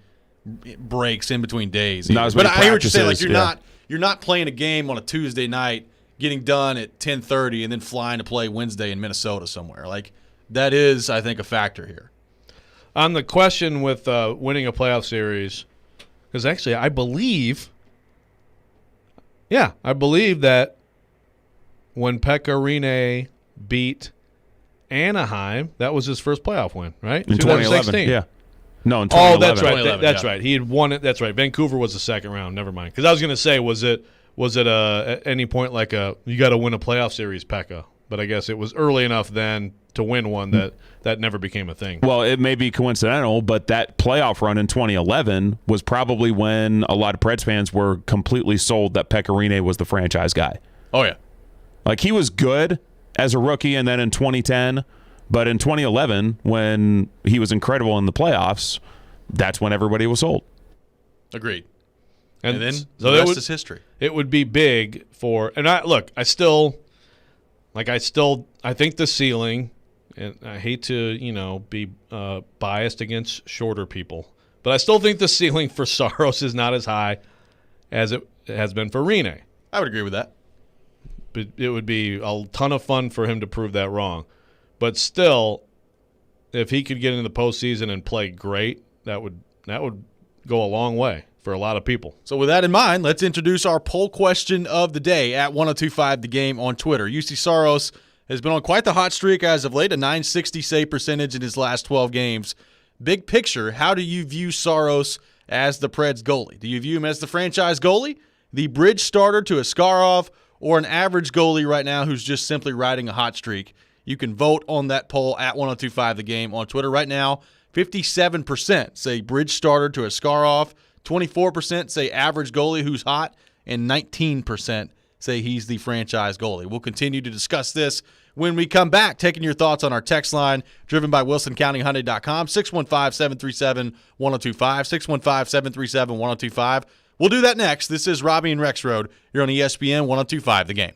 Speaker 1: breaks in between days.
Speaker 2: Not as
Speaker 1: but
Speaker 2: many
Speaker 1: I hear what you're saying. Like
Speaker 2: practices,
Speaker 1: you're not playing a game on a Tuesday night, getting done at 10:30, and then flying to play Wednesday in Minnesota somewhere. Like that is, I think, a factor here.
Speaker 3: On the question with winning a playoff series, because actually I believe that when Pekka Rinne beat Anaheim, that was his first playoff win, right?
Speaker 2: In 2011, yeah. No, in 2011.
Speaker 3: Oh, that's right.
Speaker 1: 2011,
Speaker 3: That's
Speaker 1: yeah.
Speaker 3: right. He had won it. That's right. Vancouver was the second round. Never mind. Because I was going to say, was it at any point like you got to win a playoff series, Pekka? But I guess it was early enough then to win one that never became a thing.
Speaker 2: Well, it may be coincidental, but that playoff run in 2011 was probably when a lot of Preds fans were completely sold that Pekka Rinne was the franchise guy.
Speaker 1: Oh yeah,
Speaker 2: like he was good as a rookie, and then in 2010, but in 2011 when he was incredible in the playoffs, that's when everybody was sold.
Speaker 1: agreed. And then
Speaker 3: so
Speaker 1: the rest is history.
Speaker 3: It would be big for, and I think the ceiling, and I hate to, be biased against shorter people, but I still think the ceiling for Saros is not as high as it has been for Rinne.
Speaker 1: I would agree with that.
Speaker 3: But it would be a ton of fun for him to prove that wrong. But still, if he could get into the postseason and play great, that would go a long way for a lot of people.
Speaker 1: So with that in mind, let's introduce our poll question of the day at 1025 The Game on Twitter. UC Saros has been on quite the hot streak as of late, a .960 save percentage in his last 12 games. Big picture, how do you view Saros as the Preds goalie? Do you view him as the franchise goalie, the bridge starter to Askarov, or an average goalie right now who's just simply riding a hot streak? You can vote on that poll at 1025 The Game on Twitter. Right now, 57% say bridge starter to Askarov, 24% say average goalie who's hot, and 19% say he's the franchise goalie. We'll continue to discuss this when we come back, taking your thoughts on our text line, driven by WilsonCountyHyundai.com, 615-737-1025, 615-737-1025. We'll do that next. This is Robby and Rexrode. You're on ESPN 1025 The Game.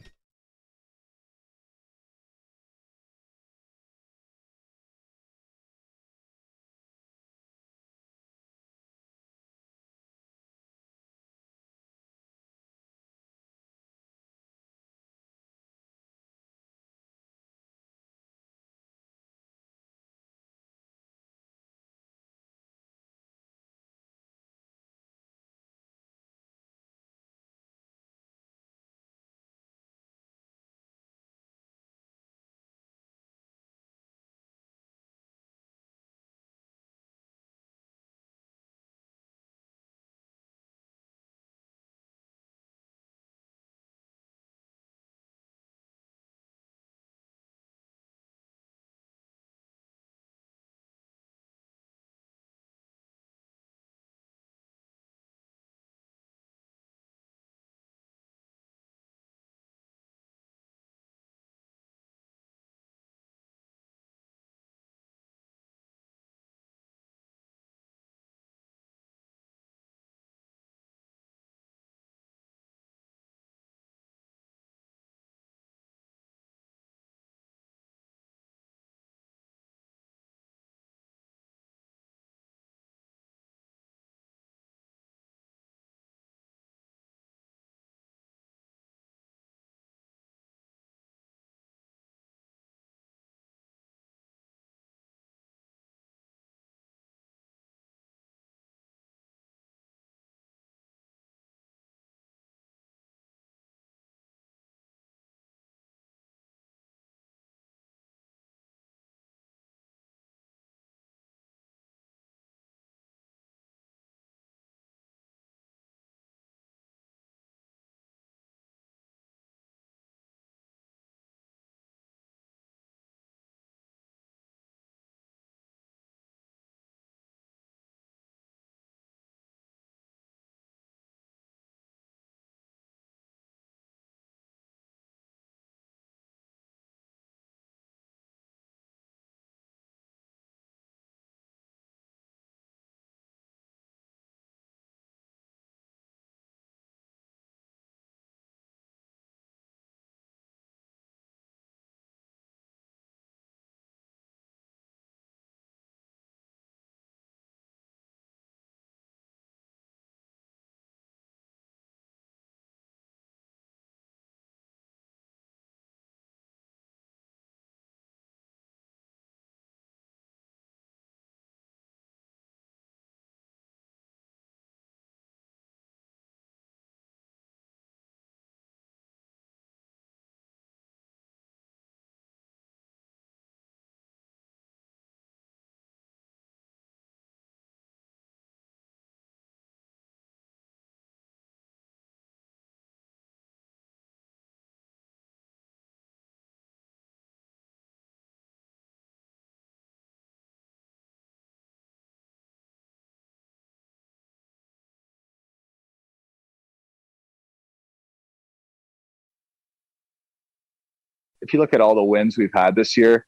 Speaker 9: if you look at all the wins we've had this year,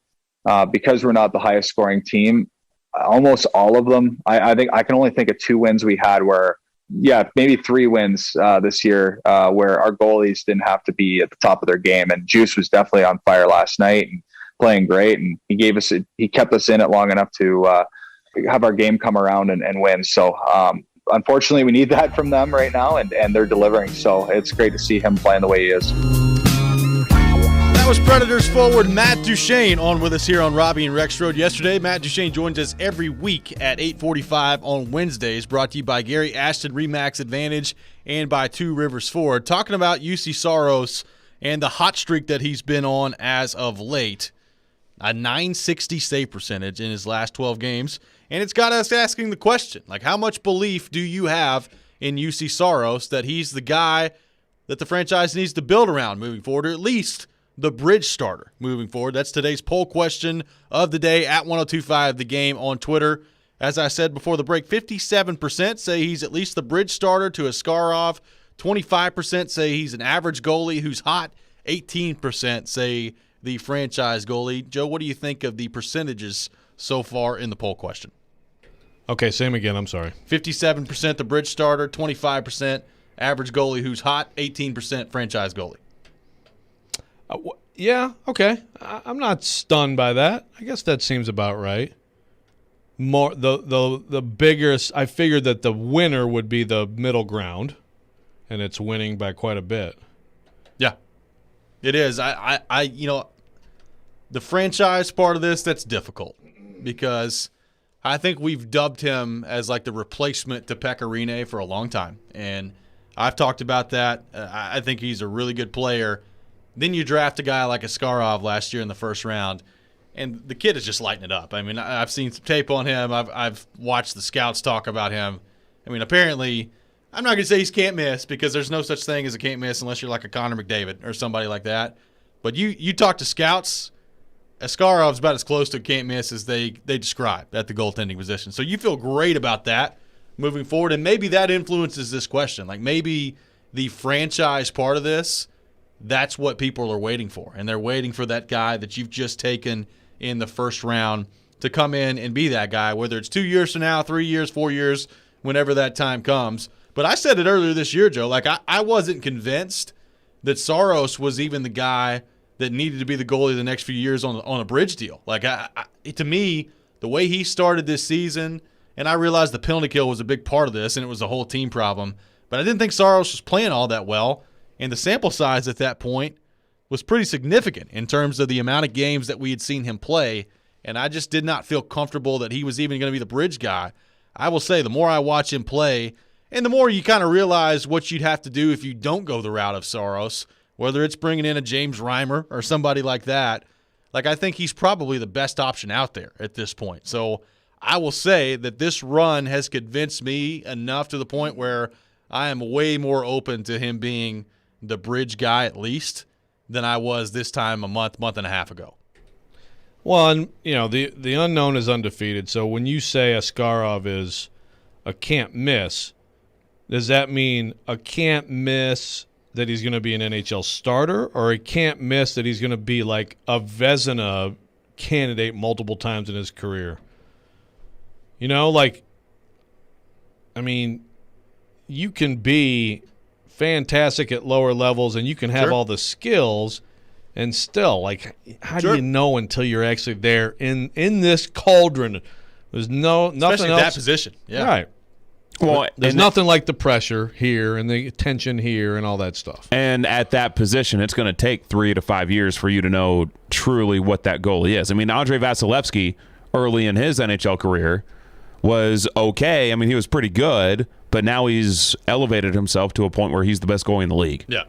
Speaker 9: because we're not the highest scoring team, almost all of them, I think I can only think of 2 wins we had where, maybe 3 wins this year where our goalies didn't have to be at the top of their game. And Juice was definitely on fire last night and playing great. And he kept us in it long enough to have our game come around and win. So unfortunately, we need that from them right now, and they're delivering. So it's great to see him playing the way he is.
Speaker 1: That was Predators forward Matt Duchene on with us here on Robby and Rexrode. Yesterday, Matt Duchene joins us every week at 8:45 on Wednesdays, brought to you by Gary Ashton Remax Advantage and by Two Rivers Ford. Talking about UC Saros and the hot streak that he's been on as of late. A .960 save percentage in his last 12 games. And it's got us asking the question, like, how much belief do you have in UC Saros that he's the guy that the franchise needs to build around moving forward, or at least the bridge starter moving forward? That's today's poll question of the day at 1025 The Game on Twitter. As I said before the break, 57% say he's at least the bridge starter to Askarov. 25% say he's an average goalie who's hot. 18% say the franchise goalie. Joe, what do you think of the percentages so far in the poll question?
Speaker 3: Okay, same again. I'm sorry.
Speaker 1: 57% the bridge starter, 25% average goalie who's hot, 18% franchise goalie.
Speaker 3: Yeah, okay. I'm not stunned by that. I guess that seems about right. More the biggest. I figured that the winner would be the middle ground, and it's winning by quite a bit.
Speaker 1: Yeah, it is. I the franchise part of this, that's difficult because I think we've dubbed him as like the replacement to Pecorine for a long time, and I've talked about that. I think he's a really good player. Then you draft a guy like Askarov last year in the first round, and the kid is just lighting it up. I mean, I've seen some tape on him. I've watched the scouts talk about him. I mean, apparently, I'm not going to say he's can't miss because there's no such thing as a can't miss unless you're like a Connor McDavid or somebody like that. But you talk to scouts, Askarov's about as close to can't miss as they describe at the goaltending position. So you feel great about that moving forward, and maybe that influences this question. Like maybe the franchise part of this, that's what people are waiting for, and they're waiting for that guy that you've just taken in the first round to come in and be that guy, whether it's 2 years from now, 3 years, 4 years, whenever that time comes. But I said it earlier this year, Joe, like I wasn't convinced that Saros was even the guy that needed to be the goalie the next few years on a bridge deal. Like to me, the way he started this season, and I realized the penalty kill was a big part of this, and it was a whole team problem, but I didn't think Saros was playing all that well. And the sample size at that point was pretty significant in terms of the amount of games that we had seen him play, and I just did not feel comfortable that he was even going to be the bridge guy. I will say the more I watch him play, and the more you kind of realize what you'd have to do if you don't go the route of Saros, whether it's bringing in a James Reimer or somebody like that, like I think he's probably the best option out there at this point. So I will say that this run has convinced me enough to the point where I am way more open to him being the bridge guy at least than I was this time a month and a half ago.
Speaker 3: Well, and the unknown is undefeated. So when you say Askarov is a can't miss, does that mean a can't miss that he's going to be an NHL starter, or a can't miss that he's going to be like a Vezina candidate multiple times in his career? You can be fantastic at lower levels and you can have all the skills and still, like, how do you know until you're actually there in this cauldron? There's nothing
Speaker 1: especially
Speaker 3: else.
Speaker 1: That position. Yeah.
Speaker 3: Right. Well, there's nothing like the pressure here and the tension here and all that stuff.
Speaker 2: And at that position, it's going to take 3 to 5 years for you to know truly what that goalie is. I mean, Andrei Vasilevsky, early in his NHL career, was okay. I mean, he was pretty good, but now he's elevated himself to a point where he's the best goalie in the league.
Speaker 1: Yeah.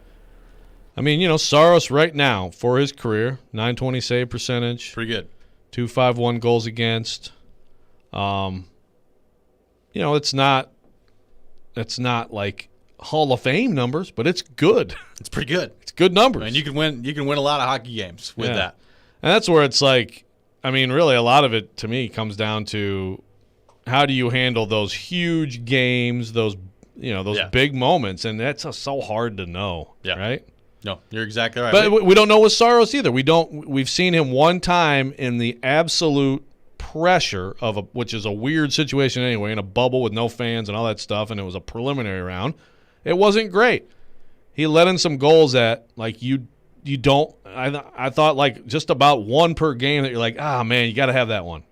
Speaker 3: I mean, Saros right now, for his career, .920 save percentage.
Speaker 1: Pretty good.
Speaker 3: 251 goals against. It's not like Hall of Fame numbers, but it's good.
Speaker 1: It's pretty good.
Speaker 3: It's good numbers.
Speaker 1: And you can win a lot of hockey games with that.
Speaker 3: And that's where it's like, I mean, really a lot of it to me comes down to how do you handle those huge games, those big moments, and that's so hard to know, right?
Speaker 1: No, you're exactly right.
Speaker 3: But we don't know with Saros either. We've seen him one time in the absolute pressure of which is a weird situation anyway, in a bubble with no fans and all that stuff, and it was a preliminary round. It wasn't great. He let in some goals that like you don't. I thought like just about one per game that you're like, man, you got to have that one. It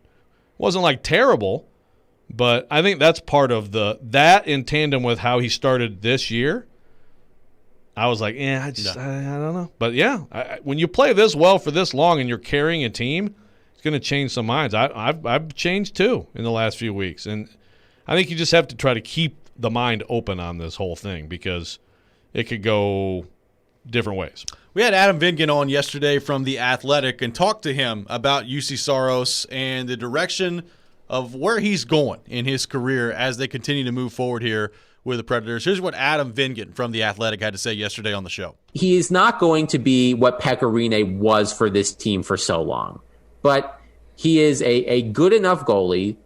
Speaker 3: wasn't like terrible, but I think that's part of that in tandem with how he started this year. I was like, I don't know. But, when you play this well for this long and you're carrying a team, it's going to change some minds. I've changed, too, in the last few weeks. And I think you just have to try to keep the mind open on this whole thing because it could go different ways.
Speaker 1: We had Adam Vingan on yesterday from The Athletic and talked to him about UC Saros and the direction of where he's going in his career as they continue to move forward here with the Predators. Here's what Adam Vingan from The Athletic had to say yesterday on the show.
Speaker 10: He is not going to be what Pecorine was for this team for so long, but he is a good enough goalie,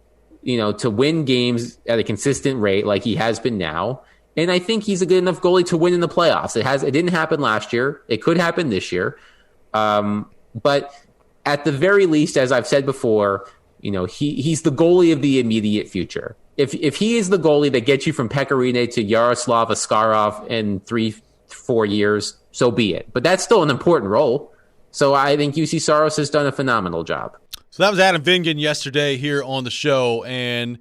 Speaker 10: to win games at a consistent rate like he has been now. And I think he's a good enough goalie to win in the playoffs. It didn't happen last year. It could happen this year. But at the very least, as I've said before, he's the goalie of the immediate future. If he is the goalie that gets you from Pecorine to Yaroslav Askarov in 3-4 years, so be it. But that's still an important role. So I think UC Saros has done a phenomenal job.
Speaker 1: So that was Adam Vingan yesterday here on the show, and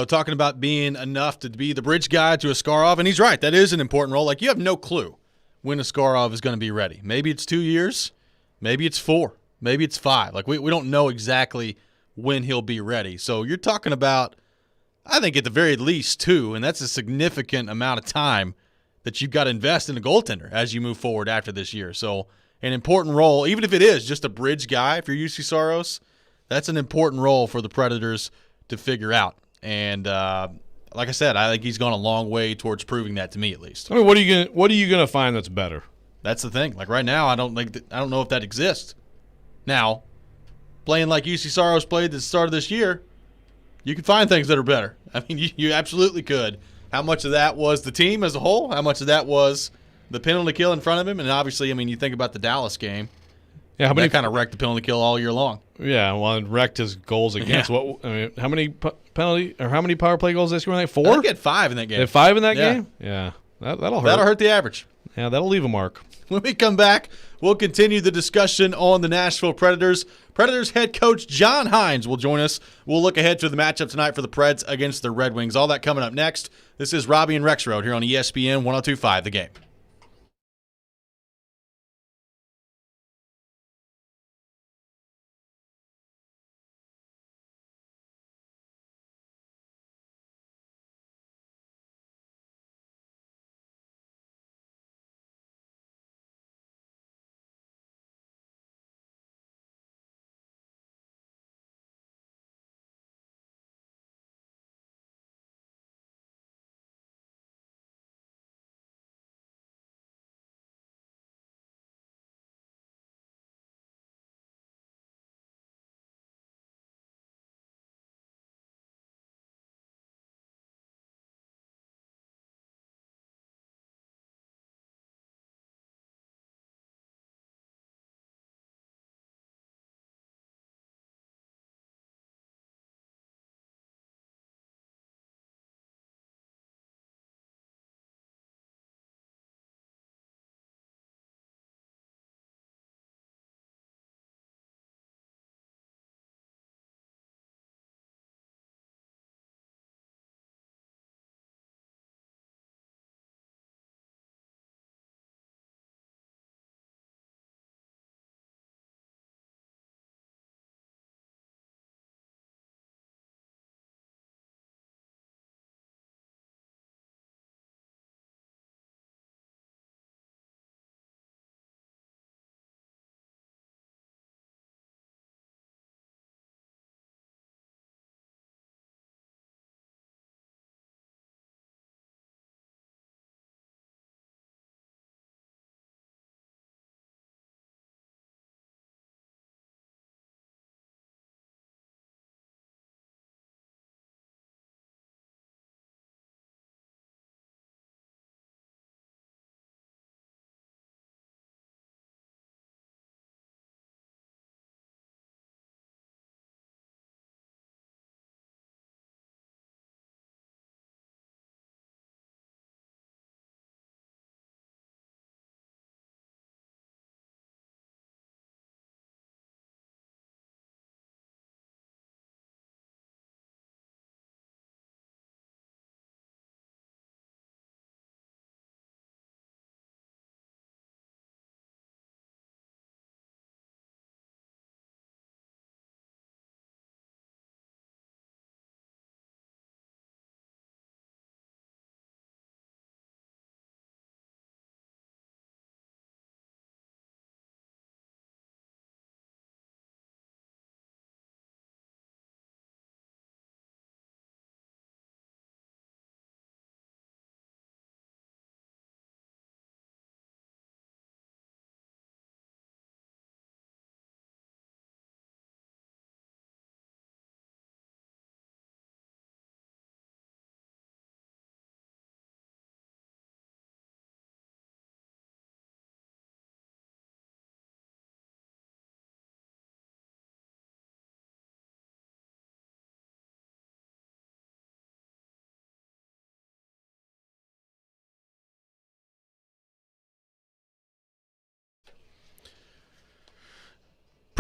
Speaker 1: talking about being enough to be the bridge guy to Askarov, and he's right. That is an important role. Like, you have no clue when Askarov is going to be ready. Maybe it's 2 years, maybe it's 4, maybe it's 5. Like, we don't know exactly when he'll be ready. So you're talking about, I think at the very least 2, and that's a significant amount of time that you've got to invest in a goaltender as you move forward after this year. So an important role, even if it is just a bridge guy, if you're UC Saros, that's an important role for the Predators to figure out. And like I said, I think he's gone a long way towards proving that to me, at least.
Speaker 3: I mean, what are you gonna find that's better?
Speaker 1: That's the thing. Like right now, I don't know if that exists. Now, playing like UC Saros played at the start of this year, you can find things that are better. I mean, you absolutely could. How much of that was the team as a whole? How much of that was the penalty kill in front of him? And obviously, I mean, you think about the Dallas game. Yeah, that kind of wrecked the penalty kill all year long.
Speaker 3: Yeah, well, it wrecked his goals against. Yeah. How many how many power play goals this year? Were they 4?
Speaker 1: I think he had 5 in that game.
Speaker 3: They had 5 in that game? Yeah, that'll hurt.
Speaker 1: That'll hurt the average.
Speaker 3: Yeah, that'll leave a mark.
Speaker 1: When we come back, we'll continue the discussion on the Nashville Predators. Predators head coach John Hines will join us. We'll look ahead to the matchup tonight for the Preds against the Red Wings. All that coming up next. This is Robby and Rexrode here on ESPN 102.5 The Game.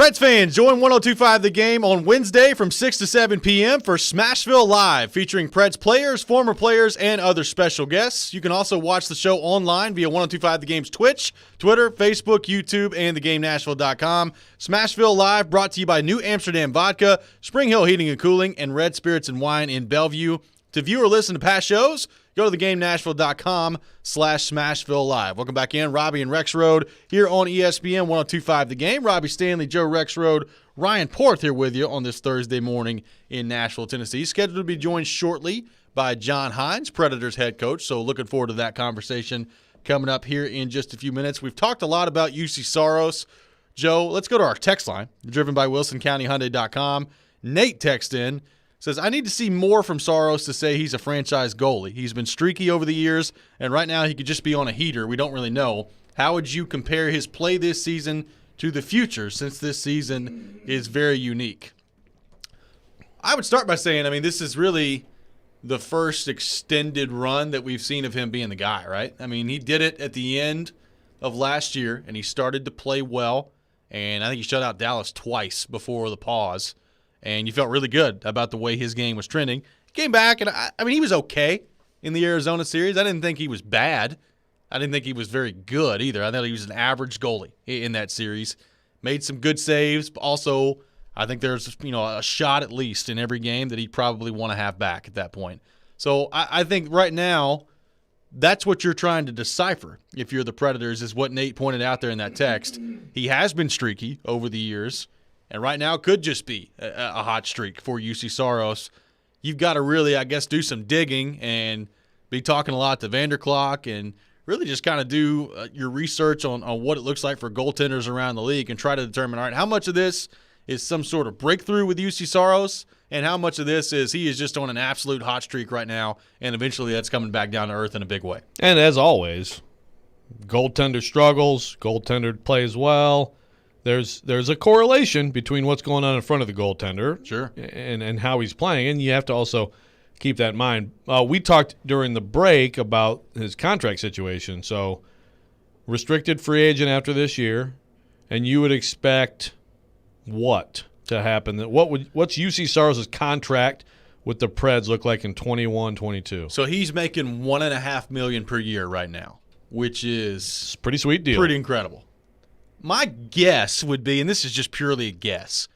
Speaker 1: Preds fans, join 102.5 The Game on Wednesday from 6 to 7 p.m. for Smashville Live, featuring Preds players, former players, and other special guests. You can also watch the show online via 102.5 The Game's Twitch, Twitter, Facebook, YouTube, and TheGameNashville.com. Smashville Live brought to you by New Amsterdam Vodka, Spring Hill Heating and Cooling, and Red Spirits and Wine in Bellevue. To view or listen to past shows, go to TheGameNashville.com/Smashville Live. Welcome back in. Robby and Rexrode here on ESPN 102.5 The Game. Robby Stanley, Joe Rexrode, Ryan Porth here with you on this Thursday morning in Nashville, Tennessee. Scheduled to be joined shortly by John Hines, Predators head coach. So looking forward to that conversation coming up here in just a few minutes. We've talked a lot about UC Saros. Joe, let's go to our text line, driven by WilsonCountyHyundai.com. Nate texts in. Says, I need to see more from Saros to say he's a franchise goalie. He's been streaky over the years, and right now he could just be on a heater. We don't really know. How would you compare his play this season to the future, since this season is very unique? I would start by saying, this is really the first extended run that we've seen of him being the guy, right? He did it at the end of last year, and he started to play well, and I think he shut out Dallas twice before the pause. And you felt really good about the way his game was trending. He came back, and he was okay in the Arizona series. I didn't think he was bad. I didn't think he was very good either. I thought he was an average goalie in that series. Made some good saves, but also I think there's a shot at least in every game that he'd probably want to have back at that point. So I think right now that's what you're trying to decipher if you're the Predators, is what Nate pointed out there in that text. He has been streaky over the years. And right now could just be a hot streak for UC Saros. You've got to really, do some digging and be talking a lot to Vanderklok and really just kind of do your research on what it looks like for goaltenders around the league and try to determine, all right, how much of this is some sort of breakthrough with UC Saros and how much of this is he is just on an absolute hot streak right now and eventually that's coming back down to earth in a big way.
Speaker 3: And as always, goaltender struggles, goaltender plays well. There's a correlation between what's going on in front of the goaltender,
Speaker 1: sure,
Speaker 3: and how he's playing, and you have to also keep that in mind. We talked during the break about his contract situation. So, restricted free agent after this year, and you would expect what to happen? What's UC Saros' contract with the Preds look like in 21-22?
Speaker 1: So he's making $1.5 million per year right now, which is
Speaker 3: it's a pretty sweet deal,
Speaker 1: pretty incredible. My guess would be, and this is just purely a guess,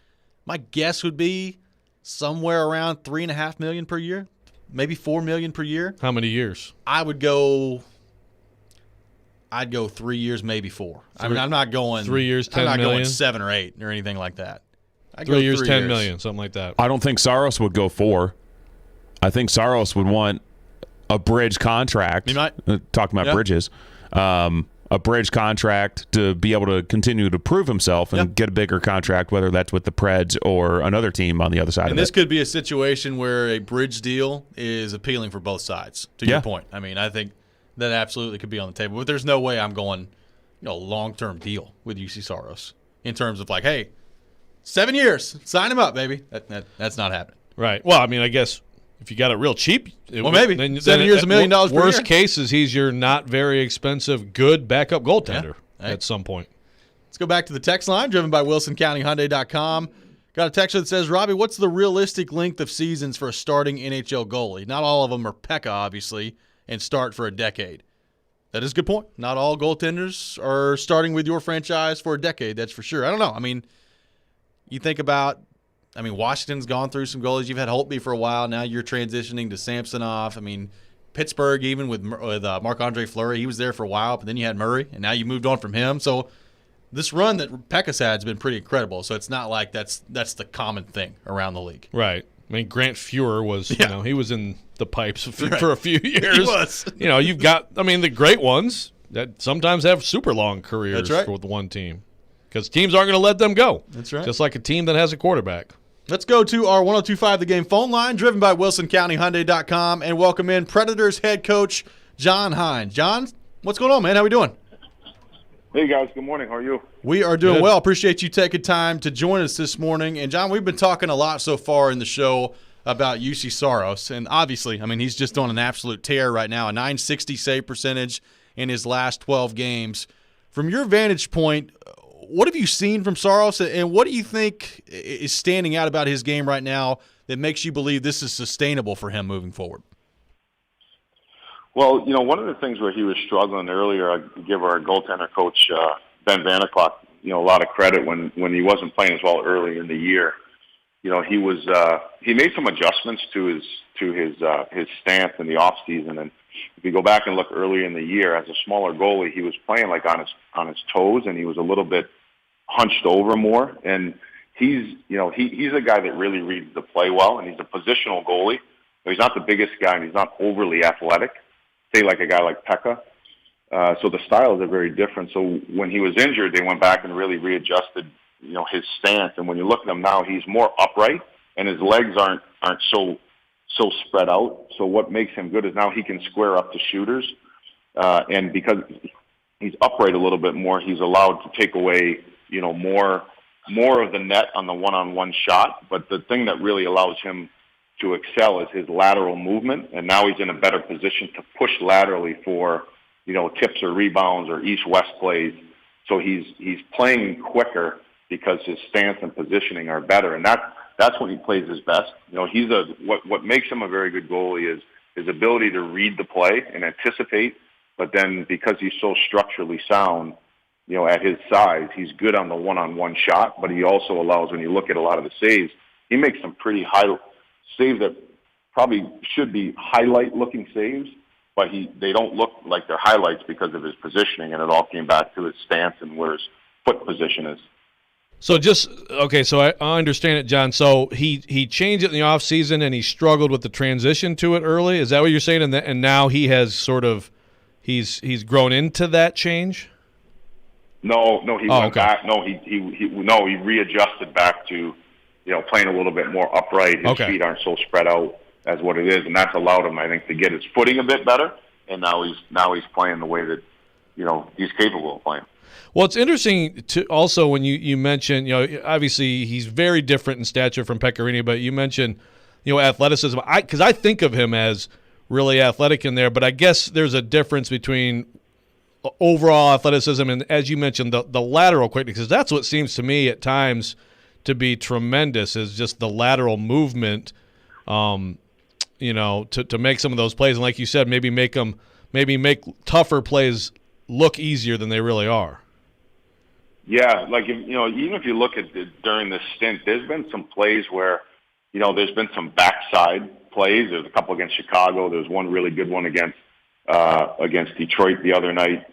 Speaker 1: my guess would be somewhere around $3.5 million per year, maybe $4 million per year.
Speaker 3: How many years?
Speaker 1: I'd go 3 years, maybe 4. I'm not going
Speaker 3: 3 years, $10
Speaker 1: I'm not
Speaker 3: million?
Speaker 1: going 7 or 8 or anything like that. I'd
Speaker 3: 3
Speaker 1: go
Speaker 3: years,
Speaker 1: 3
Speaker 3: $10
Speaker 1: years.
Speaker 3: million, something like that.
Speaker 2: I don't think Saros would go 4. I think Saros would want a bridge contract.
Speaker 1: He might.
Speaker 2: Talking about bridges. A bridge contract to be able to continue to prove himself and get a bigger contract, whether that's with the Preds or another team on the other side of it.
Speaker 1: And this could be a situation where a bridge deal is appealing for both sides, to your point. I think that absolutely could be on the table. But there's no way I'm going long-term deal with UC Saros in terms of hey, 7 years, sign him up, baby. That's not happening.
Speaker 3: Right. Well, I guess if you got it real cheap,
Speaker 1: maybe
Speaker 3: then
Speaker 1: 7 years, $1 million per year.
Speaker 3: Worst case is he's your not very expensive, good backup goaltender at some point.
Speaker 1: Let's go back to the text line, driven by WilsonCountyHyundai.com. Got a text that says, Robby, what's the realistic length of seasons for a starting NHL goalie? Not all of them are Pekka, obviously, and start for a decade. That is a good point. Not all goaltenders are starting with your franchise for a decade, that's for sure. I don't know. You think about Washington's gone through some goalies. You've had Holtby for a while. Now you're transitioning to Samsonov. Pittsburgh, even with Marc-Andre Fleury, he was there for a while, but then you had Murray, and now you moved on from him. So this run that Pekka's had has been pretty incredible. So it's not like that's the common thing around the league.
Speaker 3: Right. Grant Fuhrer was, he was in the pipes for a few years.
Speaker 1: He was.
Speaker 3: You've got, the great ones that sometimes have super long careers with one team because teams aren't going to let them go.
Speaker 1: That's right.
Speaker 3: Just like a team that has a quarterback.
Speaker 1: Let's go to our 102.5 The Game phone line, driven by WilsonCountyHyundai.com, and welcome in Predators head coach John Hines. John, what's going on, man? How we doing?
Speaker 11: Hey, guys. Good morning. How are you?
Speaker 1: We are doing well. Appreciate you taking time to join us this morning. And, John, we've been talking a lot so far in the show about UC Saros. And, obviously, he's just on an absolute tear right now, a .960 save percentage in his last 12 games. From your vantage point, what have you seen from Saros, and what do you think is standing out about his game right now that makes you believe this is sustainable for him moving forward?
Speaker 11: Well, one of the things where he was struggling earlier, I give our goaltender coach, Ben Vanderklok, a lot of credit when he wasn't playing as well early in the year. He made some adjustments to his stance in the off season, and if you go back and look earlier in the year, as a smaller goalie, he was playing like on his toes, and he was a little bit hunched over more. And he's a guy that really reads the play well, and he's a positional goalie. He's not the biggest guy, and he's not overly athletic, say like a guy like Pekka. So the styles are very different. So when he was injured, they went back and really readjusted, his stance. And when you look at him now, he's more upright, and his legs aren't so spread out. So what makes him good is now he can square up to shooters, and because he's upright a little bit more, he's allowed to take away, more of the net on the one-on-one shot. But the thing that really allows him to excel is his lateral movement, and now he's in a better position to push laterally for, tips or rebounds or east-west plays. So he's playing quicker because his stance and positioning are better, and that's when he plays his best. What makes him a very good goalie is his ability to read the play and anticipate, but then because he's so structurally sound, at his size, he's good on the one-on-one shot, but he also allows, when you look at a lot of the saves, he makes some pretty high saves that probably should be highlight-looking saves, but they don't look like they're highlights because of his positioning, and it all came back to his stance and where his foot position is.
Speaker 3: So so I understand it, John. So he changed it in the offseason, and he struggled with the transition to it early. Is that what you're saying? And now he has he's grown into that change?
Speaker 11: No, he went back. No, he readjusted back to, playing a little bit more upright. His feet aren't so spread out as what it is, and that's allowed him, I think, to get his footing a bit better. And now he's playing the way that, he's capable of playing.
Speaker 3: Well, it's interesting to also when you mention, obviously he's very different in stature from Pecorino, but you mentioned, athleticism. Because I think of him as really athletic in there, but I guess there's a difference between overall athleticism and, as you mentioned, the lateral quickness, because that's what seems to me at times to be tremendous, is just the lateral movement, to make some of those plays. And like you said, maybe make tougher plays look easier than they really are.
Speaker 11: Yeah, like even if you look at during this stint, there's been some plays where, there's been some backside plays. There's a couple against Chicago. There's one really good one against Detroit the other night,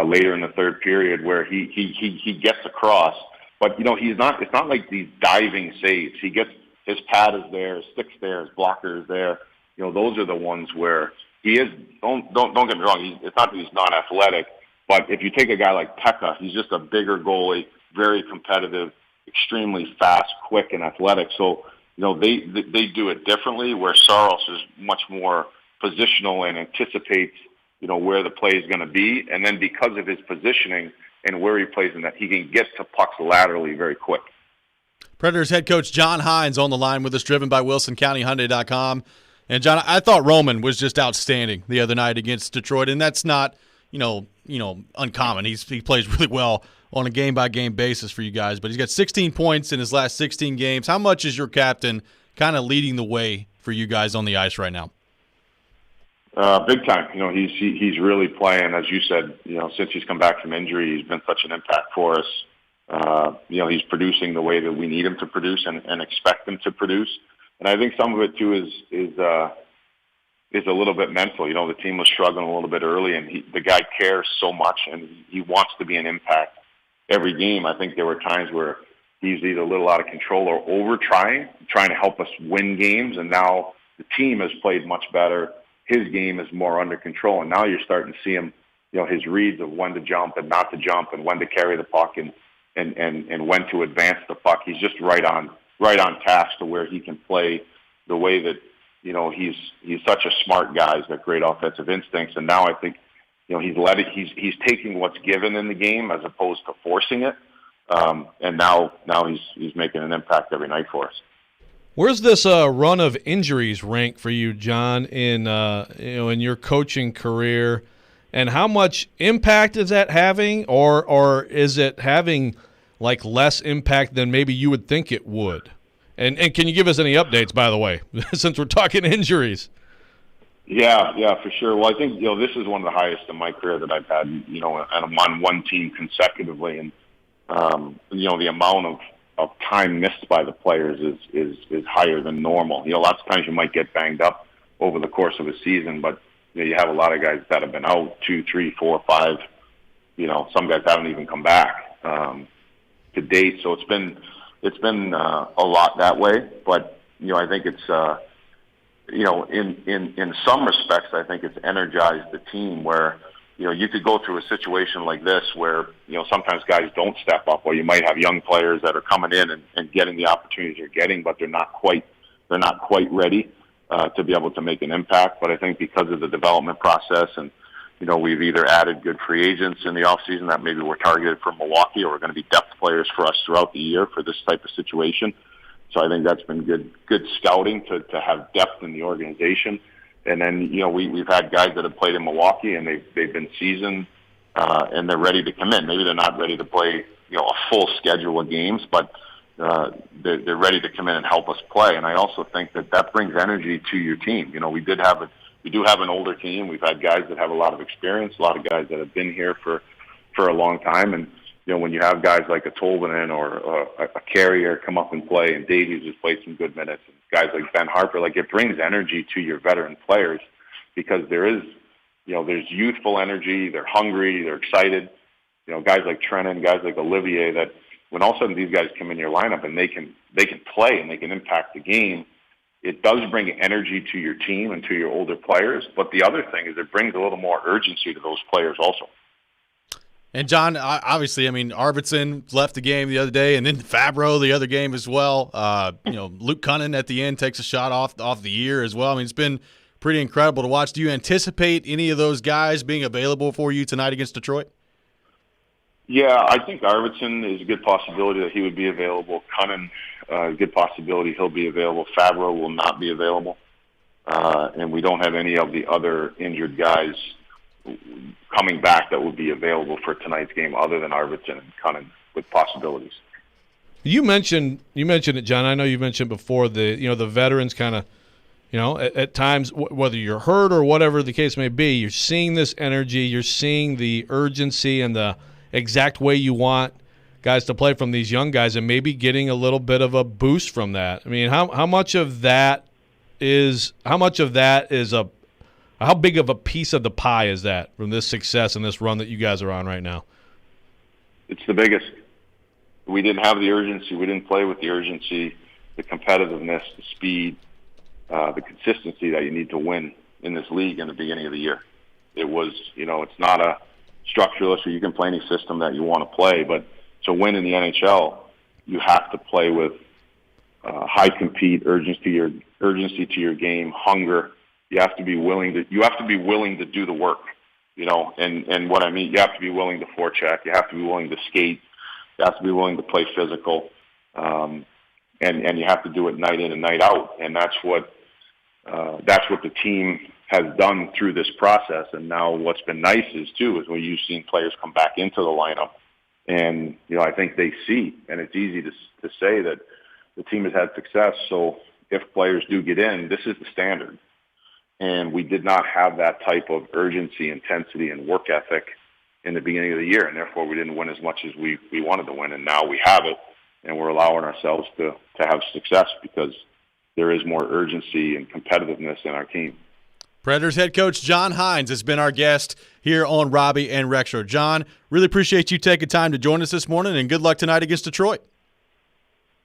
Speaker 11: later in the third period, where he gets across. But he's not. It's not like these diving saves. He gets his pad is there, his stick's there, his blocker is there. Those are the ones where he is. Don't get me wrong. It's not that he's not athletic. But if you take a guy like Pekka, he's just a bigger goalie, very competitive, extremely fast, quick, and athletic. So, they do it differently, where Saros is much more positional and anticipates, where the play is going to be. And then because of his positioning and where he plays in that, he can get to pucks laterally very quick.
Speaker 1: Predators head coach John Hines on the line with us, driven by WilsonCountyHyundai.com. And, John, I thought Roman was just outstanding the other night against Detroit, and that's not – uncommon. He plays really well on a game-by-game basis for you guys, but he's got 16 points in his last 16 games. How much is your captain kind of leading the way for you guys on the ice right now?
Speaker 11: Big time. He's really playing, as you said, since he's come back from injury, he's been such an impact for us. He's producing the way that we need him to produce and expect him to produce. And I think some of it, too, is a little bit mental. The team was struggling a little bit early, and the guy cares so much, and he wants to be an impact every game. I think there were times where he's either a little out of control or trying to help us win games, and now the team has played much better. His game is more under control, and now you're starting to see him, his reads of when to jump and not to jump, and when to carry the puck and when to advance the puck. He's just right on task to where he can play the way that, he's such a smart guy. He's got great offensive instincts, and now I think, he's taking what's given in the game as opposed to forcing it, and now he's making an impact every night for us.
Speaker 3: Where's this run of injuries rank for you, John, in your coaching career, and how much impact is that having, or is it having like less impact than maybe you would think it would? And can you give us any updates, by the way, since we're talking injuries?
Speaker 11: Yeah, for sure. Well, I think, this is one of the highest in my career that I've had, and I'm on one team consecutively. And, the amount of time missed by the players is higher than normal. Lots of times you might get banged up over the course of a season, but you have a lot of guys that have been out 2, 3, 4, 5. Some guys haven't even come back to date. So it's been a lot that way. But I think it's in some respects, I think it's energized the team where you could go through a situation like this where sometimes guys don't step up, or you might have young players that are coming in and getting the opportunities you're getting, but they're not quite ready to be able to make an impact. But I think because of the development process, and we've either added good free agents in the offseason that maybe were targeted for Milwaukee, or are going to be depth players for us throughout the year for this type of situation. So I think that's been good scouting to have depth in the organization. And then we've had guys that have played in Milwaukee and they've been seasoned and they're ready to come in. Maybe they're not ready to play a full schedule of games, but they're ready to come in and help us play. And I also think that brings energy to your team. We do have an older team. We've had guys that have a lot of experience, a lot of guys that have been here for a long time. And when you have guys like a Tolvanen or a Carrier come up and play, and Davies has played some good minutes, and guys like Ben Harper, it brings energy to your veteran players, because there's youthful energy. They're hungry. They're excited. Guys like Trennan, guys like Olivier, that when all of a sudden these guys come in your lineup and they can play and they can impact the game, it does bring energy to your team and to your older players. But the other thing is it brings a little more urgency to those players also.
Speaker 1: And John, obviously, Arvidsson left the game the other day, and then Fabro the other game as well. Luke Cunnin at the end takes a shot off the year as well. It's been pretty incredible to watch. Do you anticipate any of those guys being available for you tonight against Detroit?
Speaker 11: Yeah, I think Arvidsson is a good possibility that he would be available. Cunnin, a good possibility he'll be available. Fabro will not be available. And we don't have any of the other injured guys coming back that will be available for tonight's game other than Arvidsson and Cunnin with possibilities.
Speaker 3: You mentioned it, John. I know you mentioned before the veterans kind of, at times, whether you're hurt or whatever the case may be, you're seeing this energy, you're seeing the urgency and the exact way you want guys to play from these young guys, and maybe getting a little bit of a boost from that. How much of that is how big of a piece of the pie is that from this success and this run that you guys are on right now?
Speaker 11: It's the biggest. We didn't have the urgency. We didn't play with the urgency, the competitiveness, the speed, the consistency that you need to win in this league in the beginning of the year. It was, it's not a structuralist, or you can play any system that you want to play, but to win in the NHL, you have to play with high compete, urgency to your game, hunger. You have to be willing to do the work, and what I mean, you have to be willing to forecheck. You have to be willing to skate. You have to be willing to play physical, and you have to do it night in and night out. And that's what the team has done through this process. And now what's been nice is when you've seen players come back into the lineup, and I think they see, and it's easy to say that the team has had success. So if players do get in, this is the standard. And we did not have that type of urgency, intensity, and work ethic in the beginning of the year, and therefore we didn't win as much as we wanted to win. And now we have it, and we're allowing ourselves to have success because there is more urgency and competitiveness in our team.
Speaker 1: Predators head coach John Hines has been our guest here on Robby and Rexrode. John, really appreciate you taking time to join us this morning, and good luck tonight against Detroit.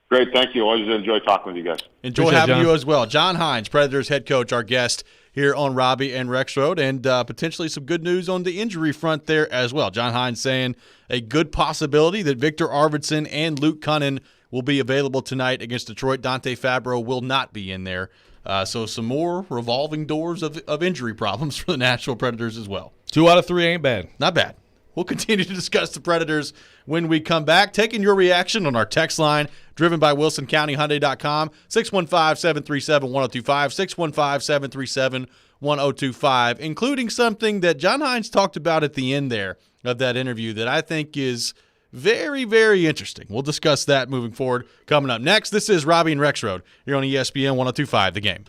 Speaker 11: Great, thank you. Always enjoy talking with you guys.
Speaker 1: Enjoy having you as well. John Hines, Predators head coach, our guest here on Robby and Rexrode, and potentially some good news on the injury front there as well. John Hines saying a good possibility that Victor Arvidsson and Luke Cunnin will be available tonight against Detroit. Dante Fabro will not be in there. So some more revolving doors of injury problems for the Nashville Predators as well.
Speaker 3: 2 out of 3 ain't bad.
Speaker 1: Not bad. We'll continue to discuss the Predators when we come back. Taking your reaction on our text line, driven by WilsonCountyHyundai.com, 615-737-1025, 615-737-1025, including something that John Hines talked about at the end there of that interview that I think is very, very interesting. We'll discuss that moving forward. Coming up next, this is Robby and Rexrode here on ESPN 102.5 The Game.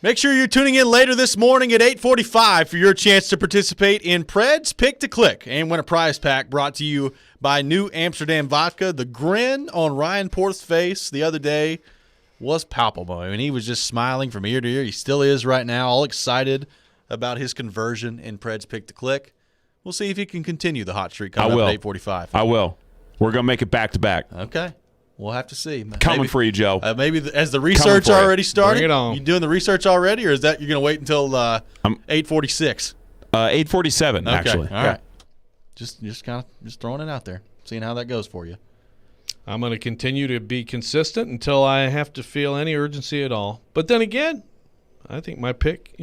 Speaker 1: Make sure you're tuning in later this morning at 8:45 for your chance to participate in Preds Pick to Click and win a prize pack brought to you by New Amsterdam Vodka. The grin on Ryan Porth's face the other day was palpable. I mean, he was just smiling from ear to ear. He still is right now, all excited about his conversion in Preds Pick to Click. We'll see if he can continue the hot streak coming up at 8:45.
Speaker 2: I will. We're going to make it back-to-back.
Speaker 1: Okay. We'll have to see.
Speaker 2: Coming for you, Joe.
Speaker 1: Maybe as the research already started.
Speaker 3: Bring it on.
Speaker 1: You doing the research already, or is that you're going to wait until 8:46?
Speaker 2: 8:47,
Speaker 1: okay.
Speaker 2: actually.
Speaker 1: All right. Just throwing it out there, seeing how that goes for you.
Speaker 3: I'm going to continue to be consistent until I have to feel any urgency at all. But then again, I think my pick,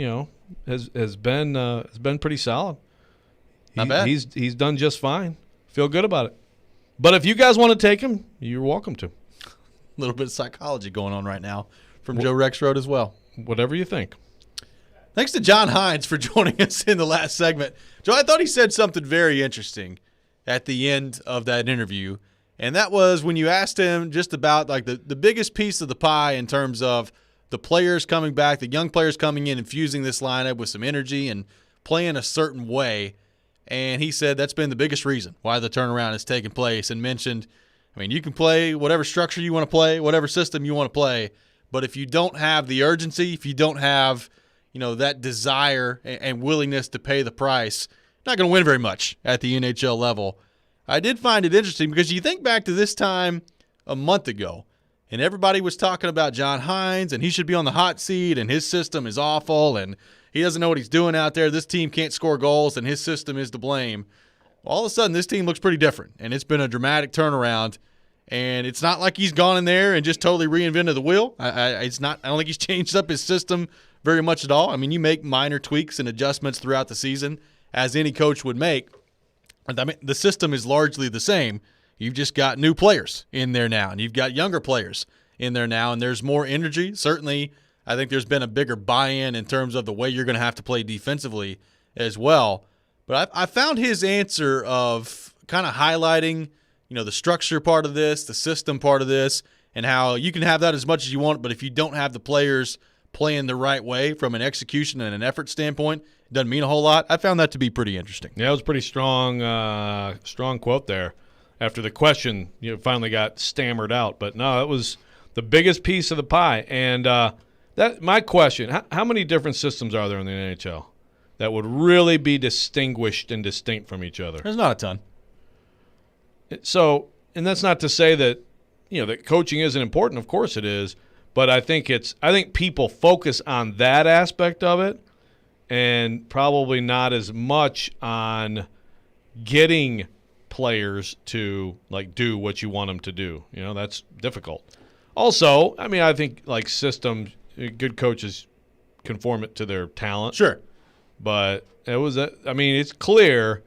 Speaker 3: has been pretty solid.
Speaker 1: Not bad.
Speaker 3: He's done just fine. Feel good about it. But if you guys want to take him, you're welcome to.
Speaker 1: A little bit of psychology going on right now from Joe Rexrode as well.
Speaker 3: Whatever you think.
Speaker 1: Thanks to John Hines for joining us in the last segment. Joe, I thought he said something very interesting at the end of that interview, and that was when you asked him just about like the biggest piece of the pie in terms of the players coming back, the young players coming in, infusing this lineup with some energy and playing a certain way. And he said that's been the biggest reason why the turnaround has taken place, and mentioned, you can play whatever structure you want to play, whatever system you want to play, but if you don't have the urgency, if you don't have, that desire and willingness to pay the price, you're not going to win very much at the NHL level. I did find it interesting because you think back to this time a month ago, and everybody was talking about John Hines, and he should be on the hot seat, and his system is awful, and he doesn't know what he's doing out there. This team can't score goals, and his system is to blame. All of a sudden, this team looks pretty different, and it's been a dramatic turnaround. And it's not like he's gone in there and just totally reinvented the wheel. I don't think he's changed up his system very much at all. I mean, you make minor tweaks and adjustments throughout the season, as any coach would make. I mean, the system is largely the same. You've just got new players in there now, and you've got younger players in there now, and there's more energy. Certainly, I think there's been a bigger buy-in in terms of the way you're going to have to play defensively as well. But I found his answer of kind of highlighting – the structure part of this, the system part of this, and how you can have that as much as you want, but if you don't have the players playing the right way from an execution and an effort standpoint, it doesn't mean a whole lot. I found that to be pretty interesting.
Speaker 3: Yeah, it was a pretty strong quote there after the question finally got stammered out. But no, it was the biggest piece of the pie. And that my question, how many different systems are there in the NHL that would really be distinguished and distinct from each other?
Speaker 1: There's not a ton.
Speaker 3: So, and that's not to say that that coaching isn't important. Of course it is, but I think people focus on that aspect of it, and probably not as much on getting players to do what you want them to do. That's difficult. Also, I mean, I think systems, good coaches conform it to their talent.
Speaker 1: Sure,
Speaker 3: but it's clear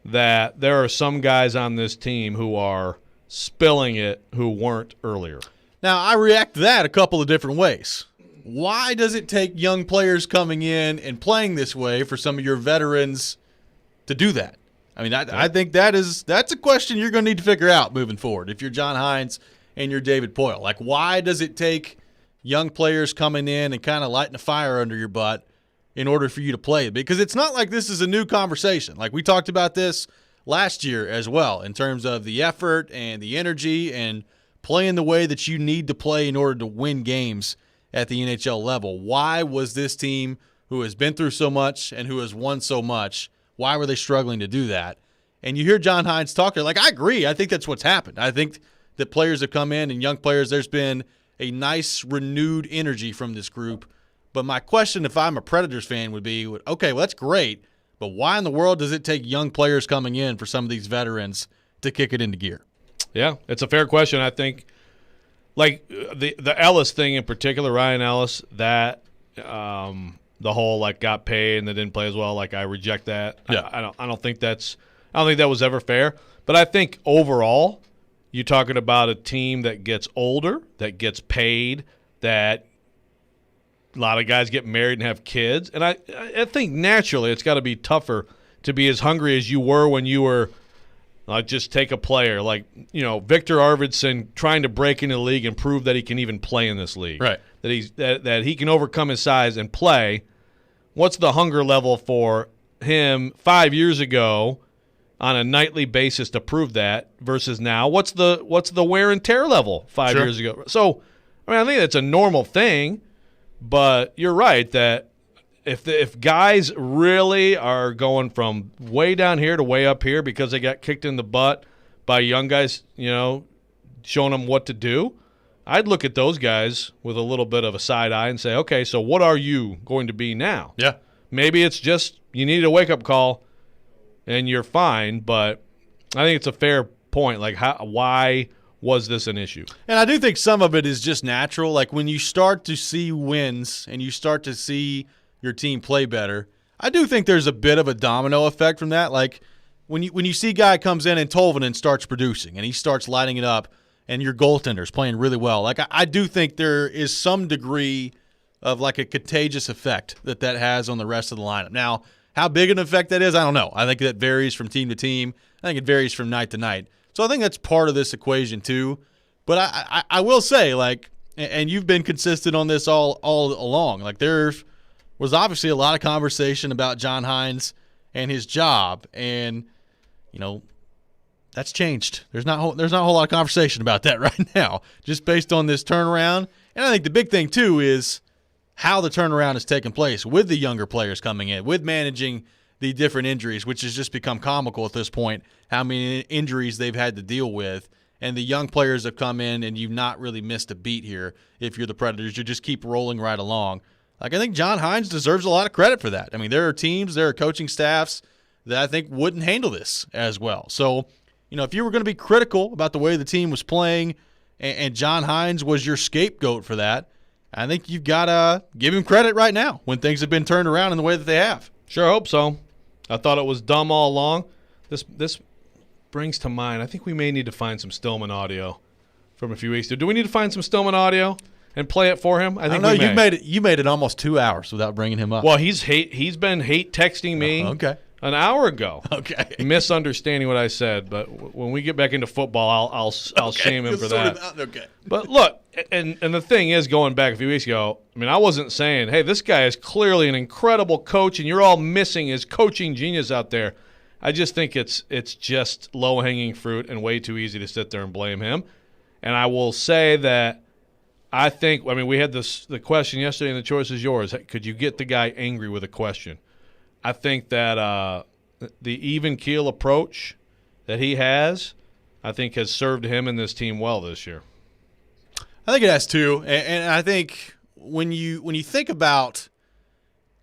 Speaker 3: that there are some guys on this team who are spilling it who weren't earlier.
Speaker 1: Now, I react to that a couple of different ways. Why does it take young players coming in and playing this way for some of your veterans to do that? I mean, I think that's a question you're going to need to figure out moving forward if you're John Hines and you're David Poile. Why does it take young players coming in and kind of lighting a fire under your butt in order for you to play it? Because it's not like this is a new conversation. We talked about this last year as well in terms of the effort and the energy and playing the way that you need to play in order to win games at the NHL level. Why was this team, who has been through so much and who has won so much, why were they struggling to do that? And you hear John Hines talking, I agree. I think that's what's happened. I think that players have come in, and young players, there's been a nice renewed energy from this group. But my question, if I'm a Predators fan, would be, okay, well, that's great, but why in the world does it take young players coming in for some of these veterans to kick it into gear?
Speaker 3: Yeah, it's a fair question. I think, the Ellis thing in particular, Ryan Ellis, that the whole got paid and they didn't play as well. I reject that.
Speaker 1: Yeah.
Speaker 3: I don't think that was ever fair. But I think overall, you're talking about a team that gets older, that gets paid, that a lot of guys get married and have kids. And I think naturally it's got to be tougher to be as hungry as you were when you were just take a player Victor Arvidsson trying to break into the league and prove that he can even play in this league.
Speaker 1: Right.
Speaker 3: That he can overcome his size and play. What's the hunger level for him 5 years ago on a nightly basis to prove that versus now? What's the wear and tear level 5 years ago? So, I think that's a normal thing. But you're right that if guys really are going from way down here to way up here because they got kicked in the butt by young guys, showing them what to do, I'd look at those guys with a little bit of a side eye and say, okay, so what are you going to be now?
Speaker 1: Yeah.
Speaker 3: Maybe it's just you need a wake-up call and you're fine, but I think it's a fair point. Why was this an issue?
Speaker 1: And I do think some of it is just natural. When you start to see wins and you start to see your team play better, I do think there's a bit of a domino effect from that. When you see a guy comes in and Tolvanen starts producing and he starts lighting it up and your goaltender's playing really well, I do think there is some degree of a contagious effect that has on the rest of the lineup. Now, how big an effect that is, I don't know. I think that varies from team to team. I think it varies from night to night. So I think that's part of this equation too. But I will say, and you've been consistent on this all along, there was obviously a lot of conversation about John Hines and his job, and that's changed. There's not a whole lot of conversation about that right now, just based on this turnaround. And I think the big thing too is how the turnaround has taken place with the younger players coming in, with managing the different injuries, which has just become comical at this point, how many injuries they've had to deal with. and the young players have come in, and you've not really missed a beat here. If you're the Predators, you just keep rolling right along. Like, I think John Hines deserves a lot of credit for that. I mean, there are teams, there are coaching staffs that I think wouldn't handle this as well. So, if you were going to be critical about the way the team was playing, and John Hines was your scapegoat for that, I think you've got to give him credit right now when things have been turned around in the way that they have.
Speaker 3: Sure hope so. I thought it was dumb all along. This brings to mind, I think we may need to find some Stillman audio from a few weeks ago. Do we need to find some Stillman audio and play it for him? I think we may.
Speaker 1: You made it almost 2 hours without bringing him up.
Speaker 3: Well, he's been hate texting me.
Speaker 1: Okay.
Speaker 3: An hour ago.
Speaker 1: Okay.
Speaker 3: Misunderstanding what I said, but when we get back into football, I'll shame him for that.
Speaker 1: Okay.
Speaker 3: But look, and the thing is, going back a few weeks ago, I mean, I wasn't saying, hey, this guy is clearly an incredible coach, and you're all missing his coaching genius out there. I just think it's just low-hanging fruit and way too easy to sit there and blame him. And I will say that we had the question yesterday, and the choice is yours. Could you get the guy angry with a question? I think that the even keel approach that he has, I think, has served him and this team well this year.
Speaker 1: I think it has too, and I think when you think about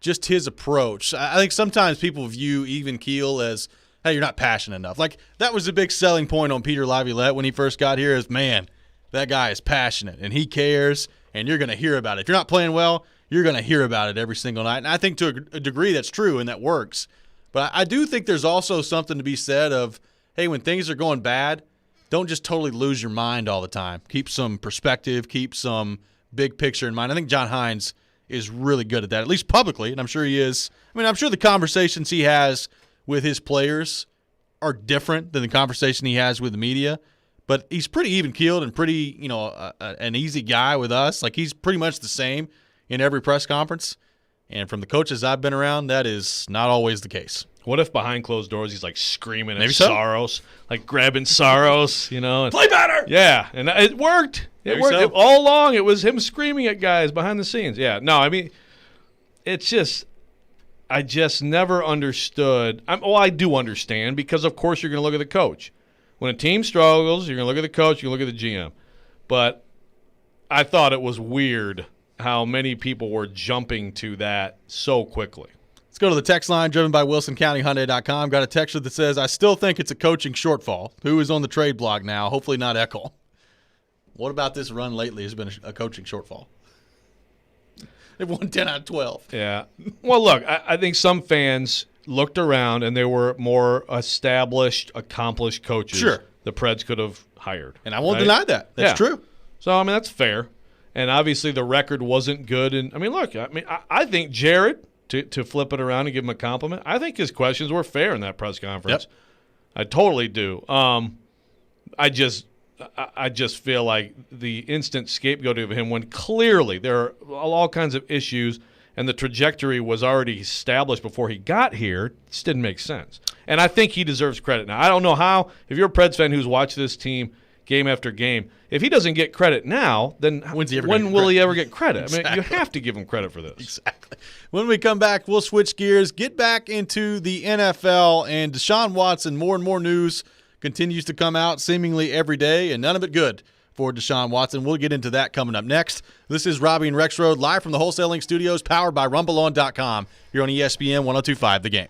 Speaker 1: just his approach, I think sometimes people view even keel as, hey, you're not passionate enough. Like, that was a big selling point on Peter Laviolette when he first got here. Is, man, that guy is passionate and he cares, and you're going to hear about it. If you're not playing well, you're going to hear about it every single night. And I think to a degree that's true and that works. But I do think there's also something to be said of, hey, when things are going bad, don't just totally lose your mind all the time. Keep some perspective, keep some big picture in mind. I think John Hines is really good at that, at least publicly, and I'm sure he is. I mean, I'm sure the conversations he has with his players are different than the conversation he has with the media. But he's pretty even-keeled and pretty, an easy guy with us. Like, he's pretty much the same in every press conference, and from the coaches I've been around, that is not always the case.
Speaker 3: What if behind closed doors he's like screaming at Saros, like grabbing Saros, and
Speaker 1: play better?
Speaker 3: Yeah, and it worked. It worked all along. It was him screaming at guys behind the scenes. Yeah, no, I mean, it's just I just never understood. I do understand because of course you're going to look at the coach. When a team struggles, you're going to look at the coach, you're going to look at the GM. But I thought it was weird how many people were jumping to that so quickly.
Speaker 1: Let's go to the text line driven by WilsonCountyHyundai.com. Got a texture that says, I still think it's a coaching shortfall. Who is on the trade block now? Hopefully not Eckel. What about this run lately has been a coaching shortfall? They've won 10 out of 12.
Speaker 3: Yeah. Well, look, I think some fans looked around and there were more established, accomplished coaches the Preds could have hired.
Speaker 1: And I won't deny that. That's true.
Speaker 3: So, I mean, that's fair. And obviously the record wasn't good. And I mean, look, I think Jared, to flip it around and give him a compliment, I think his questions were fair in that press conference.
Speaker 1: Yep.
Speaker 3: I totally do. I just feel like the instant scapegoat of him when clearly there are all kinds of issues and the trajectory was already established before he got here, this didn't make sense. And I think he deserves credit. Now, I don't know how, if you're a Preds fan who's watched this team game after game, if he doesn't get credit now, then when will he ever get credit?
Speaker 1: Exactly.
Speaker 3: I mean, you have to give him credit for this.
Speaker 1: Exactly. When we come back, we'll switch gears, get back into the NFL, and Deshaun Watson, more and more news continues to come out seemingly every day, and none of it good for Deshaun Watson. We'll get into that coming up next. This is Robby and Rexrode live from the Wholesaling Studios, powered by RumbleOn.com. Here on ESPN 102.5 The Game.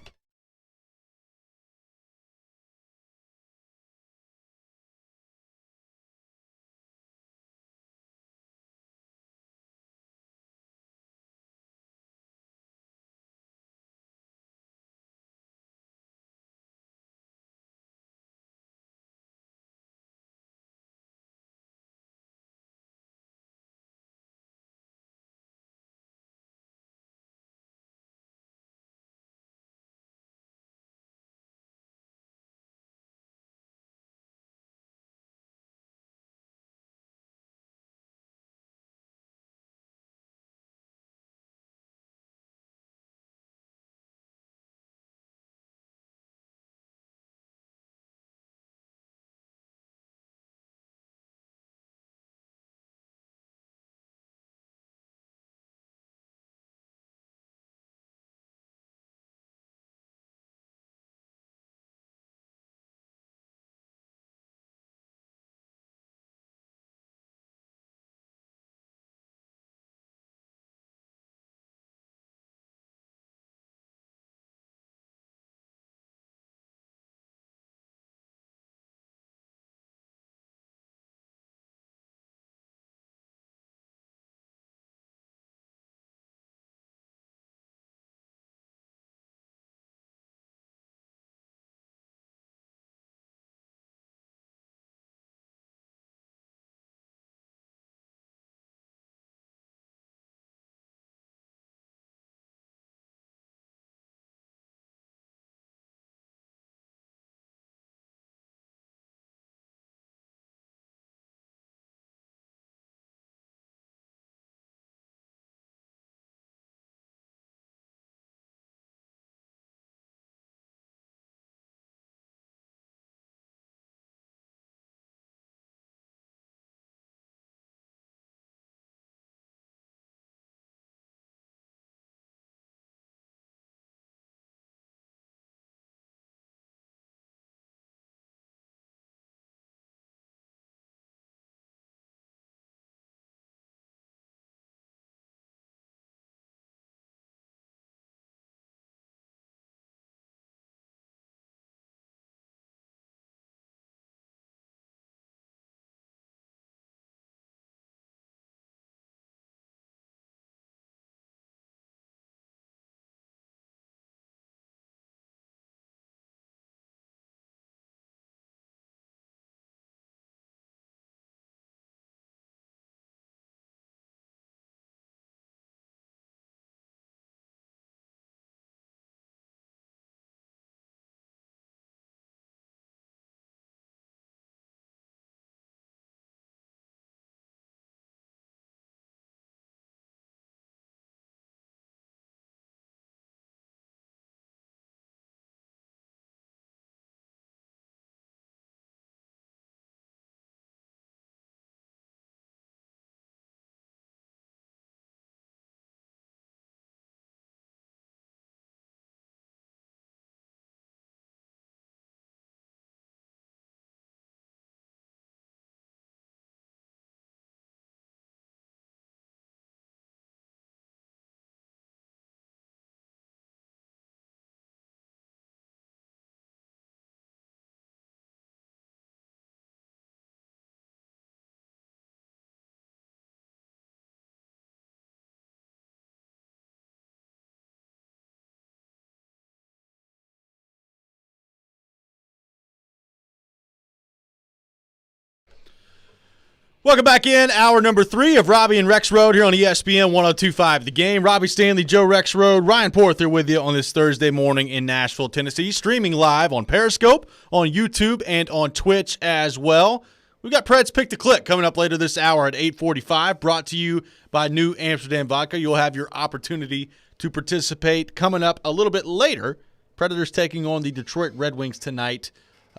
Speaker 1: Welcome back in. Hour number 3 of Robby and Rexrode here on ESPN 102.5 The Game. Robby Stanley, Joe Rexrode, Ryan Porter with you on this Thursday morning in Nashville, Tennessee. Streaming live on Periscope, on YouTube, and on Twitch as well. We've got Preds Pick the Click coming up later this hour at 8:45, brought to you by New Amsterdam Vodka. You'll have your opportunity to participate coming up a little bit later. Predators taking on the Detroit Red Wings tonight.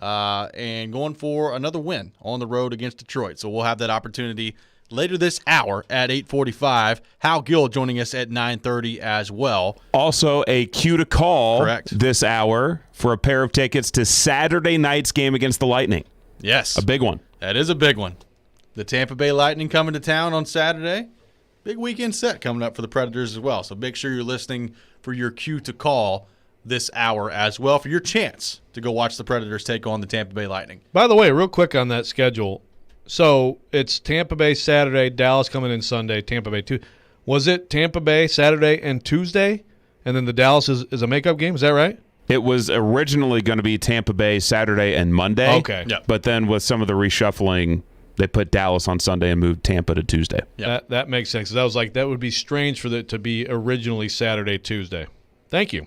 Speaker 1: And going for another win on the road against Detroit. So we'll have that opportunity later this hour at 8:45. Hal Gill joining us at 9:30 as well.
Speaker 2: Also, a cue to call
Speaker 1: Correct.
Speaker 2: This hour for a pair of tickets to Saturday night's game against the Lightning.
Speaker 1: Yes.
Speaker 2: A big one.
Speaker 1: That is a big one. The Tampa Bay Lightning coming to town on Saturday. Big weekend set coming up for the Predators as well. So make sure you're listening for your cue to call this hour as well for your chance to go watch the Predators take on the Tampa Bay Lightning.
Speaker 3: By the way, real quick on that schedule. So it's Tampa Bay Saturday, Dallas coming in Sunday, Tampa Bay Tuesday. Was it Tampa Bay Saturday and Tuesday, and then the Dallas is a makeup game? Is that right?
Speaker 2: It was originally going to be Tampa Bay Saturday and Monday.
Speaker 3: Okay.
Speaker 1: Yep.
Speaker 2: But then with some of the reshuffling, they put Dallas on Sunday and moved Tampa to Tuesday.
Speaker 1: Yep.
Speaker 3: That makes sense. 'Cause I was like, that would be strange for it to be originally Saturday, Tuesday. Thank you.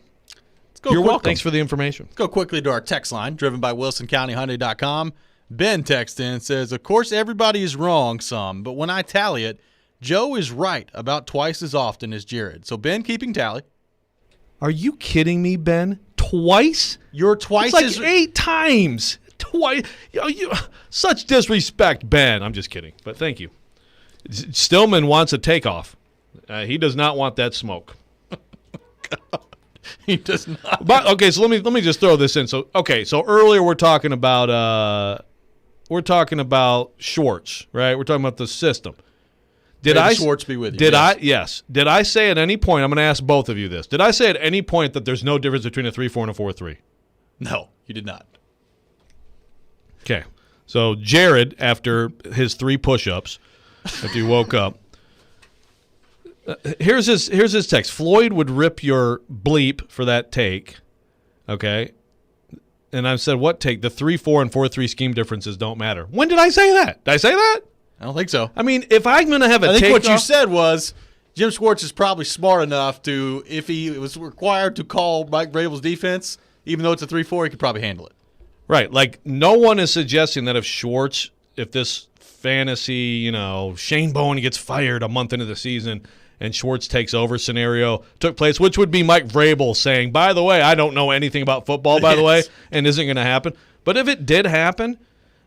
Speaker 2: You're welcome.
Speaker 3: Thanks for the information.
Speaker 1: Let's go quickly to our text line, driven by WilsonCountyHyundai.com. Ben texts in and says, of course, everybody is wrong some, but when I tally it, Joe is right about twice as often as Jared. So, Ben, keeping tally.
Speaker 3: Are you kidding me, Ben? Twice?
Speaker 1: You're twice
Speaker 3: it's like 8 times. Twice. Such disrespect, Ben. I'm just kidding, but thank you. Stillman wants a takeoff. He does not want that smoke.
Speaker 1: He does not.
Speaker 3: But okay, so let me just throw this in. So earlier we're talking about Schwartz, right? We're talking about the system. Did
Speaker 1: Maybe Schwartz be with you?
Speaker 3: Yes. Did I say at any point? I'm going to ask both of you this. Did I say at any point that there's no difference between a 3-4 and a 4-3?
Speaker 1: No, you did not.
Speaker 3: Okay. So Jared, after his 3 push-ups, after he woke up. Here's his text. Floyd would rip your bleep for that take, okay? And I said, what take? The 3-4 and 4-3 scheme differences don't matter. When did I say that? Did I say that?
Speaker 1: I don't think so.
Speaker 3: I mean, if I'm going to have a
Speaker 1: I think
Speaker 3: take
Speaker 1: what you
Speaker 3: off,
Speaker 1: said was Jim Schwartz is probably smart enough to, if he was required to call Mike Vrabel's defense, even though it's a 3-4, he could probably handle it.
Speaker 3: right, like no one is suggesting that if this fantasy, Shane Bowen gets fired a month into the season and Schwartz takes over scenario took place, which would be Mike Vrabel saying, by the way, I don't know anything about football, by the way, and isn't going to happen. But if it did happen,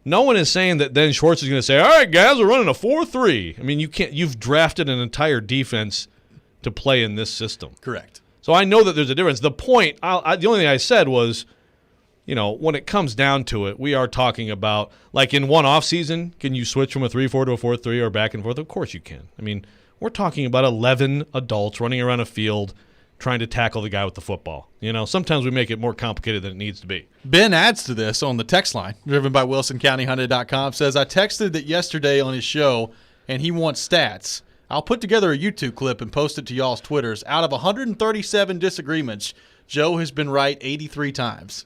Speaker 3: no one is saying that then Schwartz is going to say, all right, guys, we're running a 4-3. I mean, you've drafted an entire defense to play in this system.
Speaker 1: Correct.
Speaker 3: So I know that there's a difference. The point, the only thing I said was, when it comes down to it, we are talking about, like in one offseason, can you switch from a 3-4 to a 4-3 or back and forth? Of course you can. I mean, we're talking about 11 adults running around a field trying to tackle the guy with the football. Sometimes we make it more complicated than it needs to be.
Speaker 1: Ben adds to this on the text line, driven by WilsonCountyHyundai.com, says, I texted it yesterday on his show, and he wants stats. I'll put together a YouTube clip and post it to y'all's Twitters. Out of 137 disagreements, Joe has been right 83 times.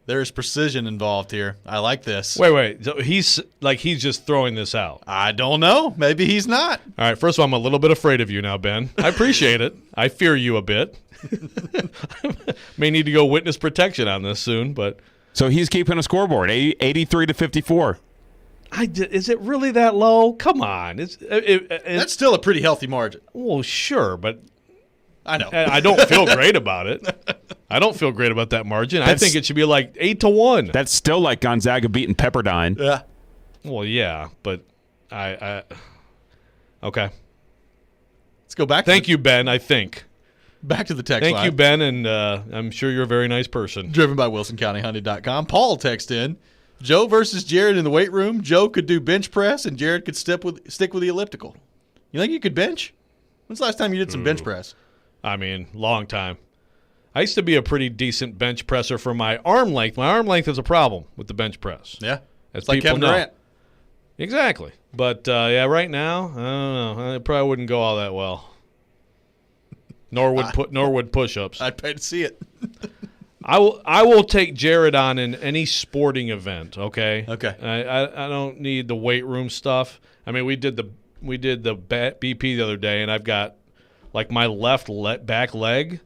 Speaker 1: There's precision involved here. I like this.
Speaker 3: Wait. So he's just throwing this out.
Speaker 1: I don't know. Maybe he's not.
Speaker 3: All right. First of all, I'm a little bit afraid of you now, Ben. I appreciate it. I fear you a bit. May need to go witness protection on this soon, but
Speaker 2: So he's keeping a scoreboard, 83 to 54.
Speaker 3: Is it really that low? Come on.
Speaker 1: That's still a pretty healthy margin.
Speaker 3: Well, sure, but
Speaker 1: I know.
Speaker 3: I don't feel great about it. I don't feel great about that margin. I think it should be like 8-1.
Speaker 2: That's still like Gonzaga beating Pepperdine.
Speaker 1: Yeah.
Speaker 3: Well, yeah, but I okay.
Speaker 1: Let's go back.
Speaker 3: Thank you, Ben. I think.
Speaker 1: Back to the text
Speaker 3: line.
Speaker 1: line.
Speaker 3: Thank you, Ben, and I'm sure you're a very nice person.
Speaker 1: Driven by WilsonCountyHyundai.com. Paul texts in, Joe versus Jared in the weight room. Joe could do bench press, and Jared could stick with the elliptical. You think you could bench? When's the last time you did some bench press?
Speaker 3: I mean, long time. I used to be a pretty decent bench presser for my arm length. My arm length is a problem with the bench press.
Speaker 1: Yeah.
Speaker 3: It's
Speaker 1: like Kevin Durant.
Speaker 3: Exactly. But, right now, I don't know. It probably wouldn't go all that well. Nor would push-ups.
Speaker 1: I'd pay to see it.
Speaker 3: I will take Jared on in any sporting event. Okay.
Speaker 1: Okay.
Speaker 3: I don't need the weight room stuff. I mean, we did the BP the other day, and I've got like my left back leg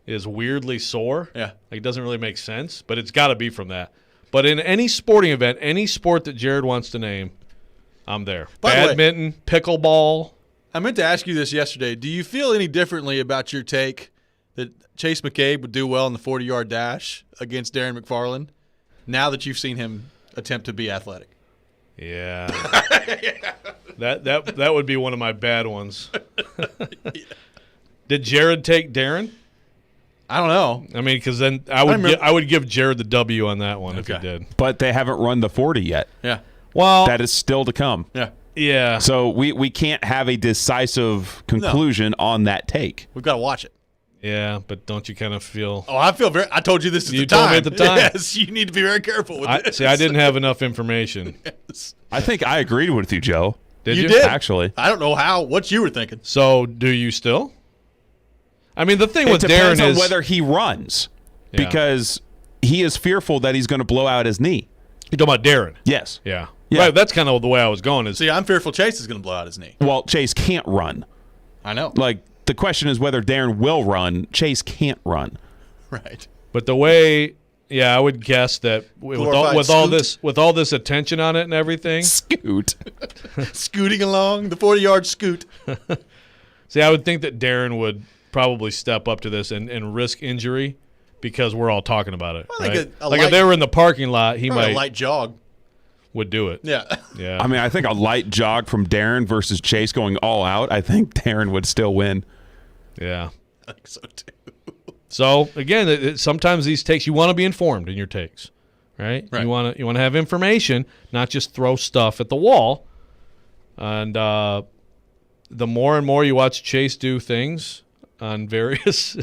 Speaker 3: is weirdly sore.
Speaker 1: Yeah.
Speaker 3: Like, it doesn't really make sense, but it's got to be from that. But in any sporting event, any sport that Jared wants to name, I'm there. Badminton, pickleball.
Speaker 1: I meant to ask you this yesterday. Do you feel any differently about your take that Chase McCabe would do well in the 40-yard dash against Darren McFarland now that you've seen him attempt to be athletic?
Speaker 3: Yeah. That would be one of my bad ones. Did Jared take Darren?
Speaker 1: I don't know.
Speaker 3: I mean, because then I would give Jared the W on that one if he did.
Speaker 2: But they haven't run the 40 yet.
Speaker 1: Yeah.
Speaker 3: Well,
Speaker 2: that is still to come.
Speaker 1: Yeah.
Speaker 3: Yeah.
Speaker 2: So we can't have a decisive conclusion on that take.
Speaker 1: We've got to watch it.
Speaker 3: Yeah, but don't you kind of feel?
Speaker 1: Oh, I feel I told you this at the time.
Speaker 3: You told me at the time.
Speaker 1: Yes, you need to be very careful with this.
Speaker 3: See, I didn't have enough information.
Speaker 1: Yes.
Speaker 2: I think I agreed with you, Joe.
Speaker 3: Did you?
Speaker 1: Did
Speaker 2: actually?
Speaker 1: I don't know what you were thinking.
Speaker 3: So, do you still? I mean, the thing with
Speaker 2: Darren
Speaker 3: Darren is
Speaker 2: whether he runs because he is fearful that he's going to blow out his knee.
Speaker 3: You're talking about Darren?
Speaker 2: Yes.
Speaker 3: Yeah. Right. That's kind of the way I was going.
Speaker 1: See, I'm fearful Chase is going to blow out his knee.
Speaker 2: Well, Chase can't run.
Speaker 1: I know.
Speaker 2: Like, the question is whether Darren will run. Chase can't run.
Speaker 1: Right.
Speaker 3: But the way, I would guess that with all this attention on it and everything,
Speaker 1: scooting along the 40-yard scoot.
Speaker 3: See, I would think that Darren would probably step up to this and risk injury because we're all talking about it.
Speaker 1: Well,
Speaker 3: right? If they were in the parking lot, he might
Speaker 1: a light jog.
Speaker 3: Would do it.
Speaker 1: Yeah.
Speaker 3: Yeah.
Speaker 2: I mean, I think a light jog from Darren versus Chase going all out, I think Darren would still win.
Speaker 3: Yeah.
Speaker 1: I think so, too.
Speaker 3: So, again, sometimes these takes, you want to be informed in your takes, right? You want to have information, not just throw stuff at the wall. And the more and more you watch Chase do things on various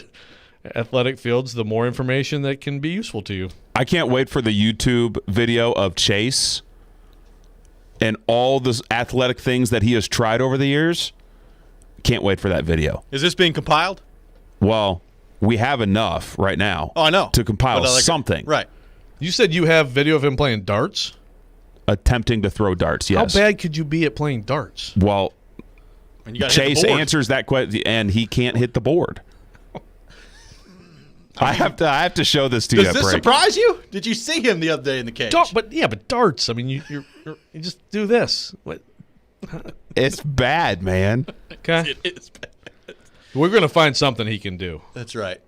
Speaker 3: athletic fields, the more information that can be useful to you.
Speaker 2: I can't wait for the YouTube video of Chase and all the athletic things that he has tried over the years. Can't wait for that video.
Speaker 1: Is this being compiled?
Speaker 2: Well, we have enough right now.
Speaker 1: Oh, I know.
Speaker 2: To compile something.
Speaker 1: Right.
Speaker 3: You said you have video of him playing darts?
Speaker 2: Attempting to throw darts, yes.
Speaker 3: How bad could you be at playing darts?
Speaker 2: Well, Chase
Speaker 1: hit the board.
Speaker 2: answers that question, and he can't hit the board. I have to show this to you.
Speaker 1: Does this surprise you? Did you see him the other day in the cage?
Speaker 3: But darts. I mean, you just do this. What?
Speaker 2: It's bad, man.
Speaker 3: Okay,
Speaker 1: it is bad.
Speaker 3: We're gonna find something he can do.
Speaker 1: That's right.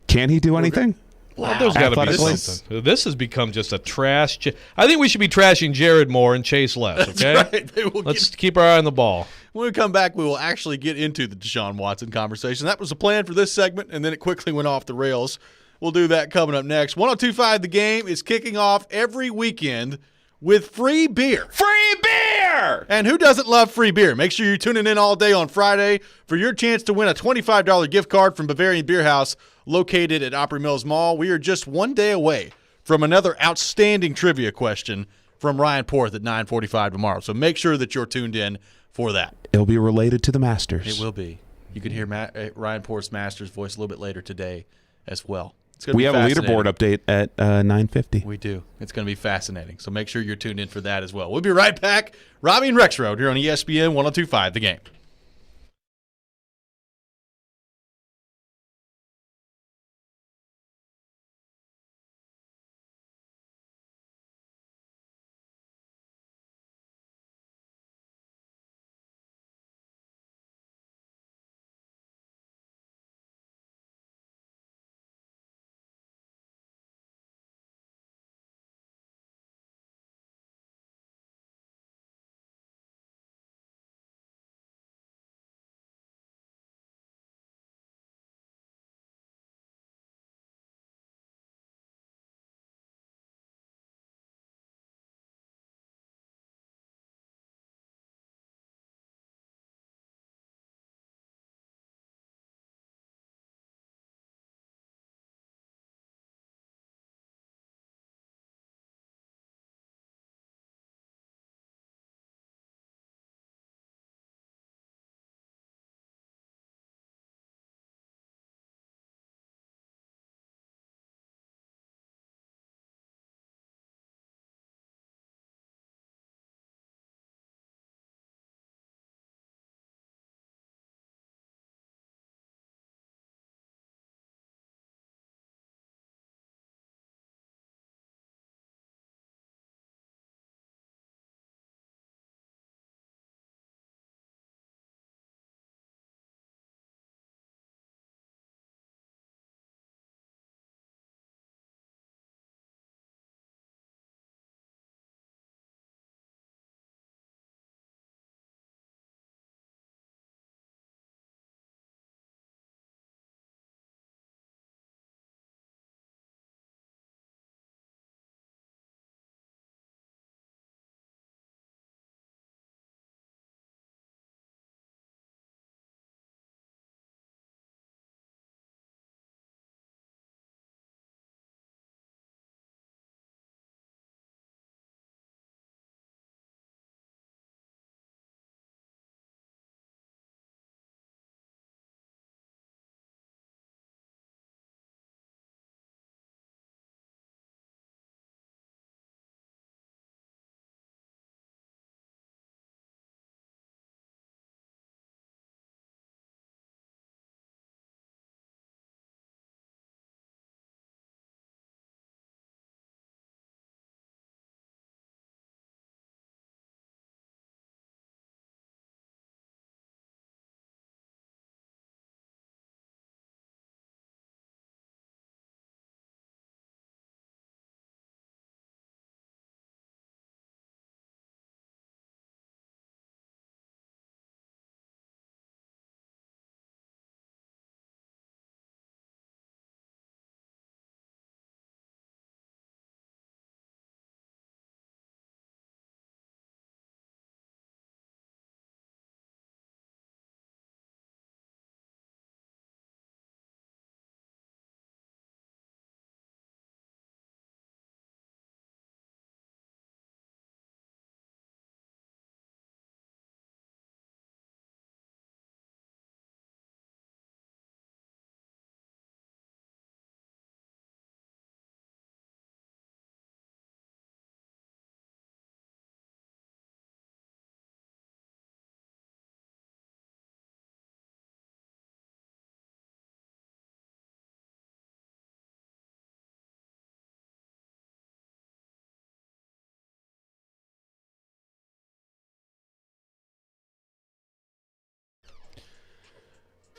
Speaker 2: Can he do anything?
Speaker 3: Well, there's got to be something. This has become just a trash. I think we should be trashing Jared more and Chase less. Okay,
Speaker 1: right.
Speaker 3: Let's keep our eye on the ball.
Speaker 1: When we come back, we will actually get into the Deshaun Watson conversation. That was the plan for this segment, and then it quickly went off the rails. We'll do that coming up next. 102.5 The Game is kicking off every weekend with free beer.
Speaker 2: Free beer!
Speaker 1: And who doesn't love free beer? Make sure you're tuning in all day on Friday for your chance to win a $25 gift card from Bavarian Beer House located at Opry Mills Mall. We are just one day away from another outstanding trivia question from Ryan Porth at 9:45 tomorrow. So make sure that you're tuned in for that.
Speaker 2: It'll be related to the Masters.
Speaker 1: It will be. You can hear Ryan Porth's Masters voice a little bit later today as well.
Speaker 2: We have a leaderboard update at 9:50.
Speaker 1: We do. It's going to be fascinating. So make sure you're tuned in for that as well. We'll be right back. Robby and Rexrode here on ESPN 102.5 The Game.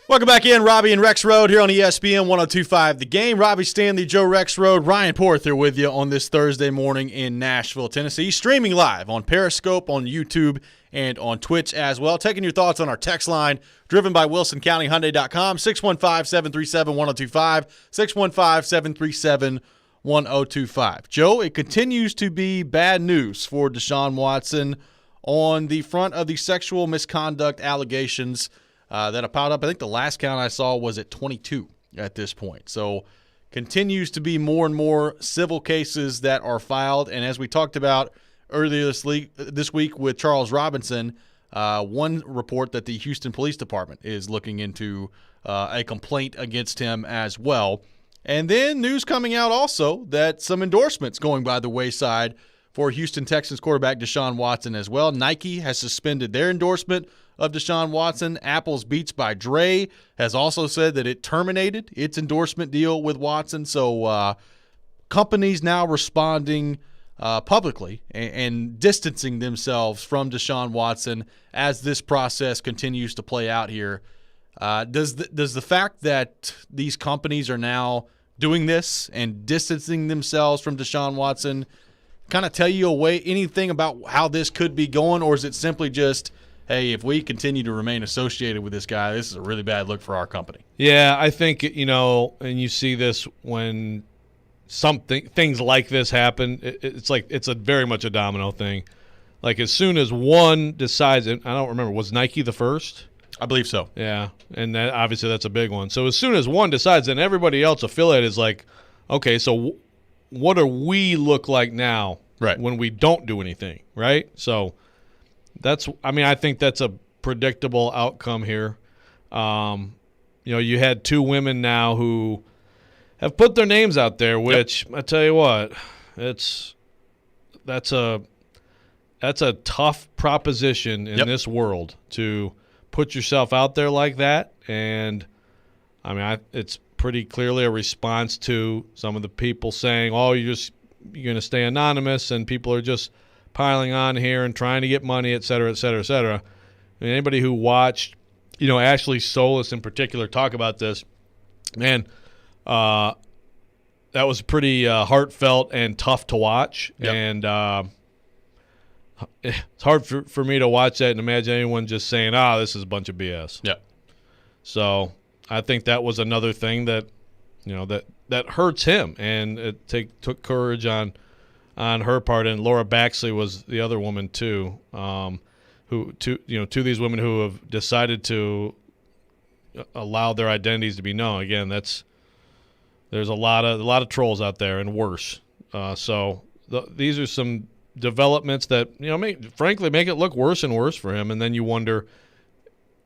Speaker 1: Welcome back in, Robby and Rexrode here on ESPN 102.5 The Game. Robby Stanley, Joe Rexrode, Ryan Porth here with you on this Thursday morning in Nashville, Tennessee. Streaming live on Periscope, on YouTube, and on Twitch as well. Taking your thoughts on our text line, driven by WilsonCountyHyundai.com, 615-737-1025, 615-737-1025. Joe, it continues to be bad news for Deshaun Watson on the front of the sexual misconduct allegations that have piled up. I think the last count I saw was at 22 at this point. So continues to be more and more civil cases that are filed. And as we talked about earlier this week with Charles Robinson, one report that the Houston Police Department is looking into a complaint against him as well. And then news coming out also that some endorsements going by the wayside for Houston Texans quarterback Deshaun Watson as well. Nike has suspended their endorsement of Deshaun Watson. Apple's Beats by Dre has also said that it terminated its endorsement deal with Watson. So companies now responding publicly and distancing themselves from Deshaun Watson as this process continues to play out here. Does the fact that these companies are now doing this and distancing themselves from Deshaun Watson kind of tell you anything about how this could be going, or is it simply just, hey, if we continue to remain associated with this guy, this is a really bad look for our company?
Speaker 3: Yeah, I think, and you see this when things like this happen, it's very much a domino thing. Like as soon as one decides, and I don't remember, was Nike the first?
Speaker 1: I believe so.
Speaker 3: Yeah, and obviously that's a big one. So as soon as one decides, then everybody else affiliated is like, okay, so what do we look like now when we don't do anything, right? So I think that's a predictable outcome here. You had two women now who have put their names out there, which I tell you what, that's a tough proposition in this world to put yourself out there like that. And it's pretty clearly a response to some of the people saying, "Oh, you're going to stay anonymous," and people are just piling on here and trying to get money, et cetera, et cetera, et cetera. Anybody who watched, Ashley Solis in particular talk about this, man, that was pretty heartfelt and tough to watch. Yep. And it's hard for me to watch that and imagine anyone just saying, this is a bunch of BS.
Speaker 1: Yeah.
Speaker 3: So I think that was another thing that, that hurts him, and it took courage on her part. And Laura Baxley was the other woman too, two of these women who have decided to allow their identities to be known. Again, there's a lot of trolls out there and worse. So these are some developments that frankly make it look worse and worse for him. And then you wonder,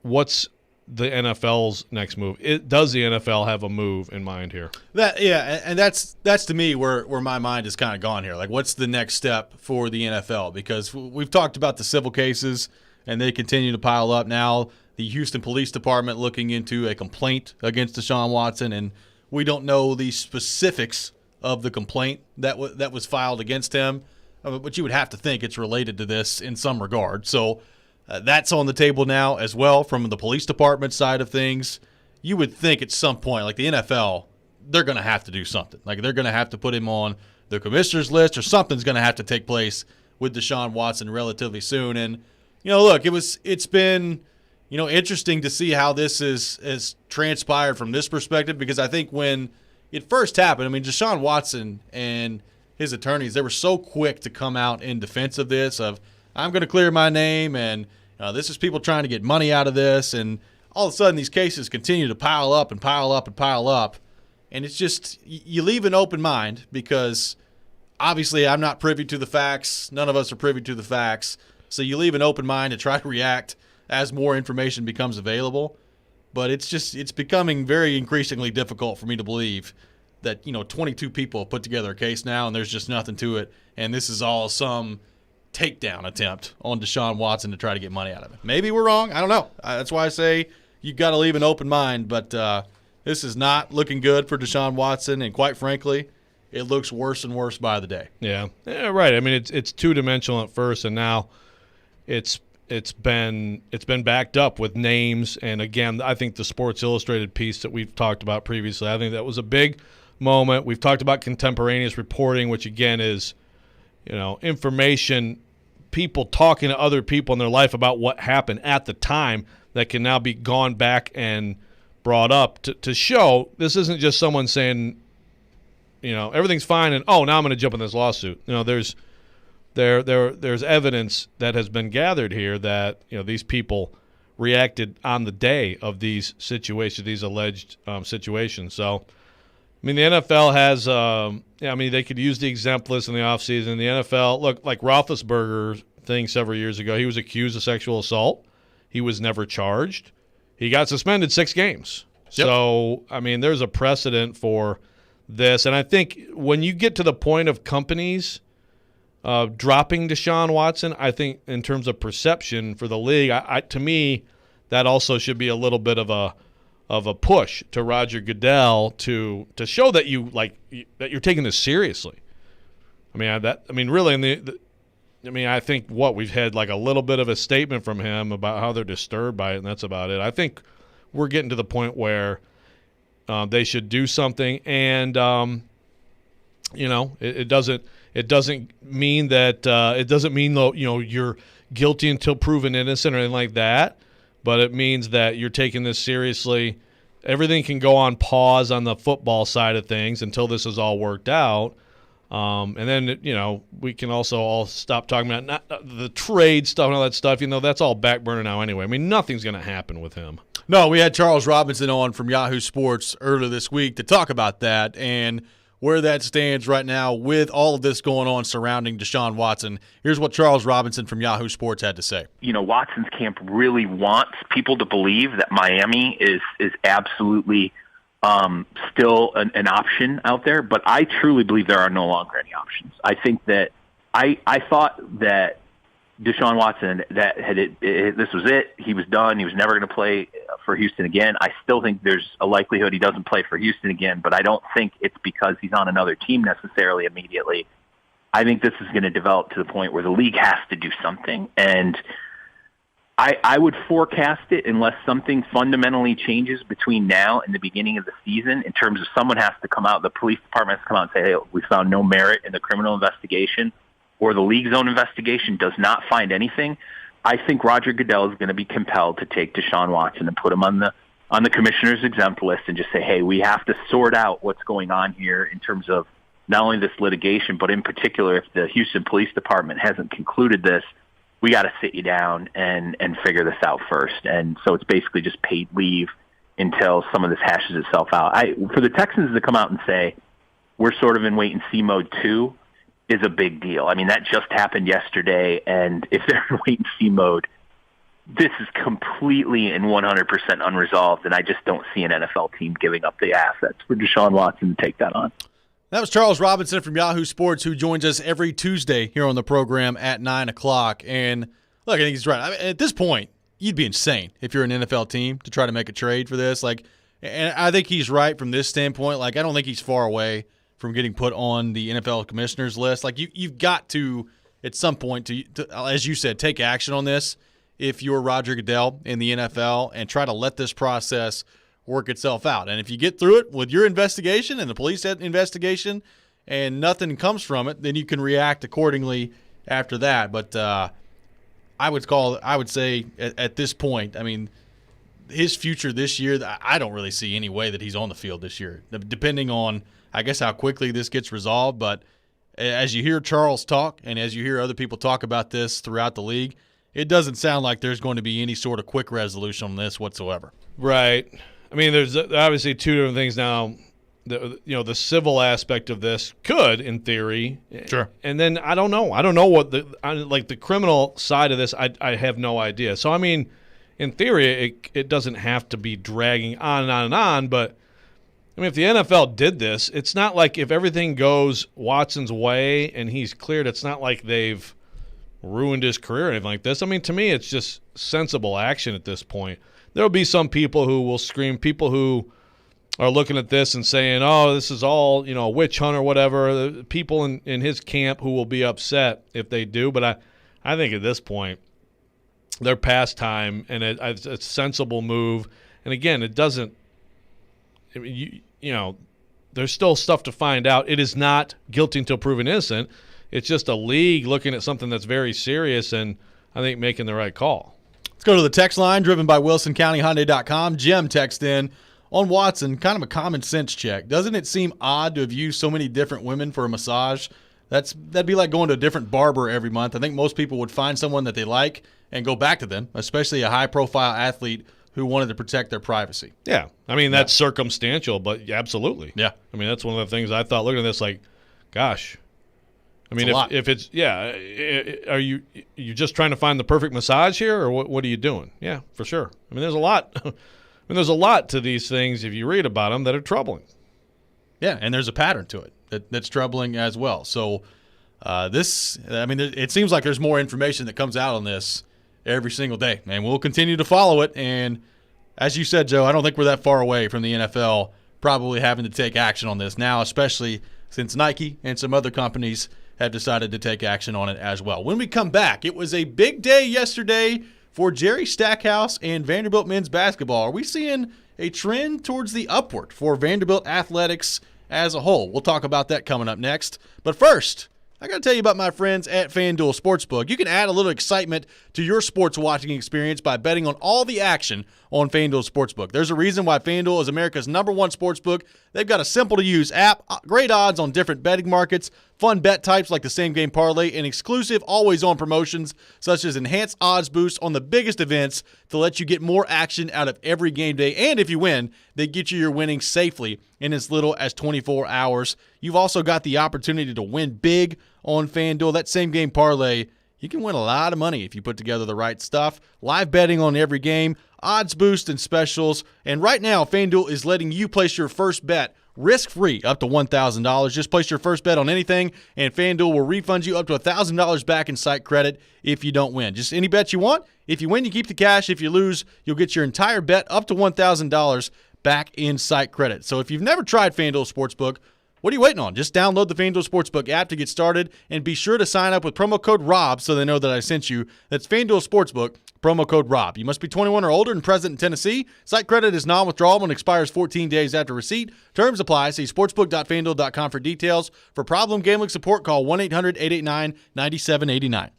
Speaker 3: what's the NFL's next move? Does the NFL have a move in mind here?
Speaker 1: And that's to me where my mind is kind of gone here. Like, what's the next step for the NFL? Because we've talked about the civil cases, and they continue to pile up. Now the Houston Police Department looking into a complaint against Deshaun Watson, and we don't know the specifics of the complaint that was filed against him, but you would have to think it's related to this in some regard. So that's on the table now as well from the police department side of things. You would think at some point, like the NFL, they're going to have to do something. Like they're going to have to put him on the commissioner's list, or something's going to have to take place with Deshaun Watson relatively soon. And, look, it's been, interesting to see how this has transpired from this perspective, because I think when it first happened, Deshaun Watson and his attorneys, they were so quick to come out in defense of this, of I'm going to clear my name, and this is people trying to get money out of this. And all of a sudden these cases continue to pile up and pile up and pile up. And it's just, you leave an open mind, because obviously I'm not privy to the facts. None of us are privy to the facts. So you leave an open mind to try to react as more information becomes available. But it's becoming very increasingly difficult for me to believe that, 22 people have put together a case now and there's just nothing to it. And this is all some takedown attempt on Deshaun Watson to try to get money out of it. Maybe we're wrong. I don't know. That's why I say you've got to leave an open mind. But this is not looking good for Deshaun Watson. And quite frankly, it looks worse and worse by the day.
Speaker 3: Yeah, right. It's two-dimensional at first, and now it's it's been backed up with names. And again, I think the Sports Illustrated piece that we've talked about previously, I think that was a big moment. We've talked about contemporaneous reporting, which again is, information, people talking to other people in their life about what happened at the time that can now be gone back and brought up to show this isn't just someone saying, everything's fine and now I'm going to jump in this lawsuit. There's evidence that has been gathered here that these people reacted on the day of these situations, these alleged situations. So, I mean, the NFL has, they could use the exempt list in the offseason. The NFL, look, like Roethlisberger thing several years ago, he was accused of sexual assault. He was never charged. He got suspended 6 games. Yep. So, I mean, there's a precedent for this. And I think when you get to the point of companies dropping Deshaun Watson, I think in terms of perception for the league, to me, that also should be a little bit of a push to Roger Goodell to show that that you're taking this seriously. I think we've had like a little bit of a statement from him about how they're disturbed by it, and that's about it. I think we're getting to the point where they should do something, and it doesn't mean that you're guilty until proven innocent or anything like that, but it means that you're taking this seriously. Everything can go on pause on the football side of things until this is all worked out. And then, we can also all stop talking about the trade stuff and all that stuff. That's all back burner now anyway. I mean, nothing's going to happen with him.
Speaker 1: No, we had Charles Robinson on from Yahoo Sports earlier this week to talk about that and where that stands right now with all of this going on surrounding Deshaun Watson. Here's what Charles Robinson from Yahoo Sports had to say.
Speaker 12: Watson's camp really wants people to believe that Miami is absolutely still an option out there, but I truly believe there are no longer any options. I think that I thought that Deshaun Watson, this was it. He was done. He was never going to play for Houston again. I still think there's a likelihood he doesn't play for Houston again, but I don't think it's because he's on another team necessarily immediately. I think this is going to develop to the point where the league has to do something, and I would forecast it unless something fundamentally changes between now and the beginning of the season in terms of someone has to come out, the police department has to come out and say, hey, we found no merit in the criminal investigation, or the league's own investigation does not find anything. I think Roger Goodell is going to be compelled to take Deshaun Watson and put him on the commissioner's exempt list and just say, hey, we have to sort out what's going on here in terms of not only this litigation, but in particular, if the Houston Police Department hasn't concluded this, we got to sit you down and figure this out first. And so it's basically just paid leave until some of this hashes itself out. For the Texans to come out and say, we're sort of in wait-and-see mode too, is a big deal. I mean, that just happened yesterday, and if they're in wait-and-see mode, this is completely and 100% unresolved, and I just don't see an NFL team giving up the assets for Deshaun Watson to take that on.
Speaker 1: That was Charles Robinson from Yahoo Sports, who joins us every Tuesday here on the program at 9 o'clock. And look, I think he's right. I mean, at this point, you'd be insane if you're an NFL team to try to make a trade for this. And I think he's right from this standpoint. I don't think he's far away from getting put on the NFL commissioners list. You've got to, at some point, to, as you said, take action on this if you're Roger Goodell in the NFL and try to let this process work itself out. And if you get through it with your investigation and the police investigation and nothing comes from it, then you can react accordingly after that. But I would say at this point, I mean, his future this year, I don't really see any way that he's on the field this year, depending on, I guess, how quickly this gets resolved. But as you hear Charles talk and as you hear other people talk about this throughout the league, it doesn't sound like there's going to be any sort of quick resolution on this whatsoever.
Speaker 3: Right. I mean, there's obviously two different things now. The civil aspect of this could, in theory,
Speaker 1: sure.
Speaker 3: And then I don't know what the criminal side of this. I have no idea. So I mean, in theory, it doesn't have to be dragging on and on and on. But I mean, if the NFL did this, it's not like if everything goes Watson's way and he's cleared, it's not like they've ruined his career or anything like this. I mean, to me, it's just sensible action at this point. There'll be some people who will scream, people who are looking at this and saying, oh, this is all, a witch hunt or whatever. The people in his camp who will be upset if they do. But I think at this point, their pastime, and it's a sensible move. And again, it doesn't. I mean, you know, there's still stuff to find out. It is not guilty until proven innocent. It's just a league looking at something that's very serious, and I think making the right call.
Speaker 1: Let's go to the text line driven by WilsonCountyHyundai.com. Jim texted in on Watson, kind of a common sense check. Doesn't it seem odd to have used so many different women for a massage? That'd be like going to a different barber every month. I think most people would find someone that they like and go back to them, especially a high-profile athlete who wanted to protect their privacy.
Speaker 3: Yeah. I mean, that's circumstantial, but absolutely.
Speaker 1: Yeah.
Speaker 3: I mean, that's one of the things I thought looking at this, like, gosh. I mean, if it's, are you just trying to find the perfect massage here, or what are you doing? Yeah, for sure. I mean, there's a lot. There's a lot to these things, if you read about them, that are troubling.
Speaker 1: Yeah, and there's a pattern to it that's troubling as well. So it seems like there's more information that comes out on this every single day, and we'll continue to follow it. And as you said, Joe, I don't think we're that far away from the NFL probably having to take action on this now, especially since Nike and some other companies have decided to take action on it as well. When we come back, it was a big day yesterday for Jerry Stackhouse and Vanderbilt men's basketball. Are we seeing a trend towards the upward for Vanderbilt athletics as a whole? We'll talk about that coming up next. But first, I got to tell you about my friends at FanDuel Sportsbook. You can add a little excitement to your sports watching experience by betting on all the action on FanDuel Sportsbook. There's a reason why FanDuel is America's #1 sportsbook. They've got a simple-to-use app, great odds on different betting markets, fun bet types like the same-game parlay, and exclusive always-on promotions such as enhanced odds boost on the biggest events to let you get more action out of every game day. And if you win, they get you your winnings safely in as little as 24 hours. You've also got the opportunity to win big on FanDuel. That same-game parlay, you can win a lot of money if you put together the right stuff. Live betting on every game, odds boost and specials. And right now, FanDuel is letting you place your first bet risk-free up to $1,000. Just place your first bet on anything, and FanDuel will refund you up to $1,000 back in site credit if you don't win. Just any bet you want. If you win, you keep the cash. If you lose, you'll get your entire bet up to $1,000 back in site credit. So if you've never tried FanDuel Sportsbook, what are you waiting on? Just download the FanDuel Sportsbook app to get started, and be sure to sign up with promo code ROB so they know that I sent you. That's FanDuel Sportsbook, promo code ROB. You must be 21 or older and present in Tennessee. Site credit is non-withdrawable and expires 14 days after receipt. Terms apply. See sportsbook.fanduel.com for details. For problem gambling support, call 1-800-889-9789.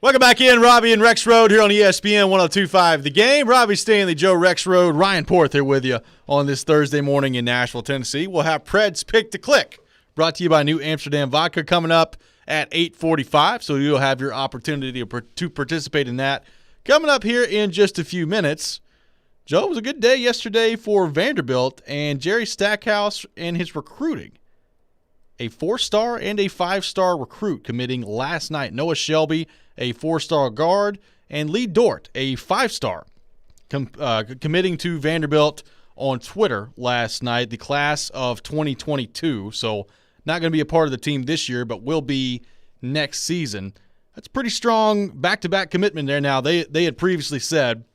Speaker 1: Welcome back in, Robby and Rexrode here on ESPN 102.5 The Game. Robby Stanley, Joe Rexrode, Ryan Porth here with you on this Thursday morning in Nashville, Tennessee. We'll have Preds Pick to Click, brought to you by New Amsterdam Vodka, coming up at 8:45, so you'll have your opportunity to participate in that. Coming up here in just a few minutes, Joe, it was a good day yesterday for Vanderbilt and Jerry Stackhouse and his recruiting. A 4-star and a 5-star recruit committing last night. Noah Shelby, a 4-star guard, and Lee Dort, a 5-star, committing to Vanderbilt on Twitter last night. The class of 2022, so not going to be a part of the team this year, but will be next season. That's pretty strong back-to-back commitment there. Now, they had previously said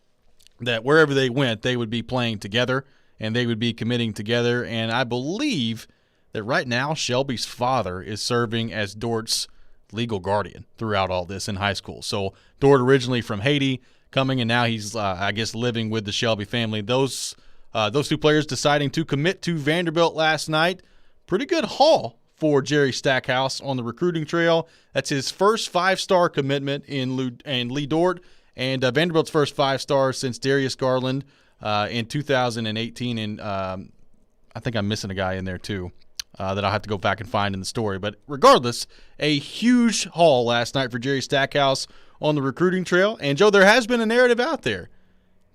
Speaker 1: that wherever they went, they would be playing together, and they would be committing together, and I believe that right now Shelby's father is serving as Dort's legal guardian throughout all this in high school. So Dort originally from Haiti, coming, and now he's, I guess, living with the Shelby family. Those two players deciding to commit to Vanderbilt last night. Pretty good haul for Jerry Stackhouse on the recruiting trail. That's his first 5-star commitment in Lee Dort, and Vanderbilt's first 5-star since Darius Garland in 2018. And I think I'm missing a guy in there too. That I'll have to go back and find in the story. But regardless, a huge haul last night for Jerry Stackhouse on the recruiting trail. And, Joe, there has been a narrative out there.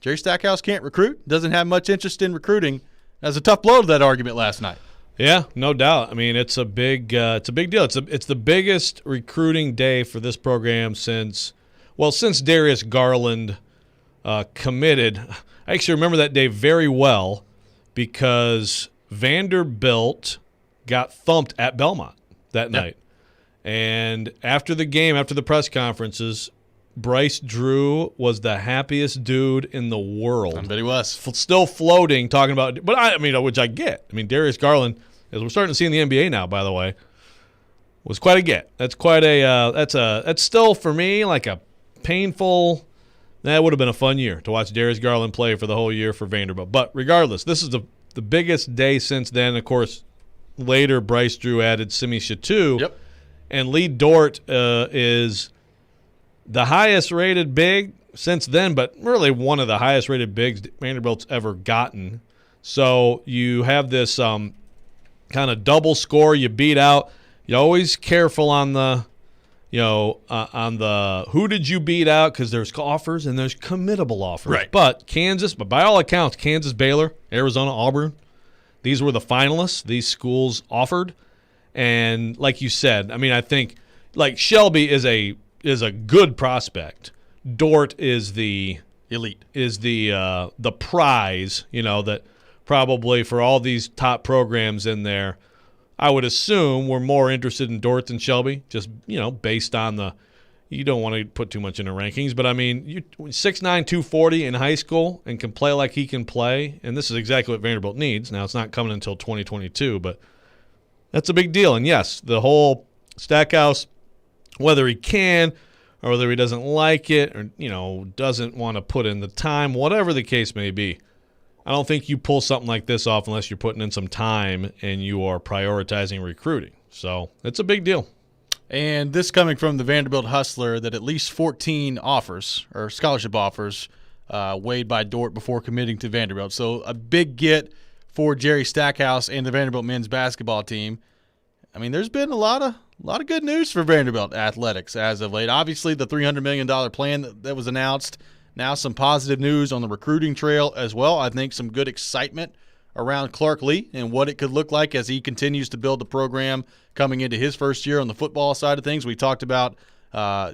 Speaker 1: Jerry Stackhouse can't recruit, doesn't have much interest in recruiting. That's a tough blow to that argument last night.
Speaker 3: Yeah, no doubt. I mean, it's a big deal. It's the biggest recruiting day for this program since Darius Garland committed. I actually remember that day very well because Vanderbilt got thumped at Belmont that night. And after the game, after the press conferences, Bryce Drew was the happiest dude in the world.
Speaker 1: I bet he was.
Speaker 3: Still floating, talking about – but which I get. I mean, Darius Garland, as we're starting to see in the NBA now, by the way, was quite a get. That's quite a that's still, for me, like a painful – that would have been a fun year to watch Darius Garland play for the whole year for Vanderbilt. But regardless, this is the biggest day since then. Of course, later Bryce Drew added Simi Shatu.
Speaker 1: Yep.
Speaker 3: And Lee Dort is the highest-rated big since then, but really one of the highest-rated bigs Vanderbilt's ever gotten. So you have this kind of double score. You beat out. You're always careful on the who did you beat out, because there's offers and there's committable offers.
Speaker 1: Right.
Speaker 3: But by all accounts, Kansas, Baylor, Arizona, Auburn, these were the finalists. These schools offered. And like you said, I mean, I think like Shelby is a good prospect. Dort is the
Speaker 1: elite,
Speaker 3: is the prize, that probably for all these top programs in there, I would assume we're more interested in Dort than Shelby, just, based on you don't want to put too much into rankings, but I mean, 6'9", 240 in high school and can play like he can play, and this is exactly what Vanderbilt needs. Now, it's not coming until 2022, but that's a big deal. And yes, the whole Stackhouse, whether he can or whether he doesn't like it or, doesn't want to put in the time, whatever the case may be, I don't think you pull something like this off unless you're putting in some time and you are prioritizing recruiting. So it's a big deal.
Speaker 1: And this coming from the Vanderbilt Hustler, that at least 14 offers or scholarship offers weighed by Dort before committing to Vanderbilt. So a big get for Jerry Stackhouse and the Vanderbilt men's basketball team. I mean, there's been a lot of good news for Vanderbilt athletics as of late. Obviously, the $300 million plan that was announced. Now some positive news on the recruiting trail as well. I think some good excitement around Clark Lee and what it could look like as he continues to build the program coming into his first year on the football side of things. We talked about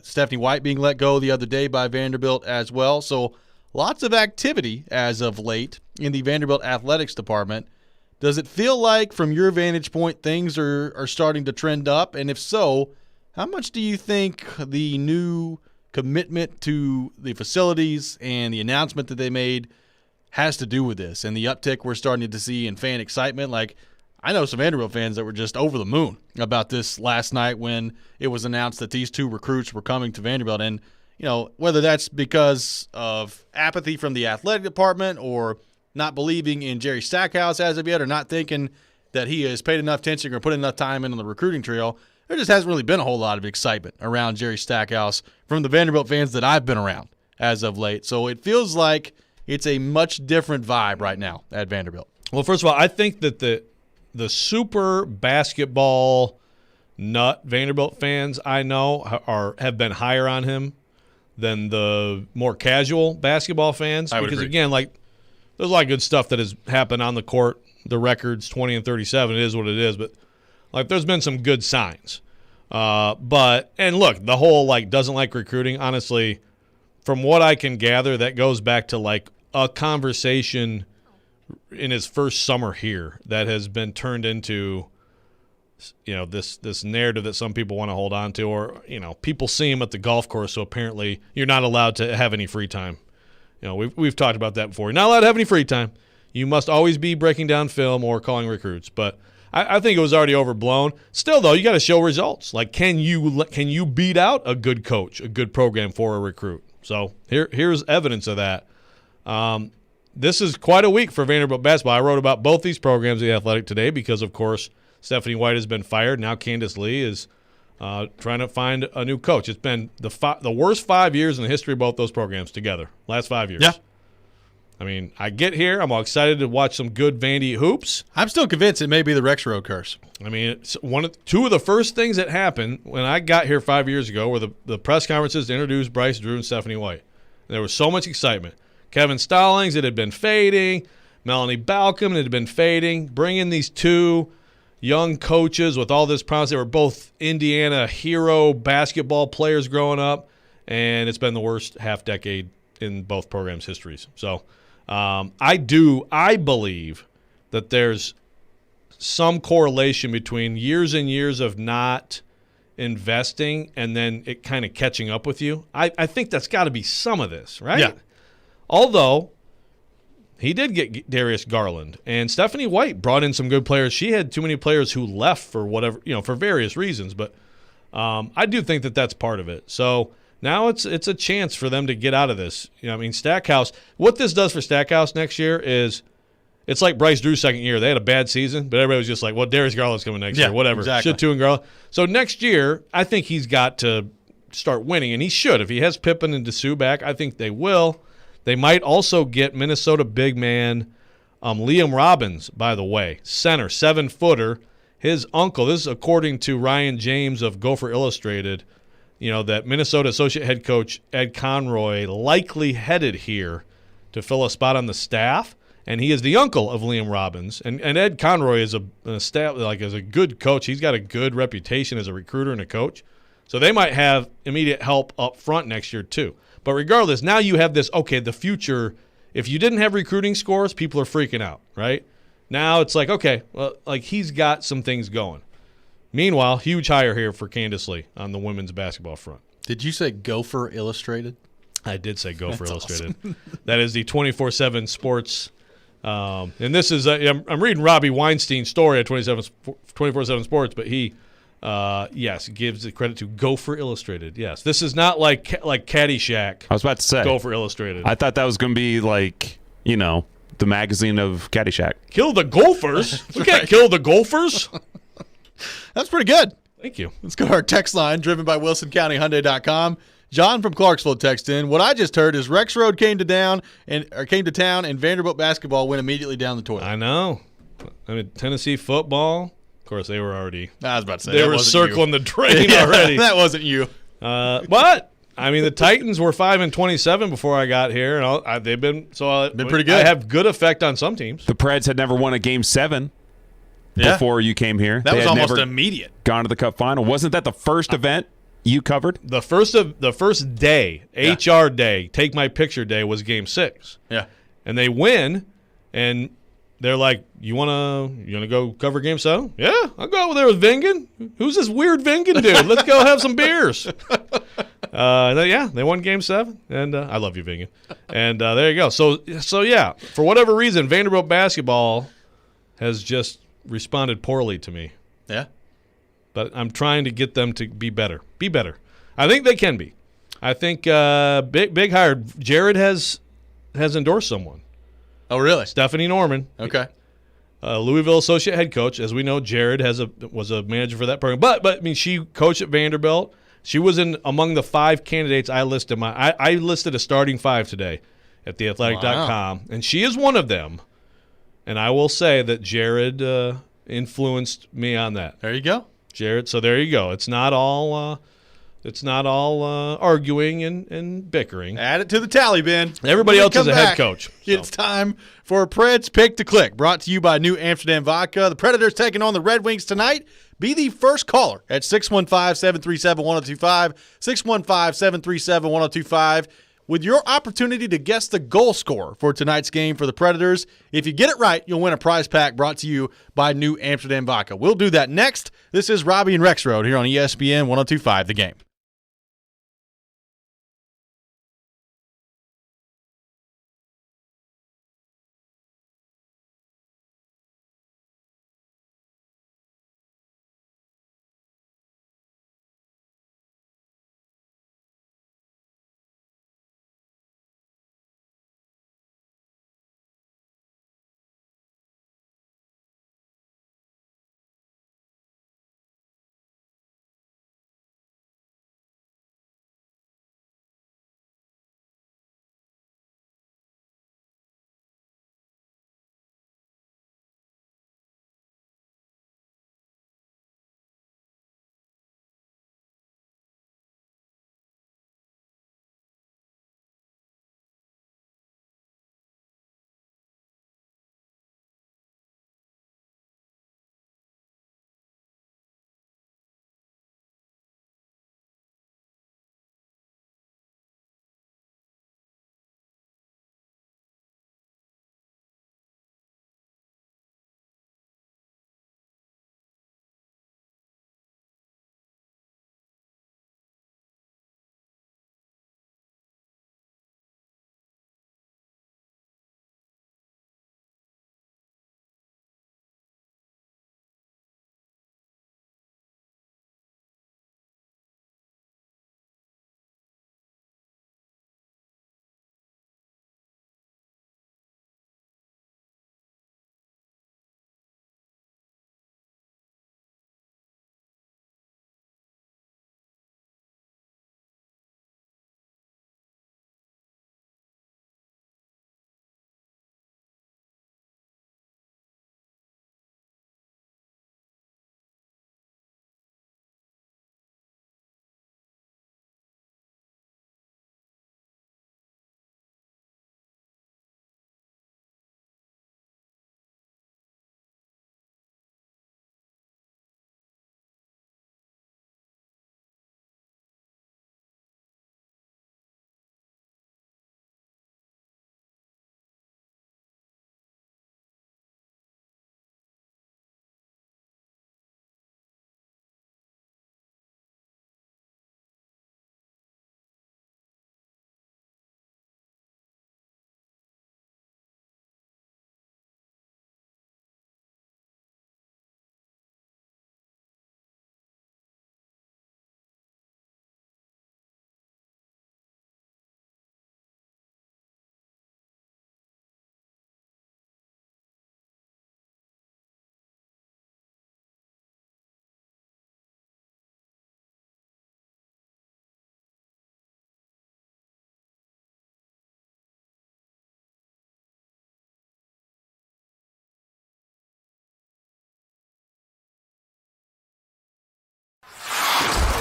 Speaker 1: Stephanie White being let go the other day by Vanderbilt as well. So lots of activity as of late in the Vanderbilt athletics department. Does it feel like, from your vantage point, things are starting to trend up? And if so, how much do you think the new commitment to the facilities and the announcement that they made has to do with this and the uptick we're starting to see in fan excitement? Like, I know some Vanderbilt fans that were just over the moon about this last night when it was announced that these two recruits were coming to Vanderbilt. And, whether that's because of apathy from the athletic department or not believing in Jerry Stackhouse as of yet, or not thinking that he has paid enough attention or put enough time in on the recruiting trail, there just hasn't really been a whole lot of excitement around Jerry Stackhouse from the Vanderbilt fans that I've been around as of late. So it feels like it's a much different vibe right now at Vanderbilt.
Speaker 3: Well, first of all, I think that the super basketball nut Vanderbilt fans I know have been higher on him than the more casual basketball fans.
Speaker 1: I would
Speaker 3: because,
Speaker 1: agree.
Speaker 3: again, like there's a lot of good stuff that has happened on the court. The record's 20-37. It is what it is. But, like, there's been some good signs. And look, the whole, like, doesn't like recruiting, honestly, from what I can gather, that goes back to, like, a conversation in his first summer here that has been turned into, you know, this narrative that some people want to hold on to, or, you know, people see him at the golf course, so apparently you're not allowed to have any free time. You know, we've talked about that before. You're not allowed to have any free time. You must always be breaking down film or calling recruits. But I think it was already overblown. Still, though, you got to show results. Like, can you beat out a good coach, a good program for a recruit? So here's evidence of that. This is quite a week for Vanderbilt basketball. I wrote about both these programs in The Athletic today because, of course, Stephanie White has been fired. Now Candace Lee is trying to find a new coach. It's been the worst 5 years in the history of both those programs together. Last 5 years.
Speaker 1: Yeah.
Speaker 3: I mean, I get here. I'm all excited to watch some good Vandy hoops.
Speaker 1: I'm still convinced it may be the Rexrode curse.
Speaker 3: I mean, it's two of the first things that happened when I got here 5 years ago were the press conferences to introduce Bryce Drew and Stephanie White. And there was so much excitement. Kevin Stallings, it had been fading. Melanie Balcom, it had been fading. Bring in these two young coaches with all this promise. They were both Indiana hero basketball players growing up, and it's been the worst half decade in both programs' histories. So I believe that there's some correlation between years and years of not investing and then it kind of catching up with you. I think that's got to be some of this, right?
Speaker 1: Yeah.
Speaker 3: Although he did get Darius Garland, and Stephanie White brought in some good players. She had too many players who left for whatever, you know, for various reasons. But I do think that that's part of it. So now it's a chance for them to get out of this. You know, I mean, Stackhouse. What this does for Stackhouse next year is it's like Bryce Drew's second year. They had a bad season, but everybody was just like, "Well, Darius Garland's coming next year, whatever."
Speaker 1: Exactly.
Speaker 3: Should too and Garland. So next year, I think he's got to start winning, and he should. If he has Pippen and Dessou back, I think they will. They might also get Minnesota big man Liam Robbins, by the way, center, 7-footer. His uncle, this is according to Ryan James of Gopher Illustrated, you know, that Minnesota associate head coach Ed Conroy likely headed here to fill a spot on the staff, and he is the uncle of Liam Robbins. And Ed Conroy is is a good coach. He's got a good reputation as a recruiter and a coach. So they might have immediate help up front next year too. But regardless, now you have this, okay, the future, if you didn't have recruiting scores, people are freaking out, right? Now it's like, okay, well, like he's got some things going. Meanwhile, huge hire here for Candace Lee on the women's basketball front.
Speaker 1: Did you say Gopher Illustrated?
Speaker 3: I did say Gopher
Speaker 1: That's
Speaker 3: Illustrated.
Speaker 1: Awesome.
Speaker 3: That is the 24/7 sports. And this is, I'm reading Robby Weinstein's story at 24/7 Sports, but he, gives the credit to Gopher Illustrated. Yes, this is not like Caddyshack.
Speaker 2: I was about to say
Speaker 3: Gopher Illustrated.
Speaker 2: I thought that was going to be like, you know, the magazine of Caddyshack.
Speaker 3: Kill the Gophers? We can't kill the Gophers.
Speaker 1: That's pretty good.
Speaker 3: Thank you.
Speaker 1: Let's go to our text line, driven by WilsonCountyHyundai.com. John from Clarksville texted in. What I just heard is Rexrode came to town and Vanderbilt basketball went immediately down the toilet.
Speaker 3: I know. I mean, Tennessee football. Of course, they were already.
Speaker 1: I was about to say
Speaker 3: they were circling the drain already.
Speaker 1: That wasn't you.
Speaker 3: But I mean, the Titans were 5-27 before I got here, and they've been
Speaker 1: pretty good.
Speaker 3: I have good effect on some teams.
Speaker 2: The Preds had never won a Game 7 before you came here.
Speaker 1: That was almost immediate.
Speaker 2: Gone to the Cup final. Wasn't that the first event you covered?
Speaker 3: The first day, HR day, take my picture day, was Game 6.
Speaker 1: Yeah,
Speaker 3: and they win, and they're like, "You wanna go cover Game 7? Yeah, I'll go over there with Vingan. Who's this weird Vingan dude? Let's go have some beers." They won Game 7, and I love you, Vingan. And there you go. So yeah, for whatever reason, Vanderbilt basketball has just responded poorly to me.
Speaker 1: Yeah.
Speaker 3: But I'm trying to get them to be better. Be better. I think they can be. I think big hire. Jared has endorsed someone.
Speaker 1: Oh, really?
Speaker 3: Stephanie Norman.
Speaker 1: Okay.
Speaker 3: Louisville associate head coach. As we know, Jared was a manager for that program. But I mean, she coached at Vanderbilt. She was among the 5 candidates I listed. I listed a starting 5 today at theathletic.com, and she is one of them. And I will say that Jared influenced me on that.
Speaker 1: There you go,
Speaker 3: Jared. So there you go. It's not all arguing and bickering.
Speaker 1: Add it to the tally, Ben.
Speaker 3: Everybody else is a head coach. So.
Speaker 1: It's time for Preds Pick to Click, brought to you by New Amsterdam Vodka. The Predators taking on the Red Wings tonight. Be the first caller at 615-737-1025, 615-737-1025, with your opportunity to guess the goal scorer for tonight's game for the Predators. If you get it right, you'll win a prize pack brought to you by New Amsterdam Vodka. We'll do that next. This is Robby and Rexrode here on ESPN 1025 The Game.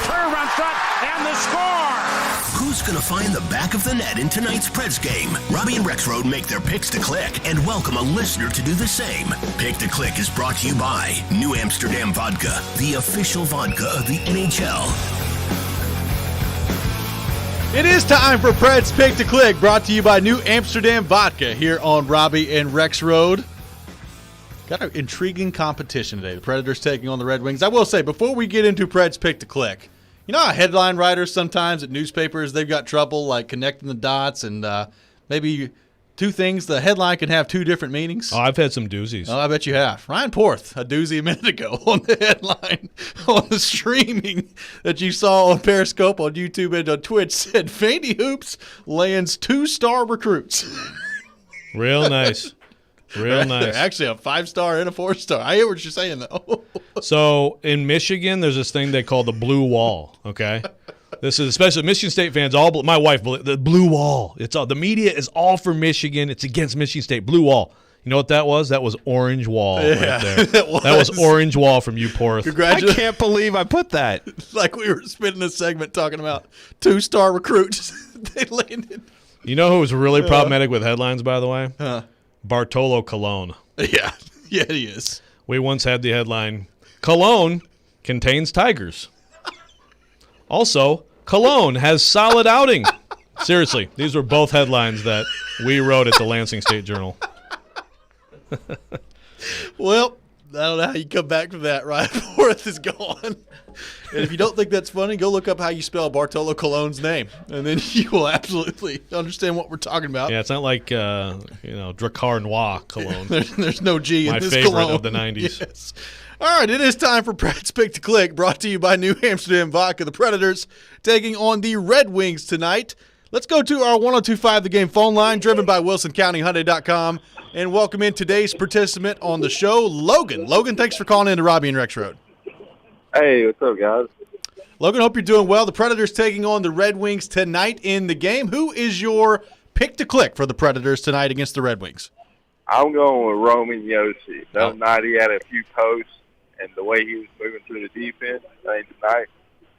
Speaker 13: Turnaround shot and the score!
Speaker 14: Who's going to find the back of the net in tonight's Preds game? Robby and Rexrode make their picks to click and welcome a listener to do the same. Pick to Click is brought to you by New Amsterdam Vodka, the official vodka of the NHL.
Speaker 1: It is time for Preds Pick to Click, brought to you by New Amsterdam Vodka here on Robby and Rexrode. Got an intriguing competition today. The Predators taking on the Red Wings. I will say, before we get into Preds Pick to Click, you know how headline writers sometimes at newspapers, they've got trouble like connecting the dots and maybe two things. The headline can have two different meanings.
Speaker 3: Oh, I've had some doozies.
Speaker 1: Oh, I bet you have. Ryan Porth, a doozy a minute ago on the headline on the streaming that you saw on Periscope, on YouTube, and on Twitch, said Fandy Hoops lands 2-star recruits.
Speaker 3: Real nice. Real nice.
Speaker 1: Actually, a 5-star and a 4-star. I hear what you're saying, though.
Speaker 3: So in Michigan, there's this thing they call the blue wall. Okay, this is especially Michigan State fans. My wife, the blue wall. It's all the media is all for Michigan. It's against Michigan State. Blue wall. You know what that was? That was orange wall right there. That was orange wall from Porth.
Speaker 1: Congratulations!
Speaker 2: I can't believe I put that.
Speaker 1: Like we were spending a segment talking about 2-star recruits. They landed.
Speaker 3: You know who was really problematic with headlines, by the way? Bartolo Colon.
Speaker 1: Yeah, he is.
Speaker 3: We once had the headline, Cologne contains tigers. Also, Cologne has solid outing. Seriously, these were both headlines that we wrote at the Lansing State Journal.
Speaker 1: Well, I don't know how you come back from that. Ryan Porth is gone. And if you don't think that's funny, go look up how you spell Bartolo Colon's name, and then you will absolutely understand what we're talking about.
Speaker 3: Yeah, it's not like Dracar Noir Cologne.
Speaker 1: There's no G in this
Speaker 3: My favorite
Speaker 1: cologne.
Speaker 3: of the 90s.
Speaker 1: Yes. All right, it is time for Preds Pick to Click, brought to you by New Amsterdam Vodka. The Predators taking on the Red Wings tonight. Let's go to our 102.5 The Game phone line, driven by WilsonCountyHyundai.com, and welcome in today's participant on the show, Logan. Logan, thanks for calling in to Robby and Rexrode.
Speaker 15: Hey, what's up, guys?
Speaker 1: Logan, hope you're doing well. The Predators taking on the Red Wings tonight in the game. Who is your pick to click for the Predators tonight against the Red Wings?
Speaker 15: I'm going with Roman Yossi. The other night he had a few posts, and the way he was moving through the defense, I think tonight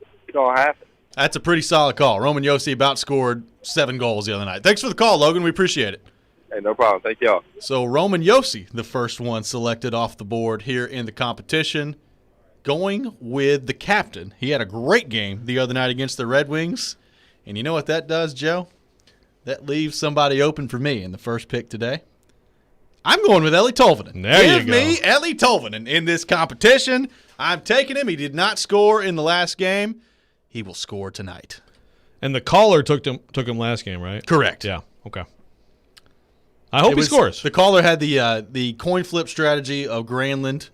Speaker 15: it's going to happen.
Speaker 1: That's a pretty solid call. Roman Yossi about scored 7 goals the other night. Thanks for the call, Logan. We appreciate it.
Speaker 15: Hey, no problem. Thank y'all.
Speaker 1: So Roman Yossi, the first one selected off the board here in the competition, going with the captain. He had a great game the other night against the Red Wings. And you know what that does, Joe? That leaves somebody open for me in the first pick today. I'm going with Eeli Tolvanen.
Speaker 3: There you go.
Speaker 1: Give me Eeli Tolvanen in this competition. I'm taking him. He did not score in the last game. He will score tonight.
Speaker 3: And the caller took him last game, right?
Speaker 1: Correct.
Speaker 3: Yeah. Okay. I hope he scores.
Speaker 1: The caller had the coin flip strategy of Granlund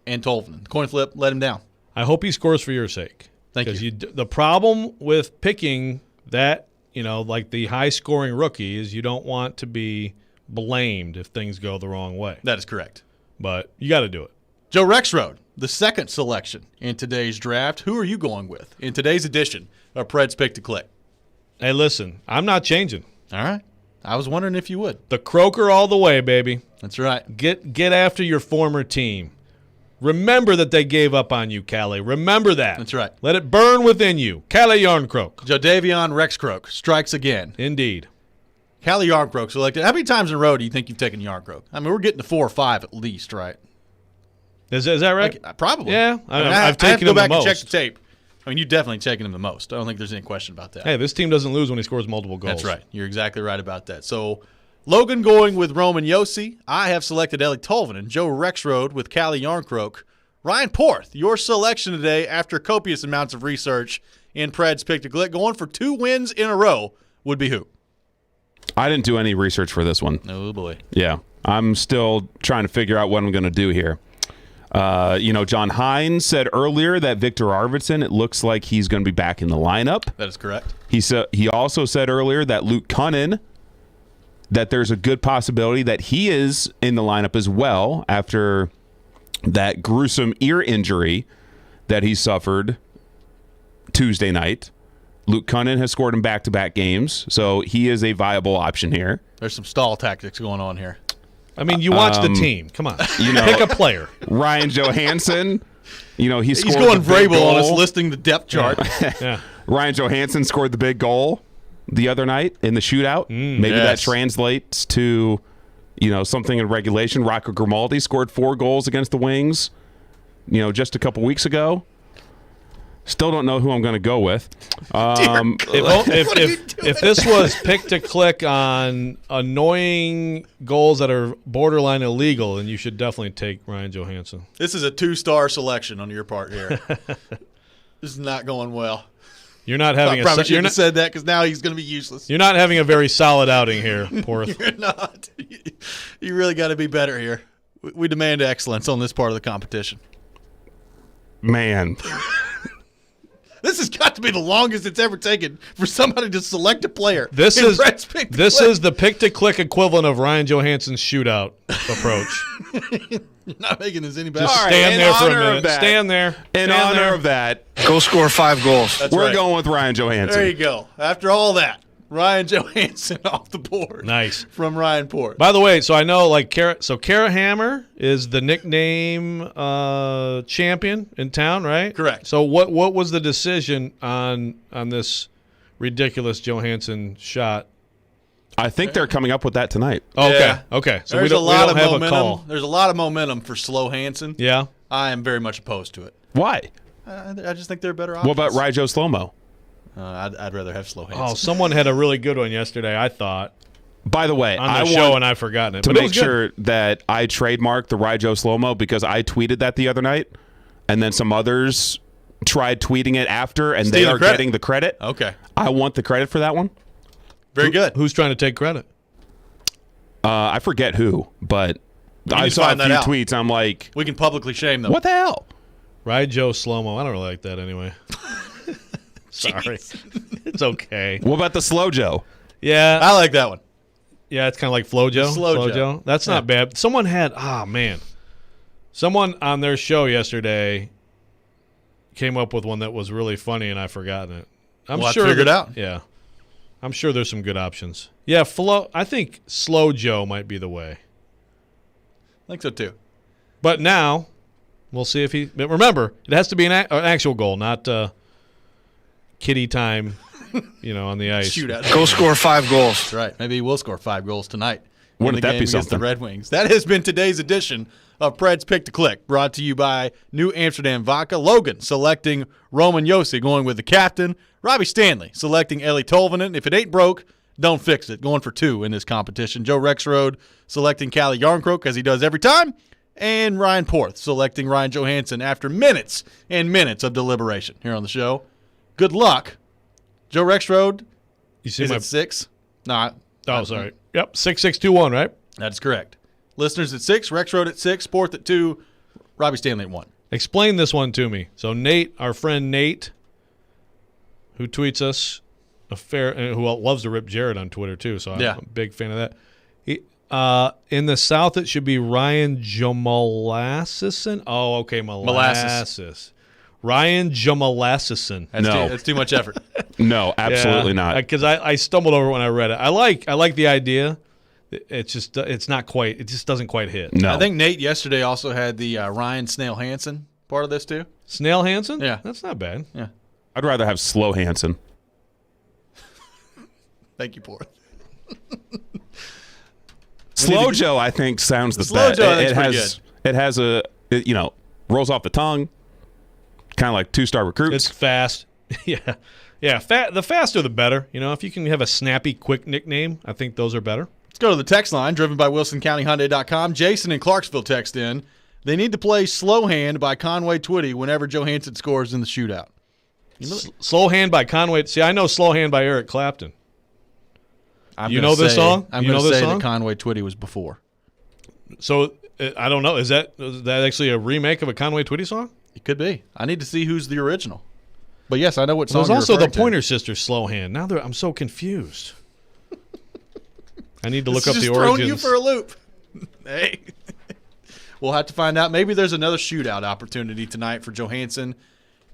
Speaker 1: and Tolvanen. The coin flip let him down.
Speaker 3: I hope he scores for your sake.
Speaker 1: Thank you.
Speaker 3: Because the problem with picking that, like the high-scoring rookie is you don't want to be blamed if things go the wrong way.
Speaker 1: That is correct.
Speaker 3: But you got to do it.
Speaker 1: Joe Rexrode, the second selection in today's draft. Who are you going with in today's edition of Preds Pick to Click?
Speaker 3: Hey, listen, I'm not changing.
Speaker 1: All right. I was wondering if you would.
Speaker 3: The Croker all the way, baby.
Speaker 1: That's right.
Speaker 3: Get after your former team. Remember that they gave up on you, Callie. Remember that.
Speaker 1: That's right.
Speaker 3: Let it burn within you. Callie Yarncroke.
Speaker 1: Jodavion Rexcroke strikes again.
Speaker 3: Indeed.
Speaker 1: Callie Yarncroke selected. How many times in a row do you think you've taken Yarncroke? I mean, we're getting to 4 or 5 at least, right?
Speaker 3: Is that right?
Speaker 1: Probably.
Speaker 3: Yeah.
Speaker 1: I've
Speaker 3: taken
Speaker 1: to go
Speaker 3: him
Speaker 1: back
Speaker 3: the
Speaker 1: and
Speaker 3: most.
Speaker 1: check the tape. I mean, you've definitely taken him the most. I don't think there's any question about that.
Speaker 3: Hey, this team doesn't lose when he scores multiple goals.
Speaker 1: That's right. You're exactly right about that. So, Logan going with Roman Yossi. I have selected Eeli Tolvanen. Joe Rexrode with Callie Yarncroke. Ryan Porth, your selection today after copious amounts of research in Preds Pick to Click, going for 2 wins in a row, would be who?
Speaker 2: I didn't do any research for this one.
Speaker 1: Oh, boy.
Speaker 2: Yeah. I'm still trying to figure out what I'm going to do here. John Hines said earlier that Victor Arvidsson, it looks like he's going to be back in the lineup.
Speaker 1: That is correct.
Speaker 2: He also said earlier that Luke Kunin, that there's a good possibility that he is in the lineup as well after that gruesome ear injury that he suffered Tuesday night. Luke Kunin has scored in back-to-back games, so he is a viable option here.
Speaker 1: There's some stall tactics going on here.
Speaker 3: I mean, you watch the team. Come on. Pick a player.
Speaker 2: Ryan Johansson, he's
Speaker 1: going Vrabel on us listing the depth chart.
Speaker 3: Yeah.
Speaker 2: Ryan Johansson scored the big goal the other night in the shootout. Maybe that translates to, something in regulation. Rocco Grimaldi scored 4 goals against the Wings, just a couple weeks ago. Still don't know who I'm going to go with.
Speaker 3: If this was pick to click on annoying goals that are borderline illegal, then you should definitely take Ryan Johansson.
Speaker 1: This is a 2-star selection on your part here. This is not going well.
Speaker 3: You're not having
Speaker 1: I probably shouldn't have said that because now he's going to be useless.
Speaker 3: You're not having a very solid outing here, Porth.
Speaker 1: You're not. You really got to be better here. We demand excellence on this part of the competition.
Speaker 2: Man.
Speaker 1: This has got to be the longest it's ever taken for somebody to select a player.
Speaker 3: This is
Speaker 1: the
Speaker 3: pick-to-click equivalent of Ryan Johansson's shootout approach.
Speaker 1: You're not making this any better.
Speaker 3: Just stand there for a minute. Stand there.
Speaker 2: In honor of that,
Speaker 16: go score 5 goals.
Speaker 2: We're going with Ryan Johansson.
Speaker 1: There you go. After all that, Ryan Johansson off the board.
Speaker 3: Nice.
Speaker 1: From Ryan Port.
Speaker 3: By the way, so I know Kara Hammer is the nickname champion in town, right?
Speaker 1: Correct.
Speaker 3: So what was the decision on this ridiculous Johansson shot?
Speaker 2: I think they're coming up with that tonight.
Speaker 1: Yeah.
Speaker 3: Okay. So
Speaker 1: There's
Speaker 3: we don't
Speaker 1: have
Speaker 3: momentum.
Speaker 1: a call. There's a lot of momentum for Slow Hansen.
Speaker 3: Yeah.
Speaker 1: I am very much opposed to it.
Speaker 2: Why?
Speaker 1: I just think they're better options.
Speaker 2: What about Ryjo Slow-Mo?
Speaker 1: I'd rather have Slow Hansen.
Speaker 3: Oh, someone had a really good one yesterday, I thought.
Speaker 2: By the way,
Speaker 3: on the show, and I've forgotten it.
Speaker 2: To
Speaker 3: but
Speaker 2: make sure that I trademarked the Ryjo Slow-Mo because I tweeted that the other night, and then some others tried tweeting it after, and they are getting the credit.
Speaker 1: Okay.
Speaker 2: I want the credit for that one.
Speaker 1: Very good.
Speaker 3: Who's trying to take credit?
Speaker 2: I forget who, but I saw a few tweets. I'm like,
Speaker 1: we can publicly shame them.
Speaker 2: What the hell?
Speaker 3: Ryjo Slow-Mo. I don't really like that anyway. Sorry. It's okay.
Speaker 2: What about the Slow Joe?
Speaker 3: Yeah.
Speaker 1: I like that one.
Speaker 3: Yeah, it's kind of like Flojo.
Speaker 1: Slow Joe.
Speaker 3: That's not bad. Someone had, someone on their show yesterday came up with one that was really funny, and I've forgotten it.
Speaker 1: We'll have to figure it out.
Speaker 3: Yeah. I'm sure there's some good options. Yeah, I think Slow Joe might be the way.
Speaker 1: I think so, too.
Speaker 3: But now, we'll see if he – but remember, it has to be an actual goal, not kiddie time, on the ice.
Speaker 1: Shootout.
Speaker 16: Go score 5 goals.
Speaker 1: That's right. Maybe he will score 5 goals tonight.
Speaker 2: Wouldn't that be
Speaker 1: against
Speaker 2: something?
Speaker 1: The Red Wings. That has been today's edition of Preds Pick to Click, brought to you by New Amsterdam Vodka. Logan selecting Roman Josi, going with the captain. Robbie Stanley selecting Ellie Tolvanen. If it ain't broke, don't fix it. Going for 2 in this competition. Joe Rexrode selecting Callie Yarncroke, as he does every time. And Ryan Porth selecting Ryan Johansson after minutes and minutes of deliberation here on the show. Good luck. Joe Rexrode,
Speaker 3: is
Speaker 1: it 6? No.
Speaker 3: Oh, sorry. Yep, 6621, right?
Speaker 1: That's correct. Listeners at 6, Rexrode at 6, Porth at 2, Robbie Stanley at 1.
Speaker 3: Explain this one to me. So Nate, our friend Nate, who tweets us, who loves to rip Jared on Twitter too, so I'm a big fan of that. In the South, it should be Ryan Jamalasison. Oh, okay, molasses. Ryan Jamalasison.
Speaker 1: That's too much effort.
Speaker 2: No, absolutely not.
Speaker 3: Because I stumbled over it when I read it. I like the idea. It's just not quite. It just doesn't quite hit.
Speaker 2: No,
Speaker 1: I think Nate yesterday also had the Ryan Snail Hansen part of this too.
Speaker 3: Snail Hansen?
Speaker 1: Yeah,
Speaker 3: that's not bad.
Speaker 1: Yeah,
Speaker 2: I'd rather have Slow Hansen.
Speaker 1: Thank you, Porth.
Speaker 2: Slow Joe, I think, sounds the
Speaker 1: Slow
Speaker 2: best.
Speaker 1: Joe, I think, is
Speaker 2: It has rolls off the tongue, kind of like 2-star recruits.
Speaker 3: It's fast. Yeah. The faster the better. If you can have a snappy, quick nickname, I think those are better.
Speaker 1: Let's go to the text line, driven by WilsonCountyHyundai.com. Jason in Clarksville text in. They need to play Slow Hand by Conway Twitty whenever Johansson scores in the shootout.
Speaker 3: Slow Hand by Conway. See, I know Slow Hand by Eric Clapton. You know this song?
Speaker 1: I'm going to say that Conway Twitty was before.
Speaker 3: So, I don't know. Is that actually a remake of a Conway Twitty song?
Speaker 1: It could be. I need to see who's the original. But yes, I know what song
Speaker 3: There's
Speaker 1: you're
Speaker 3: also the
Speaker 1: referring to.
Speaker 3: Pointer Sisters Slow Hand. Now I'm so confused. I need to look up the origins.
Speaker 1: Throwing you for a loop. Hey. We'll have to find out. Maybe there's another shootout opportunity tonight for Johansson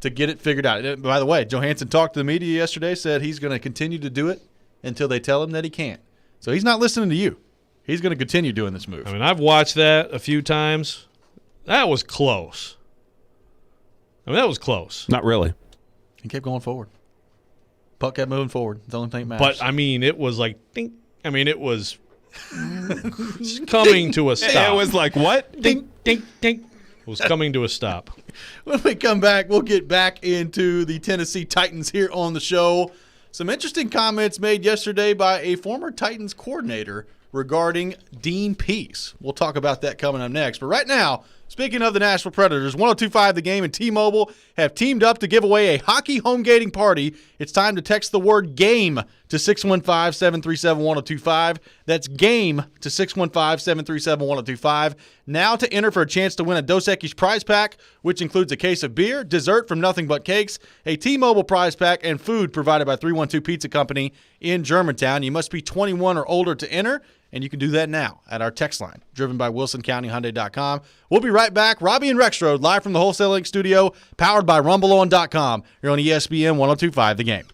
Speaker 1: to get it figured out. By the way, Johansson talked to the media yesterday, said he's going to continue to do it until they tell him that he can't. So he's not listening to you. He's going to continue doing this move.
Speaker 3: I mean, I've watched that a few times. That was close. That was close.
Speaker 2: Not really.
Speaker 1: He kept going forward. Puck kept moving forward. It's the only thing that matters.
Speaker 3: But, I mean, it was like, ding. I mean, it was coming to a stop.
Speaker 2: It was like, what?
Speaker 3: Ding, ding, ding. It was coming to a stop.
Speaker 1: When we come back, we'll get back into the Tennessee Titans here on the show. Some interesting comments made yesterday by a former Titans coordinator regarding Dean Pease. We'll talk about that coming up next. But right now, Speaking of the Nashville Predators, 102.5 The Game and T-Mobile have teamed up to give away a hockey home gating party. It's time to text the word GAME to 615-737-1025. That's GAME to 615-737-1025. Now to enter for a chance to win a Dos Equis prize pack, which includes a case of beer, dessert from Nothing But Cakes, a T-Mobile prize pack, and food provided by 312 Pizza Company in Germantown. You must be 21 or older to enter, and you can do that now at our text line, driven by WilsonCountyHyundai.com. We'll be right back. Robby and Rexrode, live from the Wholesale Link studio, powered by RumbleOn.com. Here on ESPN 102.5 The Game.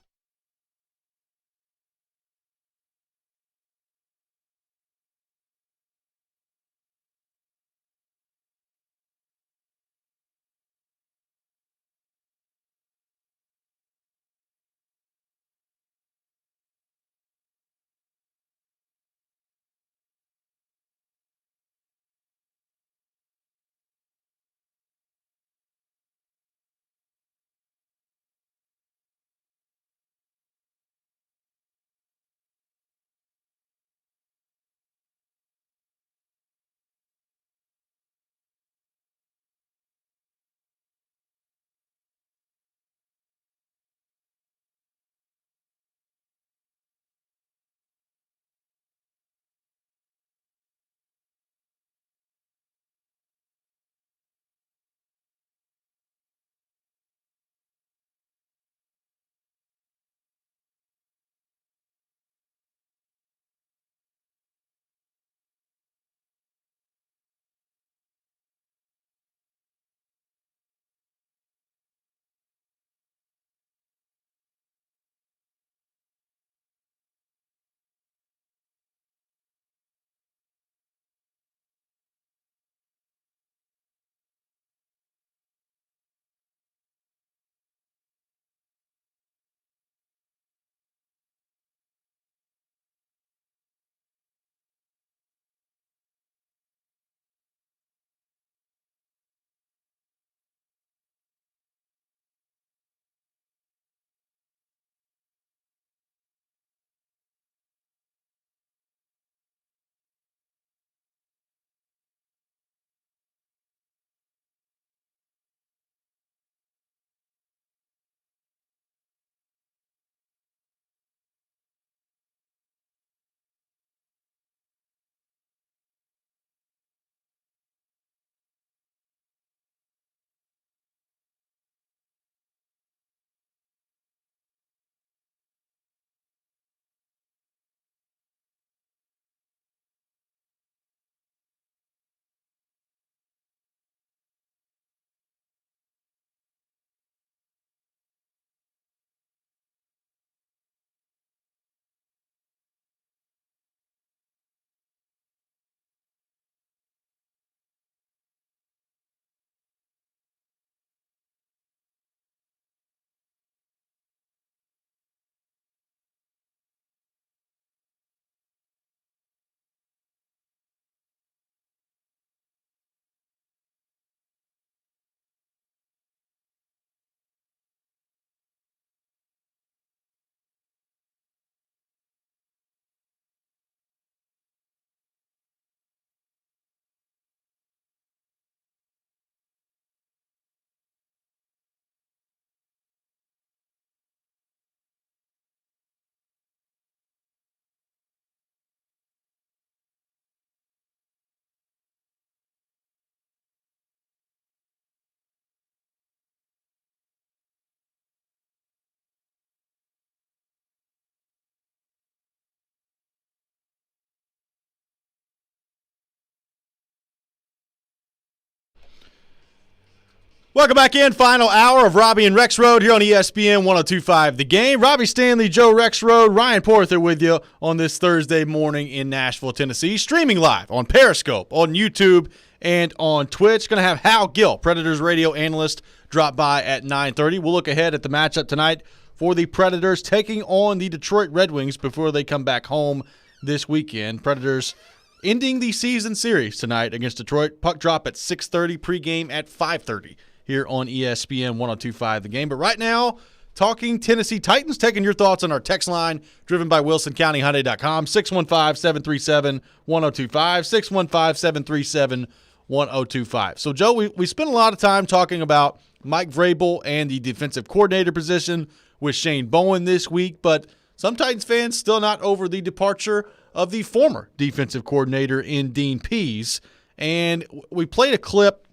Speaker 1: Welcome back in. Final hour of Robby and Rexrode here on ESPN 102.5 The Game. Robby Stanley, Joe Rexrode, Ryan Porter with you on this Thursday morning in Nashville, Tennessee. Streaming live on Periscope, on YouTube, and on Twitch. Going to have Hal Gill, Predators radio analyst, drop by at 9:30. We'll look ahead at the matchup tonight for the Predators taking on the Detroit Red Wings before they come back home this weekend. Predators ending the season series tonight against Detroit. Puck drop at 6:30, pregame at 5:30. Here on ESPN 102.5 The Game. But right now, talking Tennessee Titans, taking your thoughts on our text line, driven by WilsonCountyHyundai.com, 615-737-1025, 1025. So, Joe, we spent a lot of time talking about Mike Vrabel and the defensive coordinator position with Shane Bowen this week, but some Titans fans still not over the departure of the former defensive coordinator in Dean Pease. And we played a clip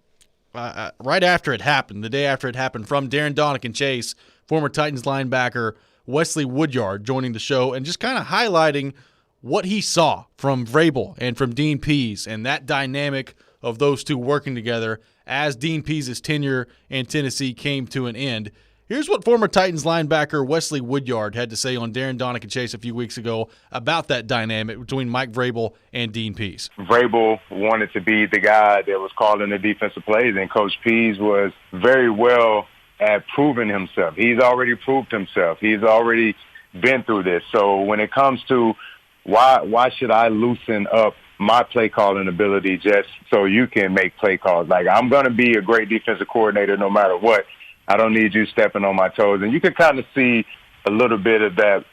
Speaker 1: right after it happened, the day after it happened, from Darren Donican-Chase, former Titans linebacker Wesley Woodyard, joining the show and just kind of highlighting what he saw from Vrabel and from Dean Pease and that dynamic of those two working together as Dean Pease's tenure in Tennessee came to an end. Here's what former Titans linebacker Wesley Woodyard had to say on Darren Donican-Chase a few weeks ago about that dynamic between Mike Vrabel and Dean Pease.
Speaker 4: Vrabel wanted to be the guy that was calling the defensive plays, and Coach Pease was very well at proving himself. He's already proved himself. He's already been through this. So when it comes to why should I loosen up my play calling ability just so you can make play calls? Like, I'm going to be a great defensive coordinator no matter what. I don't need you stepping on my toes. And you can kind of see a little bit of that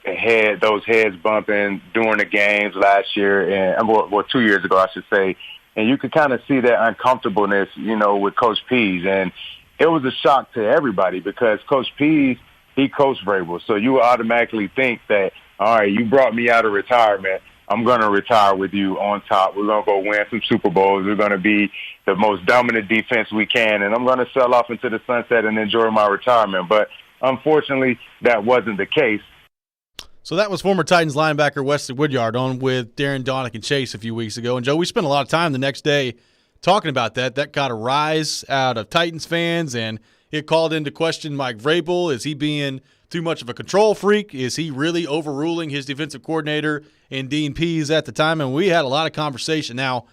Speaker 4: those heads bumping during the games last year, and 2 years ago, I should say. And you could kind of see that uncomfortableness, with Coach Pease. And it was a shock to everybody because Coach Pease, he coached Vrabel. So you automatically think that, all right, you brought me out of retirement. I'm going to retire with you on top. We're going to go win some Super Bowls. We're going to be the most dominant defense we can, and I'm going to sell off into the sunset and enjoy my retirement. But unfortunately, that wasn't the case.
Speaker 1: So that was former Titans linebacker Wesley Woodyard on with Darren Donican-Chase a few weeks ago. And, Joe, we spent a lot of time the next day talking about that. That got a rise out of Titans fans, and it called into question Mike Vrabel. Is he being too much of a control freak? Is he really overruling his defensive coordinator and Dean Pease at the time? And we had a lot of conversation. Now,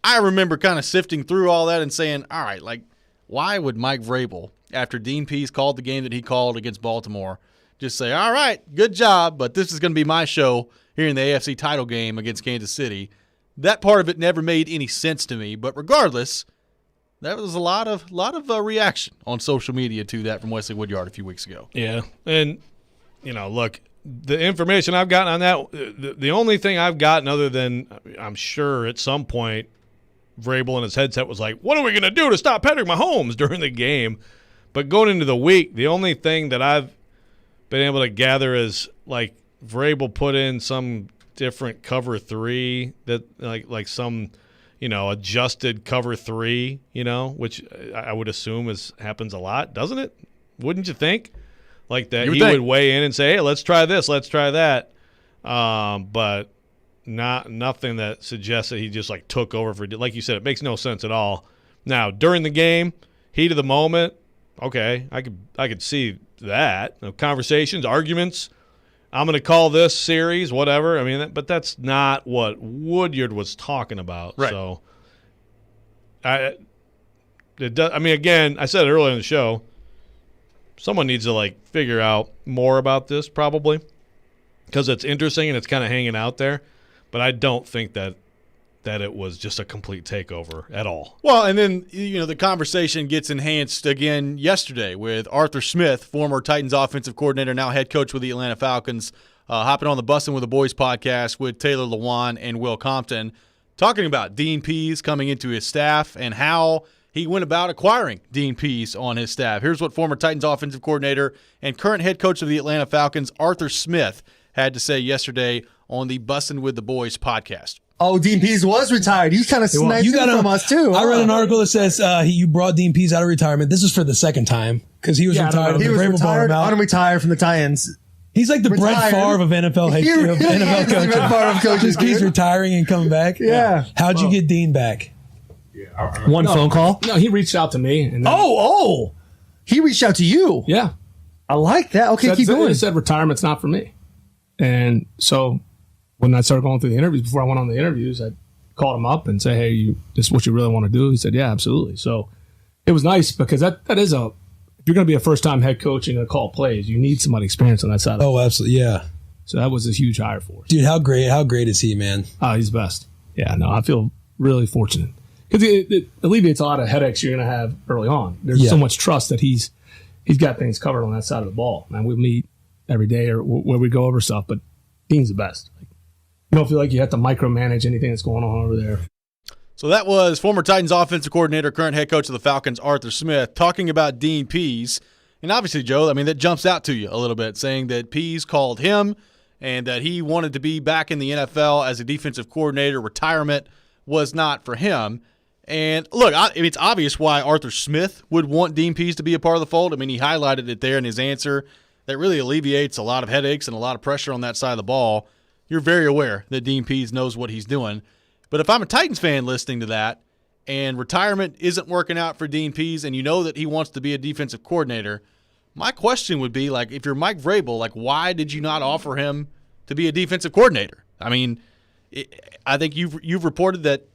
Speaker 1: I remember kind of sifting through all that and saying, all right, like, why would Mike Vrabel, after Dean Pease called the game that he called against Baltimore, just say, all right, good job, but this is going to be my show here in the AFC title game against Kansas City? That part of it never made any sense to me. But regardless, that was a lot of reaction on social media to that from Wesley Woodyard a few weeks ago.
Speaker 3: Yeah, and, look, the information I've gotten on that, the only thing I've gotten other than I'm sure at some point Vrabel in his headset was like, what are we going to do to stop Patrick Mahomes during the game? But going into the week, the only thing that I've been able to gather is, like, Vrabel put in some different cover three that like some, adjusted cover three, which I would assume happens a lot, doesn't it? Wouldn't you think? Like that he would weigh in and say, hey, let's try this, let's try that. But nothing that suggests that he just like took over for, like you said, it makes no sense at all. Now, during the game, heat of the moment, okay, I could see that. Conversations, arguments, I'm going to call this series, whatever. I mean, but that's not what Woodyard was talking about.
Speaker 1: Right.
Speaker 3: So, again, I said it earlier in the show, someone needs to, figure out more about this probably because it's interesting and it's kind of hanging out there. But I don't think that it was just a complete takeover at all.
Speaker 1: Well, and then, the conversation gets enhanced again yesterday with Arthur Smith, former Titans offensive coordinator, now head coach with the Atlanta Falcons, hopping on the Bussin' with the Boys podcast with Taylor Lewan and Will Compton, talking about Dean Pease coming into his staff and how he went about acquiring Dean Pease on his staff. Here's what former Titans offensive coordinator and current head coach of the Atlanta Falcons, Arthur Smith, had to say yesterday on the Bussin' with the Boys podcast.
Speaker 5: Oh, Dean Pease was retired. He's kind of sniped from us, too.
Speaker 6: I read an article that says you brought Dean Pease out of retirement. This is for the second time because he was retired.
Speaker 5: He was retired, unretired from the Titans.
Speaker 6: He's like the Brent Favre of NFL coaches. He's retiring and coming back.
Speaker 5: Yeah.
Speaker 6: How'd you get Dean back?
Speaker 7: One phone call? No, he reached out to me. And then,
Speaker 5: he reached out to you.
Speaker 7: Yeah.
Speaker 5: I like that. Okay, keep going.
Speaker 7: He said retirement's not for me. And so when I started going through the interviews, before I went on the interviews, I called him up and said, hey, this is what you really want to do? He said, yeah, absolutely. So it was nice because that is if you're going to be a first-time head coach and going to call plays, you need somebody experienced on that side.
Speaker 6: Oh, absolutely, yeah.
Speaker 7: So that was a huge hire for us.
Speaker 6: Dude, how great is he, man?
Speaker 7: Oh, he's the best. Yeah, no, I feel really fortunate. Because it alleviates a lot of headaches you're going to have early on. There's so much trust that he's got things covered on that side of the ball. Man, we meet every day or where we go over stuff, but Dean's the best. You don't feel like you have to micromanage anything that's going on over there.
Speaker 1: So that was former Titans offensive coordinator, current head coach of the Falcons, Arthur Smith, talking about Dean Pease. And obviously, Joe, I mean, that jumps out to you a little bit, saying that Pease called him and that he wanted to be back in the NFL as a defensive coordinator. Retirement was not for him. And look, it's obvious why Arthur Smith would want Dean Pease to be a part of the fold. I mean, he highlighted it there in his answer. That really alleviates a lot of headaches and a lot of pressure on that side of the ball. You're very aware that Dean Pease knows what he's doing. But if I'm a Titans fan listening to that and retirement isn't working out for Dean Pease and you know that he wants to be a defensive coordinator, my question would be, like, if you're Mike Vrabel, like, why did you not offer him to be a defensive coordinator? I mean, I think you've reported that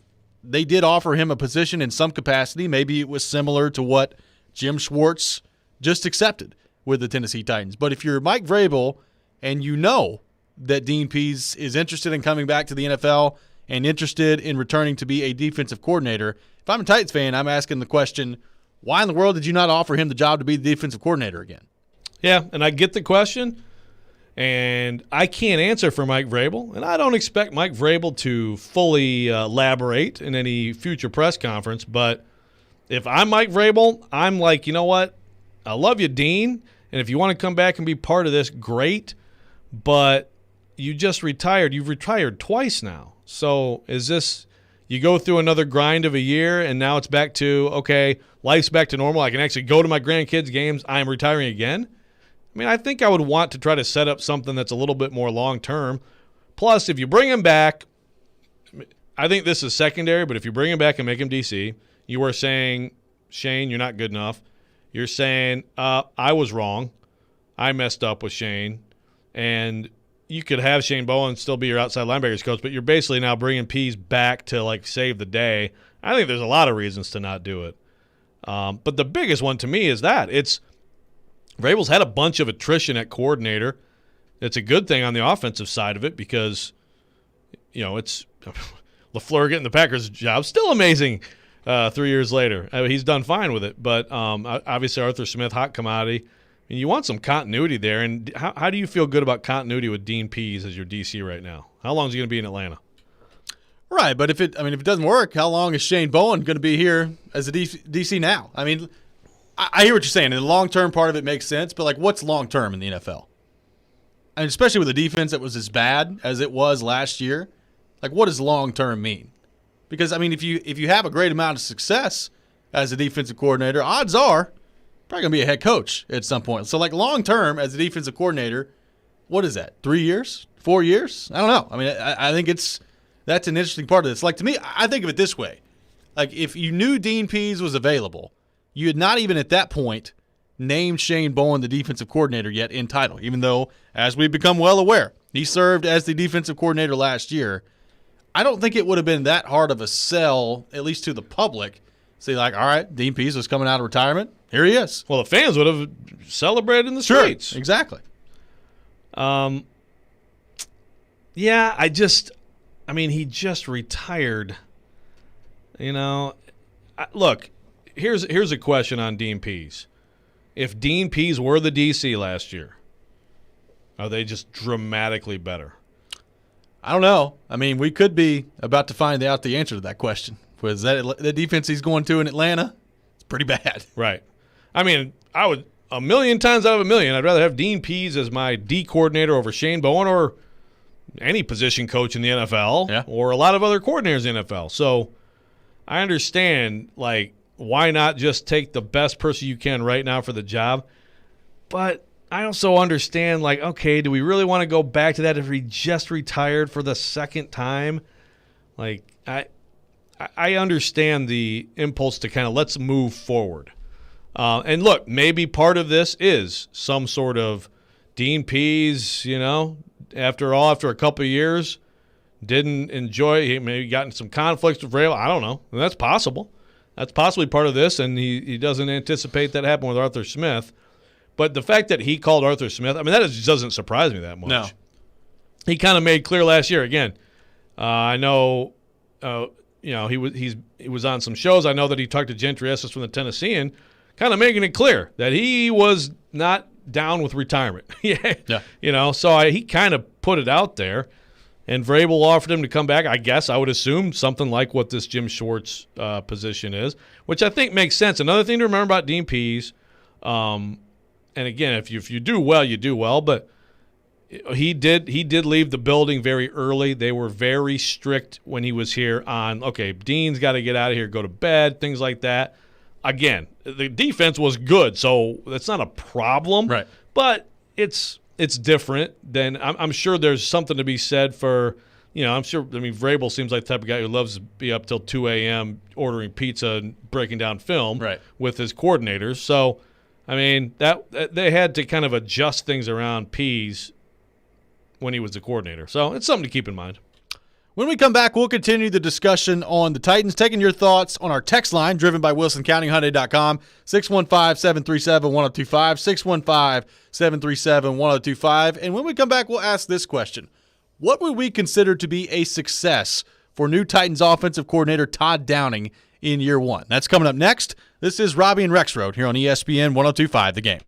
Speaker 1: they did offer him a position in some capacity. Maybe it was similar to what Jim Schwartz just accepted with the Tennessee Titans. But if you're Mike Vrabel and you know that Dean Pease is interested in coming back to the NFL and interested in returning to be a defensive coordinator, if I'm a Titans fan, I'm asking the question, why in the world did you not offer him the job to be the defensive coordinator again?
Speaker 3: Yeah, and I get the question, and I can't answer for Mike Vrabel, and I don't expect Mike Vrabel to fully elaborate in any future press conference, but if I'm Mike Vrabel, I'm like, you know what? I love you, Dean, and if you want to come back and be part of this, great, but you just retired. You've retired twice now. So is this – you go through another grind of a year, and now it's back to, okay, life's back to normal. I can actually go to my grandkids' games. I am retiring again. I mean, I think I would want to try to set up something that's a little bit more long-term. Plus, if you bring him back, I think this is secondary, but if you bring him back and make him DC, you are saying, Shane, you're not good enough. You're saying, I was wrong. I messed up with Shane. And you could have Shane Bowen still be your outside linebackers coach, but you're basically now bringing Pease back to, like, save the day. I think there's a lot of reasons to not do it. But the biggest one to me is that. Vrabel's had a bunch of attrition at coordinator. It's a good thing on the offensive side of it because, you know, it's LaFleur getting the Packers job. Still amazing 3 years later. I mean, he's done fine with it. But obviously Arthur Smith, hot commodity. I mean, you want some continuity there. And how do you feel good about continuity with Dean Pease as your DC right now? How long is he going to be in Atlanta?
Speaker 1: Right, but if it doesn't work, how long is Shane Bowen going to be here as a DC now? I mean, I hear what you're saying, and the long-term part of it makes sense, but, like, what's long-term in the NFL? And especially with a defense that was as bad as it was last year, like, what does long-term mean? Because, I mean, if you have a great amount of success as a defensive coordinator, odds are probably going to be a head coach at some point. So, like, long-term as a defensive coordinator, what is that, 3 years, 4 years? I don't know. I mean, I think that's an interesting part of this. Like, to me, I think of it this way. Like, if you knew Dean Pease was available, you had not even at that point named Shane Bowen the defensive coordinator yet in title, even though, as we've become well aware, he served as the defensive coordinator last year. I don't think it would have been that hard of a sell, at least to the public, say, like, all right, Dean Pease was coming out of retirement. Here he is.
Speaker 3: Well, the fans would have celebrated in the streets.
Speaker 1: Sure, exactly.
Speaker 3: Yeah, I mean, he just retired. You know, look, here's a question on Dean Pease. If Dean Pease were the DC last year, are they just dramatically better?
Speaker 1: I don't know. I mean, we could be about to find out the answer to that question. Because the defense he's going to in Atlanta, it's pretty bad.
Speaker 3: Right. I mean, I would, a million times out of a million, I'd rather have Dean Pease as my D coordinator over Shane Bowen or any position coach in the NFL or a lot of other coordinators in the NFL. So I understand, like, why not just take the best person you can right now for the job? But I also understand, like, okay, do we really want to go back to that if he just retired for the second time? Like, I understand the impulse to kind of let's move forward. And look, maybe part of this is some sort of Dean Pease, you know, after a couple of years, didn't enjoy, he maybe got in some conflicts with Vrabel. I don't know. And that's possible. That's possibly part of this, and he doesn't anticipate that happening with Arthur Smith. But the fact that he called Arthur Smith, I mean, that just doesn't surprise me that much.
Speaker 1: No.
Speaker 3: He kind of made clear last year, again, I know, you know, he was on some shows. I know that he talked to Gentry Estes from the Tennessean, kind of making it clear that he was not down with retirement. Yeah. You know, so he kind of put it out there. And Vrabel offered him to come back. I guess I would assume something like what this Jim Schwartz position is, which I think makes sense. Another thing to remember about Dean Pease, and again, if you do well, you do well. But he did leave the building very early. They were very strict when he was here on, okay, Dean's got to get out of here, go to bed, things like that. Again, the defense was good, so that's not a problem.
Speaker 1: Right.
Speaker 3: But it's different than I'm sure there's something to be said for, I'm sure, Vrabel seems like the type of guy who loves to be up till 2 a.m. ordering pizza and breaking down film with his coordinators. So, that they had to kind of adjust things around Pease when he was the coordinator. So it's something to keep in mind.
Speaker 1: When we come back, we'll continue the discussion on the Titans, taking your thoughts on our text line driven by WilsonCountyHyundai.com, 615-737-1025, 615-737-1025. And when we come back, we'll ask this question. What would we consider to be a success for new Titans offensive coordinator Todd Downing in year one? That's coming up next. This is Robby and Rexrode here on ESPN 102.5 The Game.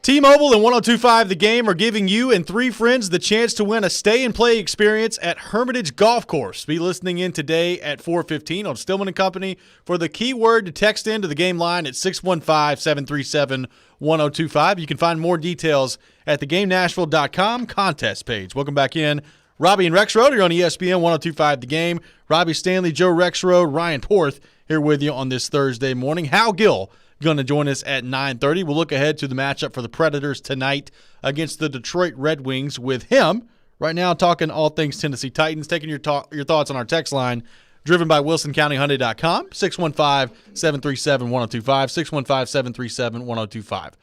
Speaker 1: T-Mobile and 102.5 The Game are giving you and 3 friends the chance to win a stay-and-play experience at Hermitage Golf Course. Be listening in today at 4:15 on Stillman & Company for the keyword to text into the game line at 615-737-1025. You can find more details at thegamenashville.com contest page. Welcome back in. Robby and Rexrode are on ESPN 102.5 The Game. Robbie Stanley, Joe Rexrode, Ryan Porth here with you on this Thursday morning. Hal Gill going to join us at 9:30. We'll look ahead to the matchup for the Predators tonight against the Detroit Red Wings with him. Right now, talking all things Tennessee Titans, taking your thoughts on our text line, driven by WilsonCountyHyundai.com, 615-737-1025, 615-737-1025.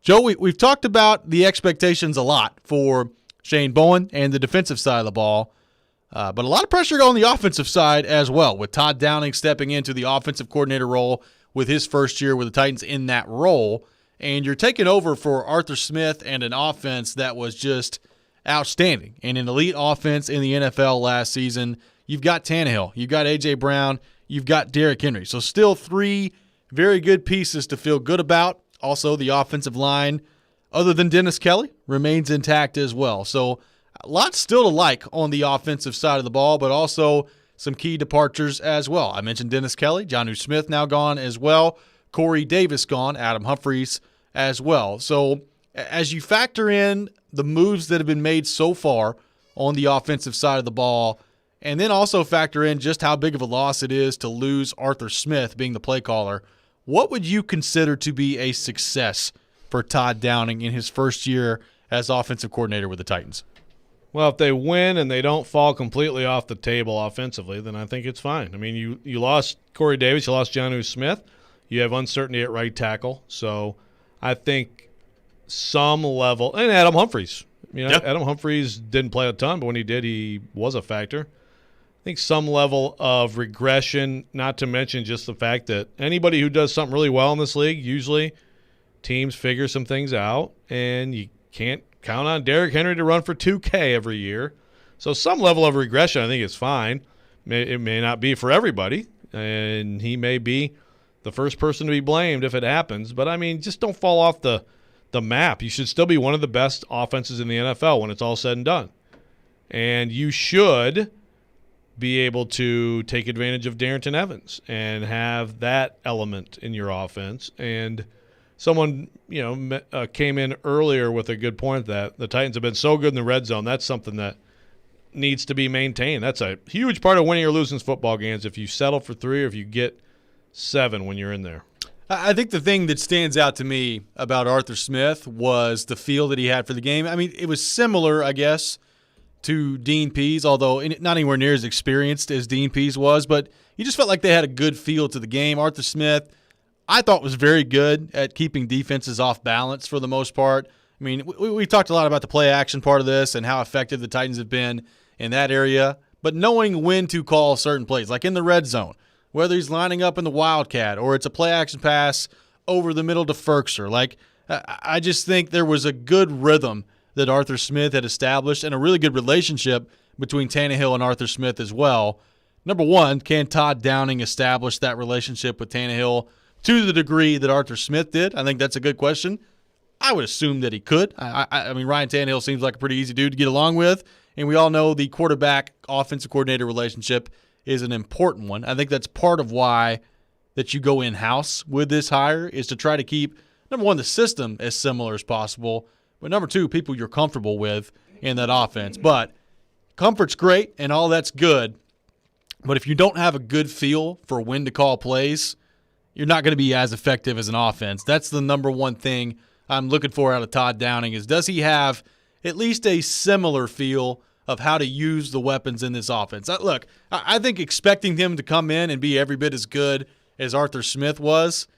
Speaker 1: Joe, we've talked about the expectations a lot for Shane Bowen and the defensive side of the ball, but a lot of pressure on the offensive side as well, with Todd Downing stepping into the offensive coordinator role with his first year with the Titans in that role, and you're taking over for Arthur Smith and an offense that was just outstanding and an elite offense in the NFL last season. You've got Tannehill, you've got A.J. Brown, you've got Derrick Henry. So still 3 very good pieces to feel good about. Also, the offensive line, other than Dennis Kelly, remains intact as well. So a lot still to like on the offensive side of the ball, but also some key departures as well. I mentioned Dennis Kelly, Jonnu Smith now gone as well, Corey Davis gone, Adam Humphries as well. So as you factor in the moves that have been made so far on the offensive side of the ball, and then also factor in just how big of a loss it is to lose Arthur Smith being the play caller, what would you consider to be a success for Todd Downing in his first year as offensive coordinator with the Titans?
Speaker 3: Well, if they win and they don't fall completely off the table offensively, then I think it's fine. I mean, you lost Corey Davis, you lost Jonnu Smith, you have uncertainty at right tackle. So I think some level – and Adam Humphries. Yep. Adam Humphries didn't play a ton, but when he did, he was a factor. I think some level of regression, not to mention just the fact that anybody who does something really well in this league, usually teams figure some things out, and you can't count on Derrick Henry to run for 2K every year. So some level of regression I think is fine. It may not be for everybody, and he may be the first person to be blamed if it happens. But, I mean, just don't fall off the map. You should still be one of the best offenses in the NFL when it's all said and done. And you should be able to take advantage of Darrington Evans and have that element in your offense. And someone, came in earlier with a good point that the Titans have been so good in the red zone. That's something that needs to be maintained. That's a huge part of winning or losing football games, if you settle for 3 or if you get 7 when you're in there.
Speaker 1: I think the thing that stands out to me about Arthur Smith was the feel that he had for the game. I mean, it was similar, I guess, to Dean Pease, although not anywhere near as experienced as Dean Pease was, but you just felt like they had a good feel to the game. Arthur Smith, I thought, was very good at keeping defenses off balance for the most part. I mean, we talked a lot about the play action part of this and how effective the Titans have been in that area, but knowing when to call certain plays, like in the red zone, whether he's lining up in the Wildcat or it's a play action pass over the middle to Ferkser. Like, I just think there was a good rhythm that Arthur Smith had established and a really good relationship between Tannehill and Arthur Smith as well. Number one, can Todd Downing establish that relationship with Tannehill to the degree that Arthur Smith did? I think that's a good question. I would assume that he could. I mean, Ryan Tannehill seems like a pretty easy dude to get along with, and we all know the quarterback-offensive coordinator relationship is an important one. I think that's part of why that you go in-house with this hire, is to try to keep, number one, the system as similar as possible, but number two, people you're comfortable with in that offense. But comfort's great, and all that's good, but if you don't have a good feel for when to call plays, you're not going to be as effective as an offense. That's the number one thing I'm looking for out of Todd Downing, is does he have at least a similar feel of how to use the weapons in this offense? Look, I think expecting him to come in and be every bit as good as Arthur Smith was,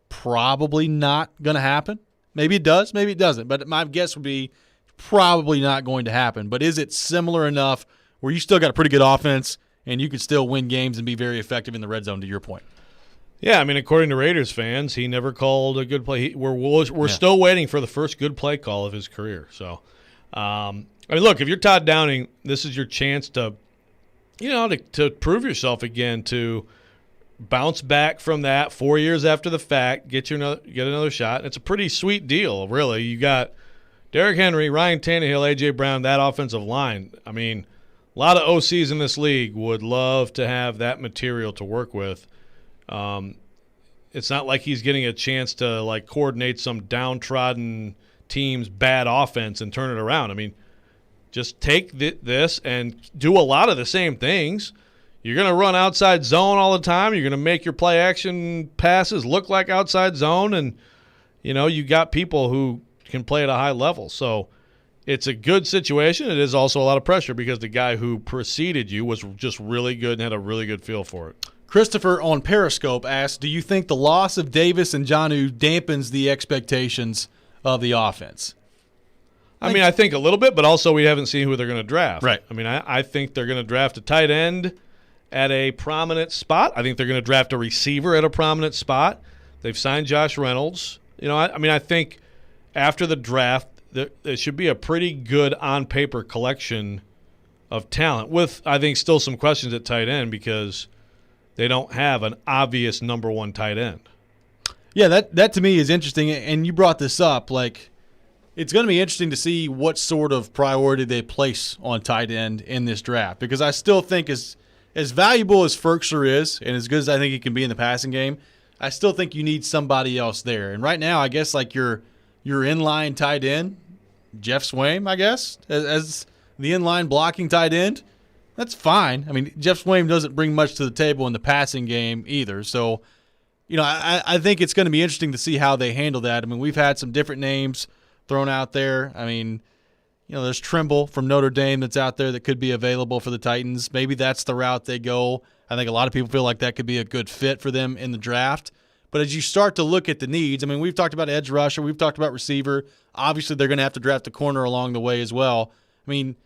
Speaker 1: probably not going to happen. Maybe it does, maybe it doesn't, but my guess would be probably not going to happen. But is it similar enough where you still got a pretty good offense and you can still win games and be very effective in the red zone, to your point?
Speaker 3: Yeah, I mean, according to Raiders fans, he never called a good play. We're still waiting for the first good play call of his career. So, I mean, look, if you're Todd Downing, this is your chance to, to prove yourself again, to bounce back from that 4 years after the fact, get another shot. It's a pretty sweet deal, really. You got Derrick Henry, Ryan Tannehill, A.J. Brown, that offensive line. I mean, a lot of OCs in this league would love to have that material to work with. It's not like he's getting a chance to like coordinate some downtrodden team's bad offense and turn it around. I mean, just take this and do a lot of the same things. You're going to run outside zone all the time. You're going to make your play action passes look like outside zone. And, you got people who can play at a high level. So it's a good situation. It is also a lot of pressure because the guy who preceded you was just really good and had a really good feel for it.
Speaker 1: Christopher on Periscope asked, do you think the loss of Davis and Jonnu dampens the expectations of the offense?
Speaker 3: I mean, I think a little bit, but also we haven't seen who they're going to draft.
Speaker 1: Right.
Speaker 3: I mean, I think they're going to draft a tight end at a prominent spot. I think they're going to draft a receiver at a prominent spot. They've signed Josh Reynolds. I think after the draft, there should be a pretty good on-paper collection of talent with, I think, still some questions at tight end because they don't have an obvious number one tight end.
Speaker 1: Yeah, that to me is interesting, and you brought this up. Like, it's going to be interesting to see what sort of priority they place on tight end in this draft because I still think as valuable as Ferkser is and as good as I think he can be in the passing game, I still think you need somebody else there. And right now, I guess like your inline tight end, Jeff Swaim, I guess, as the inline blocking tight end, that's fine. I mean, Jeff Swaim doesn't bring much to the table in the passing game either. So, I think it's going to be interesting to see how they handle that. I mean, we've had some different names thrown out there. I mean, there's Trimble from Notre Dame that's out there that could be available for the Titans. Maybe that's the route they go. I think a lot of people feel like that could be a good fit for them in the draft. But as you start to look at the needs, I mean, we've talked about edge rusher, we've talked about receiver. Obviously, they're going to have to draft a corner along the way as well. I mean,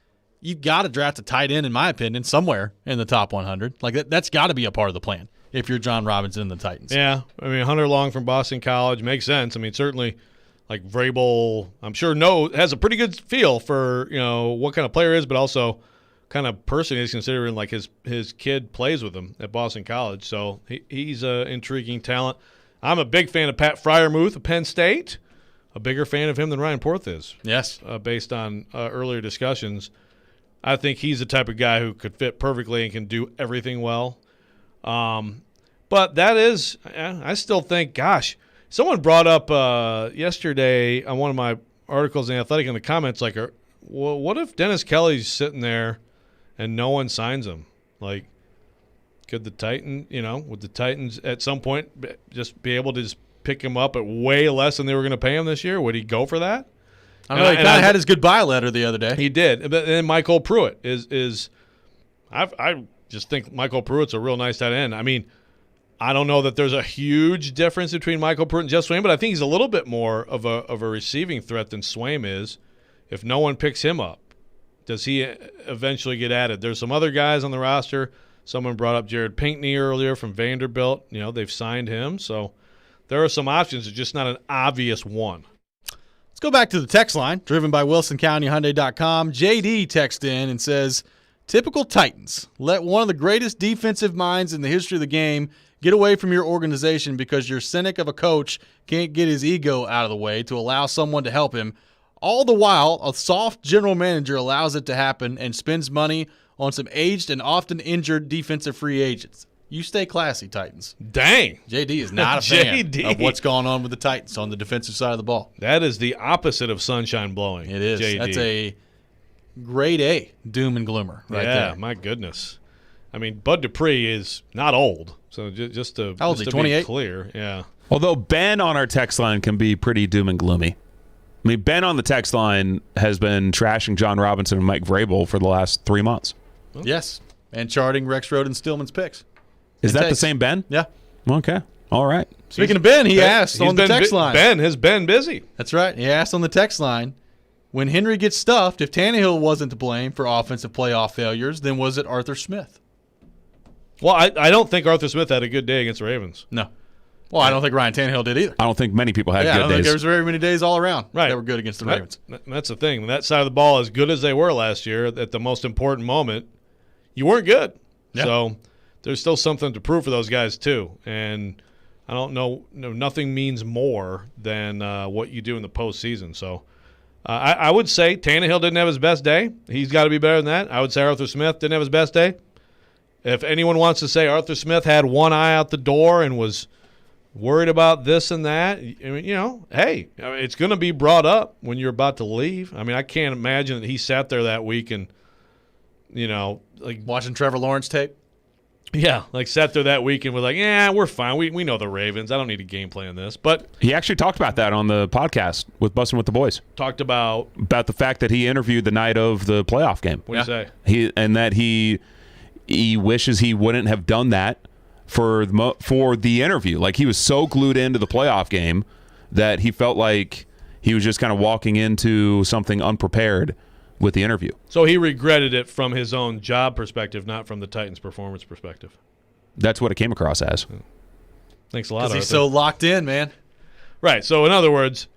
Speaker 1: you've got to draft a tight end, in my opinion, somewhere in the top 100. Like that's got to be a part of the plan if you're John Robinson and the Titans.
Speaker 3: Yeah, I mean, Hunter Long from Boston College makes sense. I mean, certainly, like Vrabel, I'm sure has a pretty good feel for what kind of player he is, but also kind of person he's considering. Like his kid plays with him at Boston College, so he's an intriguing talent. I'm a big fan of Pat Fryermuth of Penn State. A bigger fan of him than Ryan Porth is.
Speaker 1: Yes,
Speaker 3: based on earlier discussions. I think he's the type of guy who could fit perfectly and can do everything well. But that is, I still think, gosh, someone brought up yesterday on one of my articles in The Athletic in the comments, like, well, what if Dennis Kelly's sitting there and no one signs him? Like, could the would the Titans at some point just be able to just pick him up at way less than they were going to pay him this year? Would he go for that?
Speaker 1: I know he kind of had his goodbye letter the other day.
Speaker 3: He did. But then Michael Pruitt is I just think Michael Pruitt's a real nice tight end. I mean, I don't know that there's a huge difference between Michael Pruitt and Jeff Swaim, but I think he's a little bit more of a receiving threat than Swaim is. If no one picks him up, does he eventually get added? There's some other guys on the roster. Someone brought up Jared Pinkney earlier from Vanderbilt. They've signed him. So there are some options. It's just not an obvious one.
Speaker 1: Let's go back to the text line, driven by WilsonCountyHyundai.com. JD texts in and says, typical Titans. Let one of the greatest defensive minds in the history of the game get away from your organization because your cynic of a coach can't get his ego out of the way to allow someone to help him. All the while, a soft general manager allows it to happen and spends money on some aged and often injured defensive free agents. You stay classy, Titans.
Speaker 3: Dang.
Speaker 1: JD is not a fan of what's going on with the Titans on the defensive side of the ball.
Speaker 3: That is the opposite of sunshine blowing.
Speaker 1: It is.
Speaker 3: JD.
Speaker 1: That's a grade A doom and gloomer right there.
Speaker 3: Yeah, my goodness. I mean, Bud Dupree is not old. So just to,
Speaker 1: How old
Speaker 3: just
Speaker 1: is he,
Speaker 3: to
Speaker 1: 28?
Speaker 3: be clear, yeah.
Speaker 2: Although Ben on our text line can be pretty doom and gloomy. I mean, Ben on the text line has been trashing John Robinson and Mike Vrabel for the last 3 months.
Speaker 1: Yes, and charting Rexrode and Stillman's picks.
Speaker 2: Is that the same Ben?
Speaker 1: Yeah.
Speaker 2: Okay. All right.
Speaker 1: Speaking of Ben, he asked on the text line.
Speaker 3: Ben has been busy.
Speaker 1: That's right. He asked on the text line, when Henry gets stuffed, if Tannehill wasn't to blame for offensive playoff failures, then was it Arthur Smith?
Speaker 3: Well, I don't think Arthur Smith had a good day against the Ravens.
Speaker 1: No. Well, I don't think Ryan Tannehill did either.
Speaker 2: I don't think many people had good days.
Speaker 1: I don't think there was very many days all around
Speaker 3: that
Speaker 1: were good against the Ravens.
Speaker 3: That's the thing. That side of the ball, as good as they were last year, at the most important moment, you weren't good. Yeah. So there's still something to prove for those guys too. And I don't know, nothing means more than what you do in the postseason. So I would say Tannehill didn't have his best day. He's got to be better than that. I would say Arthur Smith didn't have his best day. If anyone wants to say Arthur Smith had one eye out the door and was worried about this and that, I mean, hey, it's going to be brought up when you're about to leave. I mean, I can't imagine that he sat there that week and, like
Speaker 1: watching Trevor Lawrence tape.
Speaker 3: Yeah, like sat there that week and was like, yeah, we're fine. We know the Ravens. I don't need to game plan this. But
Speaker 2: he actually talked about that on the podcast with Bussin' with the Boys.
Speaker 3: Talked about
Speaker 2: the fact that he interviewed the night of the playoff game.
Speaker 3: What do you
Speaker 2: say? He wishes he wouldn't have done that for the interview. Like, he was so glued into the playoff game that he felt like he was just kind of walking into something unprepared with the interview.
Speaker 3: So he regretted it from his own job perspective, not from the Titans' performance perspective.
Speaker 2: That's what it came across as.
Speaker 3: Thanks a lot,
Speaker 1: Because
Speaker 3: Arthur.
Speaker 1: he's so locked in, man.
Speaker 3: Right. So, in other words,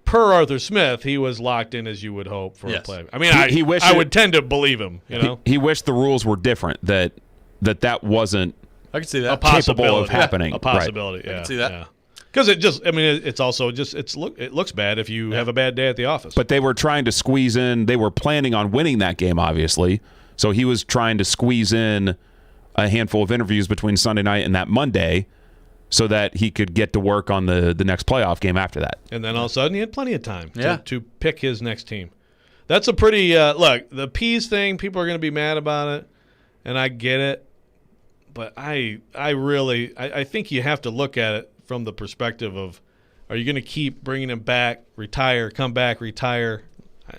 Speaker 3: per Arthur Smith, he was locked in as you would hope for a play. I mean, I would tend to believe him.
Speaker 2: He wished the rules were different. That wasn't.
Speaker 1: I can see that.
Speaker 3: A possibility.
Speaker 2: Capable of happening.
Speaker 3: A possibility.
Speaker 2: Right.
Speaker 3: Yeah.
Speaker 1: I can see that.
Speaker 3: Because it's also just it looks bad if you have a bad day at the office.
Speaker 2: But they were trying to squeeze in. They were planning on winning that game, obviously. So he was trying to squeeze in a handful of interviews between Sunday night and that Monday, so that he could get to work on the next playoff game after that.
Speaker 3: And then all of a sudden he had plenty of time to pick his next team. That's a pretty look, the Peas thing, people are going to be mad about it, and I get it. But I really think you have to look at it from the perspective of, are you going to keep bringing him back, retire, come back, retire?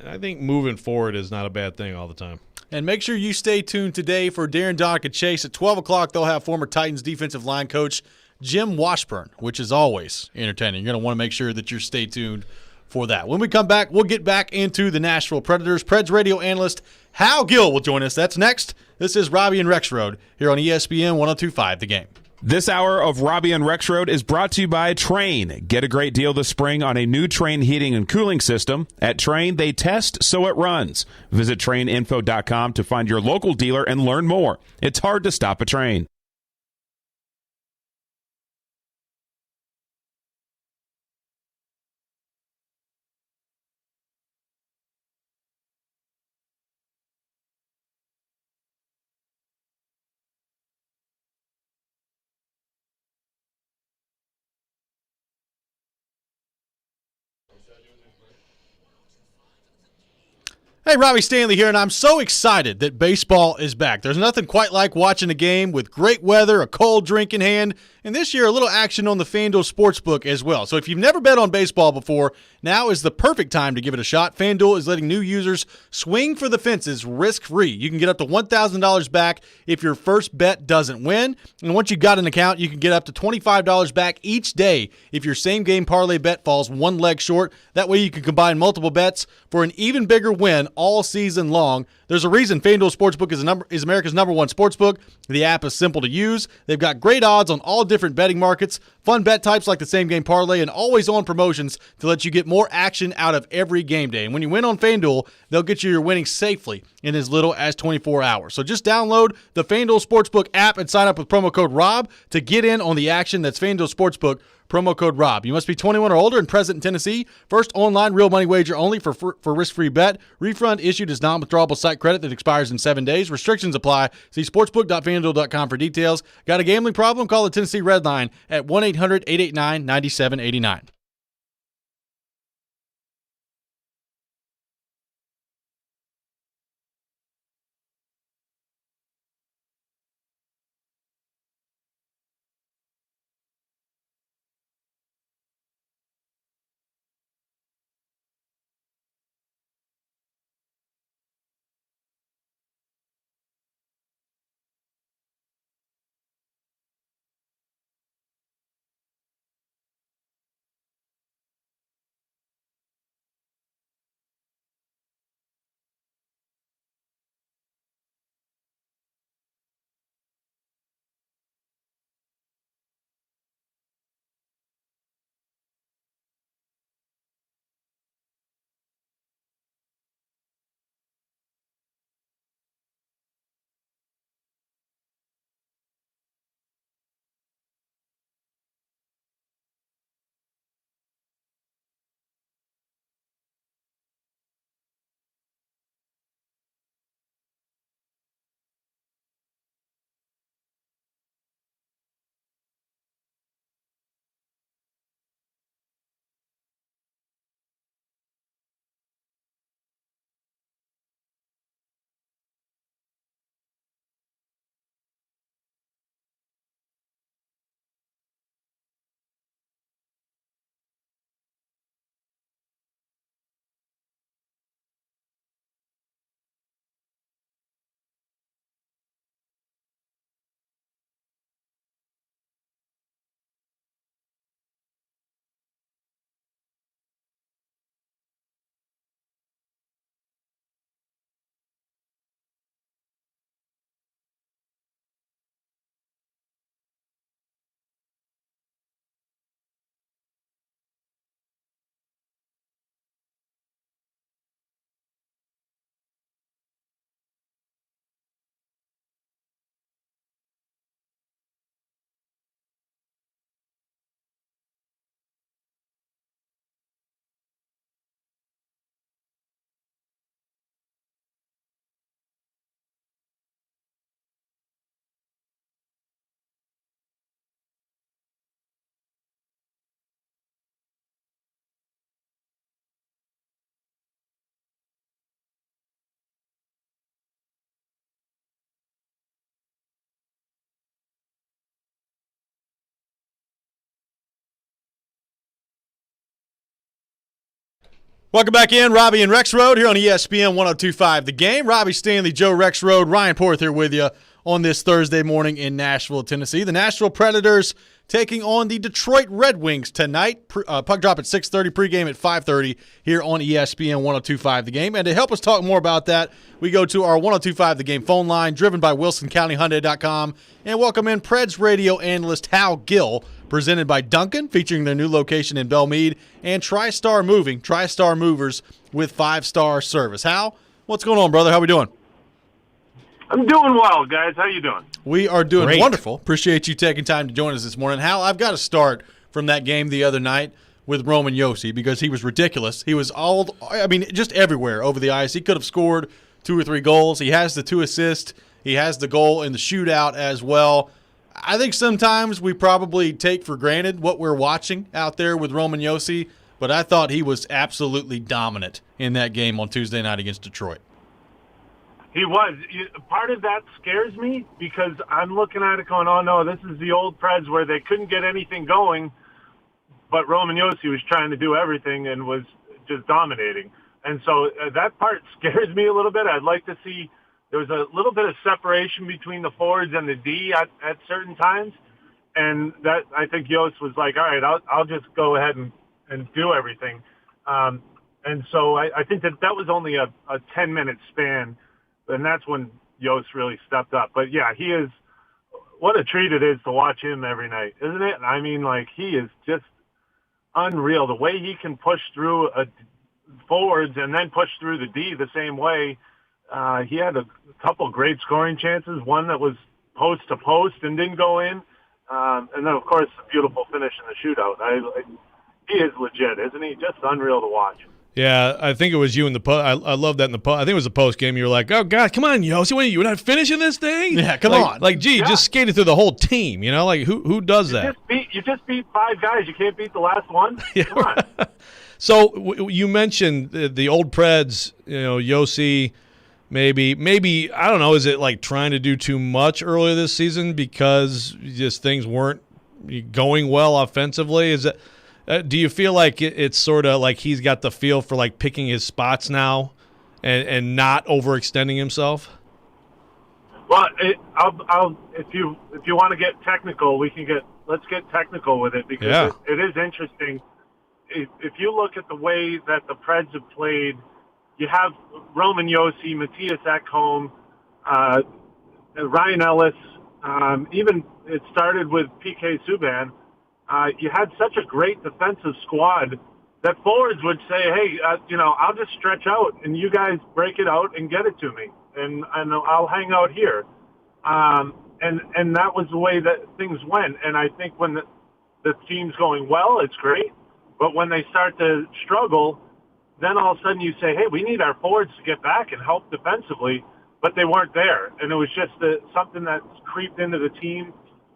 Speaker 3: I think moving forward is not a bad thing all the time.
Speaker 1: And make sure you stay tuned today for Darren Donica Chase. At 12 o'clock, they'll have former Titans defensive line coach Jim Washburn, which is always entertaining. You're going to want to make sure that you're stay tuned for that. When we come back, we'll get back into the Nashville Predators. Preds radio analyst Hal Gill will join us. That's next. This is Robby and Rexrode here on ESPN 102.5 The Game.
Speaker 2: This hour of Robby and Rexrode is brought to you by Trane. Get a great deal this spring on a new Trane heating and cooling system. At Trane, they test so it runs. Visit TraneInfo.com to find your local dealer and learn more. It's hard to stop a Trane.
Speaker 1: Hey, Robbie Stanley here, and I'm so excited that baseball is back. There's nothing quite like watching a game with great weather, a cold drink in hand, and this year a little action on the FanDuel Sportsbook as well. So if you've never bet on baseball before, now is the perfect time to give it a shot. FanDuel is letting new users swing for the fences risk-free. You can get up to $1,000 back if your first bet doesn't win, and once you've got an account, you can get up to $25 back each day if your same-game parlay bet falls one leg short. That way you can combine multiple bets for an even bigger win all season long. There's a reason FanDuel Sportsbook is America's #1 sportsbook. The app is simple to use. They've got great odds on all different betting markets, fun bet types like the same-game parlay, and always-on promotions to let you get more action out of every game day. And when you win on FanDuel, they'll get you your winnings safely in as little as 24 hours. So just download the FanDuel Sportsbook app and sign up with promo code ROB to get in on the action. That's FanDuel Sportsbook, promo code ROB. You must be 21 or older and present in Tennessee. First online real money wager only for risk-free bet. Refund issued as non-withdrawable site credit that expires in 7 days. Restrictions apply. See sportsbook.fanduel.com for details. Got a gambling problem? Call the Tennessee Red Line at 1-800-889-9789. Welcome back in, Robby and Rexrode here on ESPN 102.5 The Game. Robby Stanley, Joe Rexrode, Ryan Porth here with you on this Thursday morning in Nashville, Tennessee. The Nashville Predators taking on the Detroit Red Wings tonight. Puck drop at 6:30, pregame at 5:30 here on ESPN 102.5 The Game. And to help us talk more about that, we go to our 102.5 The Game phone line, driven by WilsonCountyHyundai.com, and welcome in Preds radio analyst Hal Gill, presented by Duncan, featuring their new location in Belmead, and TriStar Moving, TriStar Movers with 5-star service. Hal, what's going on, brother? How we doing?
Speaker 17: I'm doing well, guys. How you doing?
Speaker 1: We are doing
Speaker 3: Great.
Speaker 1: wonderful. Appreciate you taking time to join us this morning. Hal, I've got to start from that game the other night with Roman Josi because he was ridiculous. He was just everywhere over the ice. He could have scored 2 or 3 goals. He has the 2 assists. He has the goal in the shootout as well. I think sometimes we probably take for granted what we're watching out there with Roman Josi, but I thought he was absolutely dominant in that game on Tuesday night against Detroit.
Speaker 17: He was. Part of that scares me because I'm looking at it going, oh, no, this is the old Preds where they couldn't get anything going, but Roman Josi was trying to do everything and was just dominating. And so that part scares me a little bit. I'd like to see there was a little bit of separation between the forwards and the D at certain times. And that I think Jost was like, all right, I'll just go ahead and do everything. And so I think that was only a 10-minute span. And that's when Jost really stepped up. But, yeah, he is – what a treat it is to watch him every night, isn't it? I mean, like, he is just unreal. The way he can push through forwards and then push through the D the same way. He had a couple great scoring chances, one that was post to post and didn't go in. And then, of course, a beautiful finish in the shootout. He is legit, isn't he? Just unreal to watch.
Speaker 3: Yeah, I think it was you in the post. I love that in the post. I think it was the post game. You were like, "Oh God, come on, Josi, what are you not finishing this thing?
Speaker 1: Yeah, come on."
Speaker 3: Like, gee, just skated through the whole team. You know, like who does that?
Speaker 17: You just beat 5 guys. You can't beat the last one.
Speaker 3: Yeah,
Speaker 17: come on.
Speaker 3: So you mentioned the old Preds. You know, Josi. Maybe I don't know. Is it like trying to do too much earlier this season because just things weren't going well offensively? Is it? Do you feel like it's sort of like he's got the feel for like picking his spots now, and not overextending himself?
Speaker 17: Well, if you want to get technical, let's get technical with it because it is interesting. If you look at the way that the Preds have played, you have Roman Josi, Matthias Ekholm, Ryan Ellis. Even it started with PK Subban. You had such a great defensive squad that forwards would say, hey, I'll just stretch out and you guys break it out and get it to me. And I'll hang out here. And that was the way that things went. And I think when the team's going well, it's great. But when they start to struggle, then all of a sudden you say, hey, we need our forwards to get back and help defensively. But they weren't there. And it was just something that's creeped into the team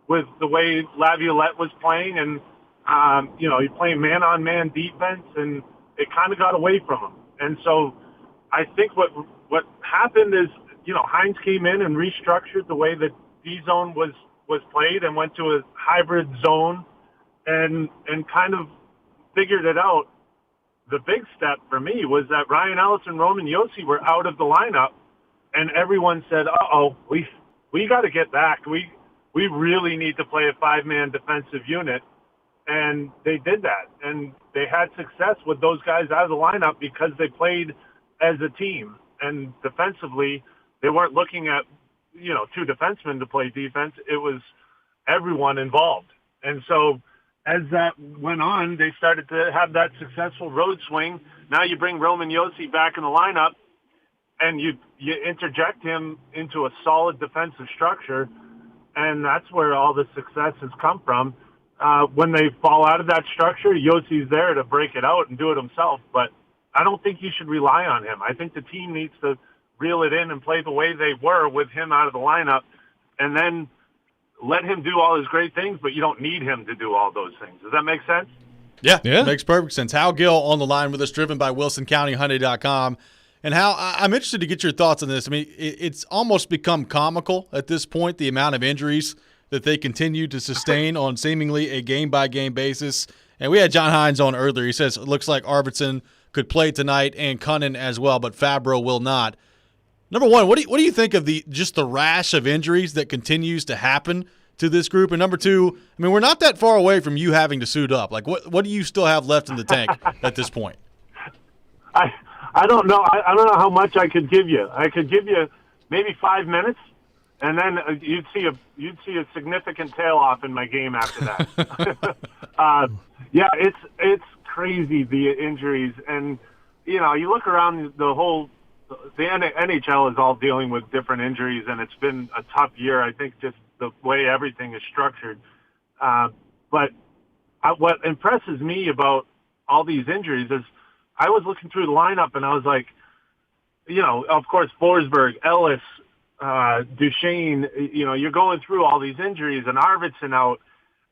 Speaker 17: with the way Laviolette was playing, and you're playing man-on-man defense, and it kind of got away from him. And so I think what happened is, Hines came in and restructured the way that D-zone was played and went to a hybrid zone and kind of figured it out. The big step for me was that Ryan Ellis and Roman Josi were out of the lineup, and everyone said, uh-oh, we got to get back. We really need to play a 5-man defensive unit, and they did that. And they had success with those guys out of the lineup because they played as a team. And defensively, they weren't looking at, 2 defensemen to play defense. It was everyone involved. And so as that went on, they started to have that successful road swing. Now you bring Roman Josi back in the lineup, and you interject him into a solid defensive structure, and that's where all the success has come from. When they fall out of that structure, Yossi's there to break it out and do it himself. But I don't think you should rely on him. I think the team needs to reel it in and play the way they were with him out of the lineup, and then let him do all his great things, but you don't need him to do all those things. Does that make sense?
Speaker 1: Yeah, makes perfect sense. Hal Gill on the line with us, driven by WilsonCountyHyundai.com. And Hal, I'm interested to get your thoughts on this. I mean, it's almost become comical at this point, the amount of injuries that they continue to sustain on seemingly a game-by-game basis. And we had John Hines on earlier. He says it looks like Arvidsson could play tonight, and Cunnin as well, but Fabro will not. Number one, what do you think of the rash of injuries that continues to happen to this group? And number two, I mean, we're not that far away from you having to suit up. Like, what do you still have left in the tank at this point?
Speaker 17: I don't know. I don't know how much I could give you. I could give you maybe 5 minutes, and then you'd see a significant tail off in my game after that. Yeah, it's crazy, the injuries, and you look around the NHL is all dealing with different injuries, and it's been a tough year. I think just the way everything is structured. But what impresses me about all these injuries is I was looking through the lineup, and I was like, of course, Forsberg, Ellis, Duchesne, you're going through all these injuries, and Arvidsson out.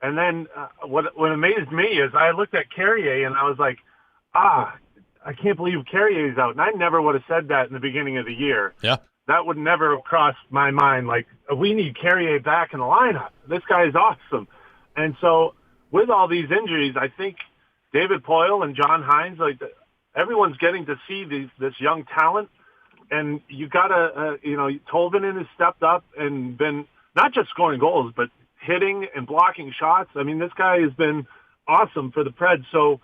Speaker 17: And then what amazed me is I looked at Carrier, and I was like, I can't believe Carrier's out. And I never would have said that in the beginning of the year.
Speaker 1: Yeah.
Speaker 17: That would never have crossed my mind. Like, we need Carrier back in the lineup. This guy is awesome. And so with all these injuries, I think David Poile and John Hines, everyone's getting to see this young talent. And you got to, Tolvanen has stepped up and been not just scoring goals, but hitting and blocking shots. I mean, this guy has been awesome for the Preds. So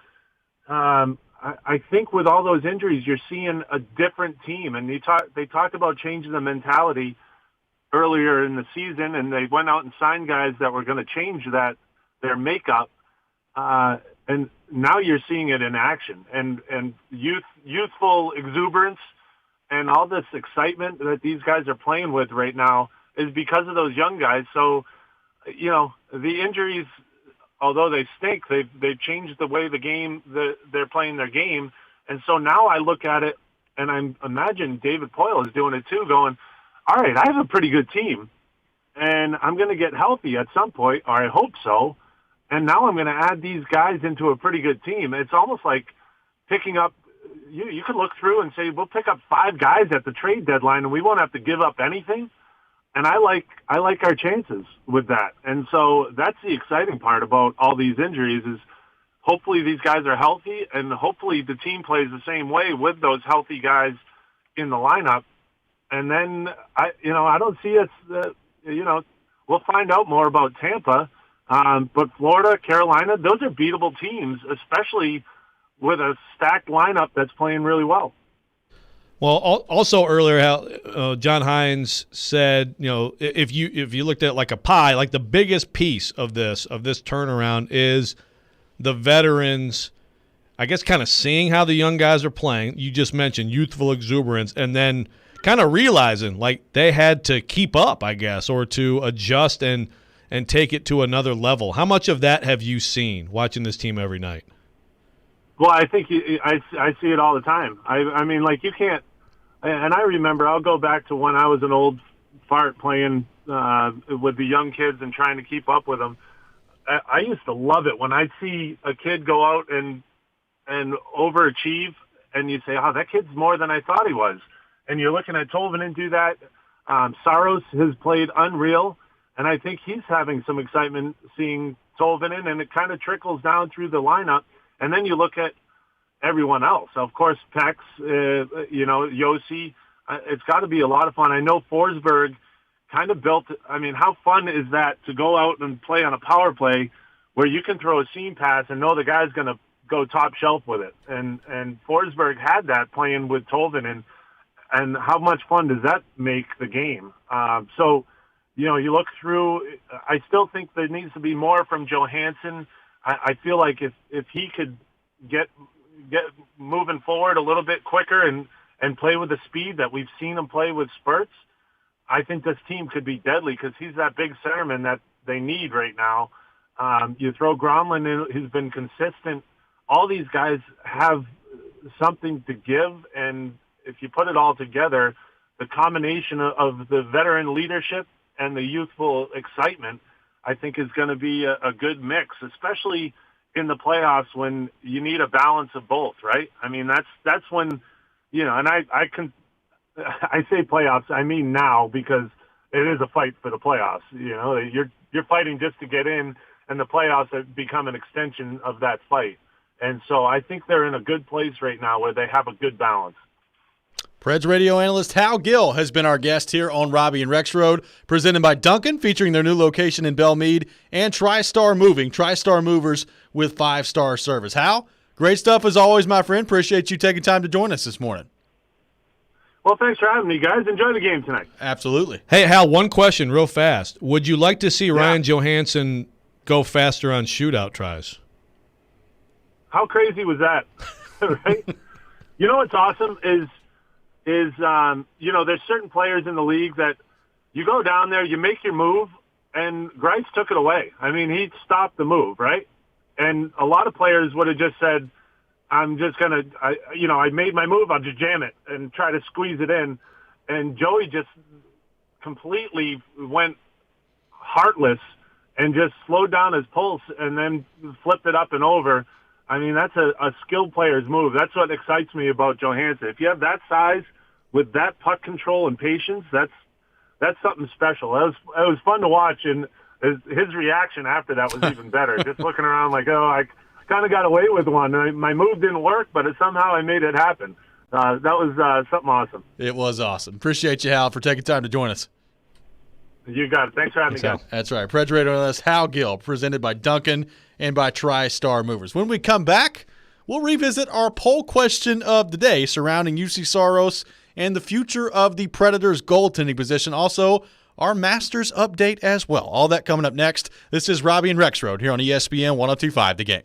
Speaker 17: I think with all those injuries, you're seeing a different team. And they talked about changing the mentality earlier in the season, and they went out and signed guys that were going to change their makeup. And now you're seeing it in action. And youthful exuberance and all this excitement that these guys are playing with right now is because of those young guys. So, the injuries, although they stink, they've changed the way they're playing their game. And so now I look at it, and I imagine David Poile is doing it too, going, all right, I have a pretty good team, and I'm going to get healthy at some point, or I hope so, and now I'm going to add these guys into a pretty good team. It's almost like picking up – you could look through and say, we'll pick up 5 guys at the trade deadline, and we won't have to give up anything. And I like our chances with that. And so that's the exciting part about all these injuries is hopefully these guys are healthy, and hopefully the team plays the same way with those healthy guys in the lineup. And then, I don't see us, we'll find out more about Tampa. But Florida, Carolina, those are beatable teams, especially with a stacked lineup that's playing really well.
Speaker 3: Well, also earlier, how John Hines said, if you looked at it like a pie, like the biggest piece of this turnaround is the veterans, I guess, kind of seeing how the young guys are playing. You just mentioned youthful exuberance, and then kind of realizing like they had to keep up, I guess, or to adjust and take it to another level. How much of that have you seen watching this team every night?
Speaker 17: Well, I think I see it all the time. I mean, like you can't. And I remember, I'll go back to when I was an old fart playing with the young kids and trying to keep up with them. I used to love it when I'd see a kid go out and overachieve, and you say, "Oh, that kid's more than I thought he was." And you're looking at Tolvanen do that. Saros has played unreal, and I think he's having some excitement seeing Tolvanen, and it kind of trickles down through the lineup. And then you look at everyone else. Of course, Pex, Yossi. It's got to be a lot of fun. I know Forsberg kind of built – I mean, how fun is that to go out and play on a power play where you can throw a seam pass and know the guy's going to go top shelf with it? And Forsberg had that playing with Tolvanen, and how much fun does that make the game? So, you look through – I still think there needs to be more from Johansson. I feel like if he could get moving forward a little bit quicker and play with the speed that we've seen him play with spurts, I think this team could be deadly because he's that big centerman that they need right now. You throw Gronlund in, who's been consistent. All these guys have something to give, and if you put it all together, the combination of the veteran leadership and the youthful excitement, I think is going to be a good mix, especially in the playoffs when you need a balance of both, right? I mean, that's when, and I say playoffs, I mean now, because it is a fight for the playoffs. You're fighting just to get in, and the playoffs have become an extension of that fight. And so I think they're in a good place right now where they have a good balance.
Speaker 1: Preds radio analyst Hal Gill has been our guest here on Robby and Rexrode, presented by Duncan, featuring their new location in Belmead, and TriStar Moving, TriStar Movers with 5-star service. Hal, great stuff as always, my friend. Appreciate you taking time to join us this morning.
Speaker 17: Well, thanks for having me, guys. Enjoy the game tonight.
Speaker 1: Absolutely.
Speaker 3: Hey, Hal, one question real fast. Would you like to see Ryan Johansson go faster on shootout tries?
Speaker 17: How crazy was that? Right? You know what's awesome is there's certain players in the league that you go down there, you make your move, and Grice took it away. I mean, he stopped the move, right? And a lot of players would have just said, I'm just going to, I made my move, I'll just jam it and try to squeeze it in. And Joey just completely went heartless and just slowed down his pulse and then flipped it up and over. I mean, that's a skilled player's move. That's what excites me about Johansson. If you have that size with that puck control and patience, that's something special. It was fun to watch, and his reaction after that was even better. Just looking around like, oh, I kind of got away with one. My move didn't work, but somehow I made it happen. That was something awesome.
Speaker 1: It was awesome. Appreciate you, Hal, for taking time to join us.
Speaker 17: You got it. Thanks for having me, guys.
Speaker 1: That's right. Preds radio analyst Hal Gill, presented by Duncan and by TriStar Movers. When we come back, we'll revisit our poll question of the day surrounding UC Saros and the future of the Predators' goaltending position. Also, our Masters update as well. All that coming up next. This is Robby and Rexrode here on ESPN 102.5 The Game.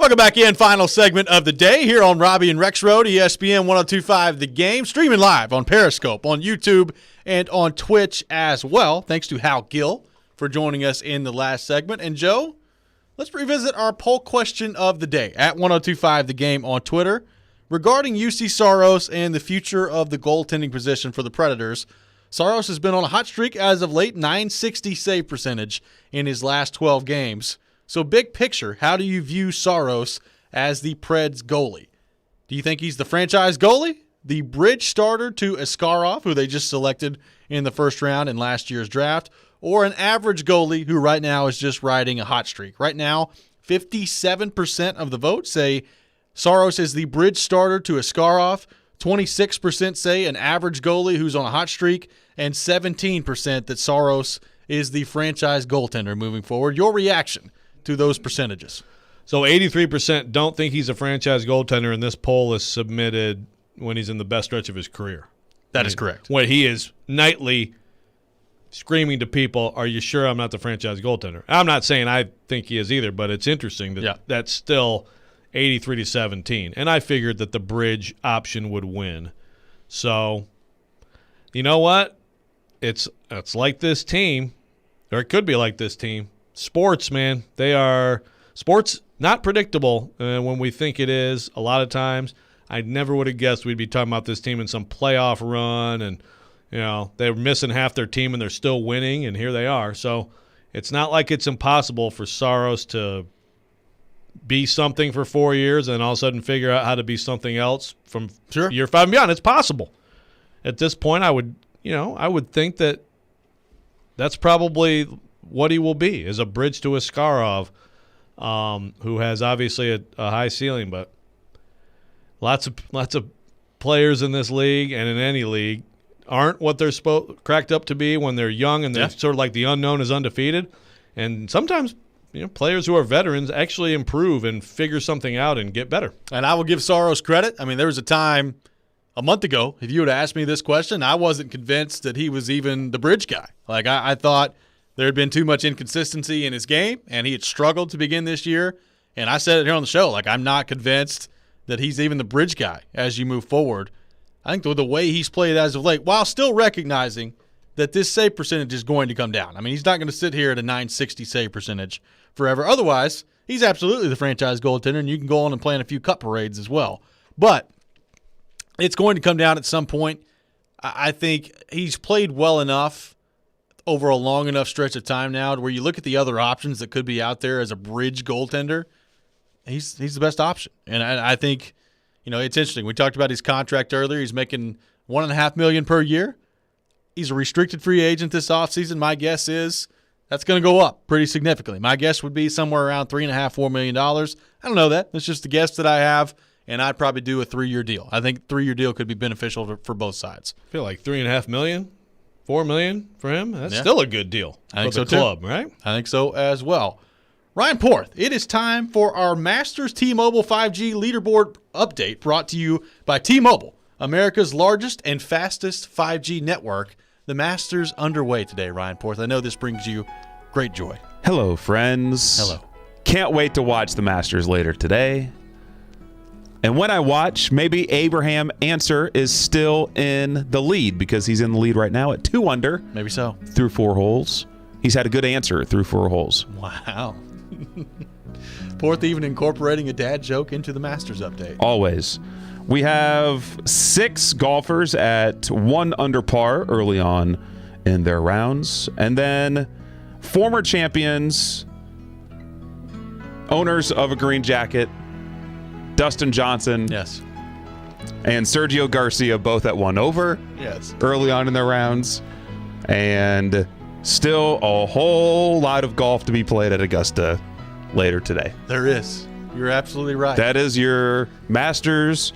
Speaker 1: Welcome back in. Final segment of the day here on Robby and Rexrode, ESPN 102.5 The Game. Streaming live on Periscope, on YouTube, and on Twitch as well. Thanks to Hal Gill for joining us in the last segment. And Joe, let's revisit our poll question of the day at 102.5 The Game on Twitter regarding UC Saros and the future of the goaltending position for the Predators. Saros has been on a hot streak as of late, .960 save percentage in his last 12 games. So big picture, how do you view Saros as the Preds goalie? Do you think he's the franchise goalie, the bridge starter to Askarov, who they just selected in the first round in last year's draft, or an average goalie who right now is just riding a hot streak? Right now, 57% of the vote say Saros is the bridge starter to Askarov, 26% say an average goalie who's on a hot streak, and 17% that Saros is the franchise goaltender moving forward. Your reaction to those percentages?
Speaker 3: So 83% don't think he's a franchise goaltender, and this poll is submitted when he's in the best stretch of his career.
Speaker 1: That is correct.
Speaker 3: When he is nightly screaming to people, are you sure I'm not the franchise goaltender? I'm not saying I think he is either, but it's interesting that that's still 83-17. And I figured that the bridge option would win. So, you know what? It's like this team, or it could be like this team. Sports, man, sports not predictable when we think it is. A lot of times, I never would have guessed we'd be talking about this team in some playoff run, and they're missing half their team and they're still winning, and here they are. So it's not like it's impossible for Saros to be something for 4 years and all of a sudden figure out how to be something else from year 5 and beyond. It's possible. At this point, I would think that that's probably what he will be, is a bridge to Askarov, who has obviously a high ceiling, but lots of players in this league and in any league aren't what they're cracked up to be when they're young, and they're sort of like the unknown is undefeated. And sometimes players who are veterans actually improve and figure something out and get better.
Speaker 1: And I will give Saros credit. I mean, there was a time a month ago, if you would have asked me this question, I wasn't convinced that he was even the bridge guy. Like, I thought there had been too much inconsistency in his game, and he had struggled to begin this year. And I said it here on the show, like, I'm not convinced that he's even the bridge guy as you move forward. I think the way he's played as of late, while still recognizing that this save percentage is going to come down. I mean, he's not going to sit here at a .960 save percentage forever. Otherwise, he's absolutely the franchise goaltender, and you can go on and play in a few cup parades as well. But it's going to come down at some point. I think he's played well enough over a long enough stretch of time now to where you look at the other options that could be out there as a bridge goaltender, he's the best option. And I think, it's interesting. We talked about his contract earlier. He's making $1.5 million per year. He's a restricted free agent this offseason. My guess is that's going to go up pretty significantly. My guess would be somewhere around $3.5–4 million. I don't know that. That's just a guess that I have, and I'd probably do a 3-year deal. I think a 3-year deal could be beneficial for both sides.
Speaker 3: I feel like $3.5 million, $4 million for him. That's still a good deal.
Speaker 1: I think
Speaker 3: for the club, right?
Speaker 1: I think so as well. Ryan Porth, it is time for our Masters T-Mobile 5G leaderboard update, brought to you by T-Mobile, America's largest and fastest 5G network. The Masters underway today, Ryan Porth. I know this brings you great joy.
Speaker 2: Hello, friends.
Speaker 1: Hello.
Speaker 2: Can't wait to watch the Masters later today. And when I watch, maybe Abraham Answer is still in the lead, because he's in the lead right now at 2 under.
Speaker 1: Maybe so.
Speaker 2: Through 4 holes. He's had a good answer through 4 holes.
Speaker 1: Wow. Porth even incorporating a dad joke into the Masters update.
Speaker 2: Always. We have 6 golfers at 1 under par early on in their rounds. And then former champions, owners of a green jacket, Dustin Johnson,
Speaker 1: yes,
Speaker 2: and Sergio Garcia, both at 1 over,
Speaker 1: yes,
Speaker 2: early on in their rounds. And still a whole lot of golf to be played at Augusta later today.
Speaker 1: There is. You're absolutely right.
Speaker 2: That is your Masters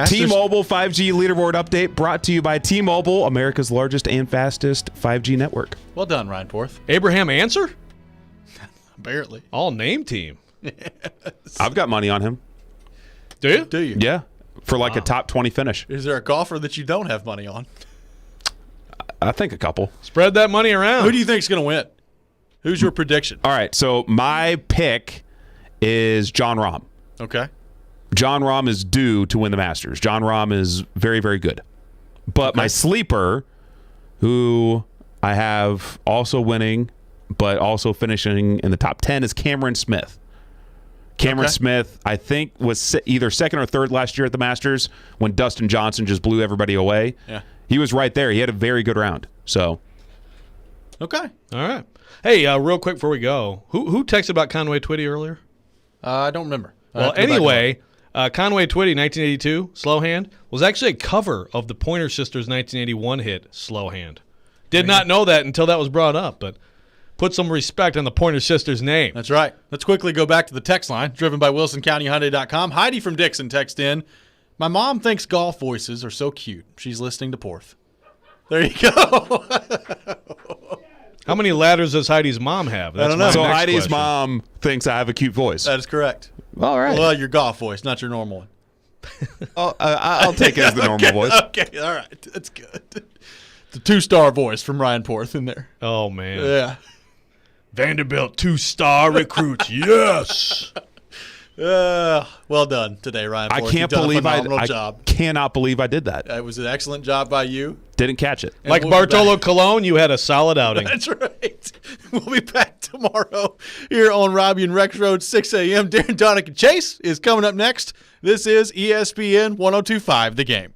Speaker 2: T-Mobile 5G leaderboard update, brought to you by T-Mobile, America's largest and fastest 5G network.
Speaker 1: Well done, Ryan Porth.
Speaker 3: Abraham Answer?
Speaker 1: Apparently.
Speaker 3: All name team.
Speaker 1: Yes.
Speaker 2: I've got money on him.
Speaker 3: Do you?
Speaker 1: Do you?
Speaker 2: Yeah, for like a top 20 finish.
Speaker 1: Is there a golfer that you don't have money on?
Speaker 2: I think a couple.
Speaker 3: Spread that money around.
Speaker 1: Who do you think is going to win? Who's your prediction?
Speaker 2: All right, so my pick is John Rahm.
Speaker 1: Okay.
Speaker 2: John Rahm is due to win the Masters. John Rahm is very, very good. But my sleeper, who I have also winning, but also finishing in the top 10, is Cameron Smith. Cameron Smith, I think, was either second or third last year at the Masters when Dustin Johnson just blew everybody away.
Speaker 1: Yeah.
Speaker 2: He was right there. He had a very good round. So,
Speaker 1: okay.
Speaker 3: All right. Hey, real quick before we go, who texted about Conway Twitty earlier?
Speaker 1: I don't remember.
Speaker 3: Well, anyway, Conway Twitty, 1982, Slow Hand, was actually a cover of the Pointer Sisters' 1981 hit, Slow Hand. Did not know that until that was brought up, but put some respect on the Pointer Sisters' name.
Speaker 1: That's right. Let's quickly go back to the text line, driven by WilsonCountyHyundai.com. Heidi from Dixon text in, my mom thinks golf voices are so cute. She's listening to Porth. There you go.
Speaker 3: How many ladders does Heidi's mom have?
Speaker 1: I don't know.
Speaker 2: So Heidi's mom thinks I have a cute voice.
Speaker 1: That is correct.
Speaker 2: All right.
Speaker 1: Well, your golf voice, not your normal one.
Speaker 2: I'll take it as the normal voice.
Speaker 1: Okay, all right. That's good. The 2-star voice from Ryan Porth in there.
Speaker 3: Oh, man.
Speaker 1: Yeah.
Speaker 3: Vanderbilt 2-star recruits. Yes.
Speaker 1: Well done today, Ryan Porth.
Speaker 2: I can't believe I
Speaker 1: job.
Speaker 2: cannot believe I did that.
Speaker 1: It was an excellent job by you.
Speaker 2: Didn't catch it.
Speaker 1: And
Speaker 3: like
Speaker 1: we'll
Speaker 3: Bartolo Colon, you had a solid outing.
Speaker 1: That's right. We'll be back tomorrow here on Robby and Rexrode, 6 a.m. Darren Donick and Chase is coming up next. This is ESPN 102.5 The Game.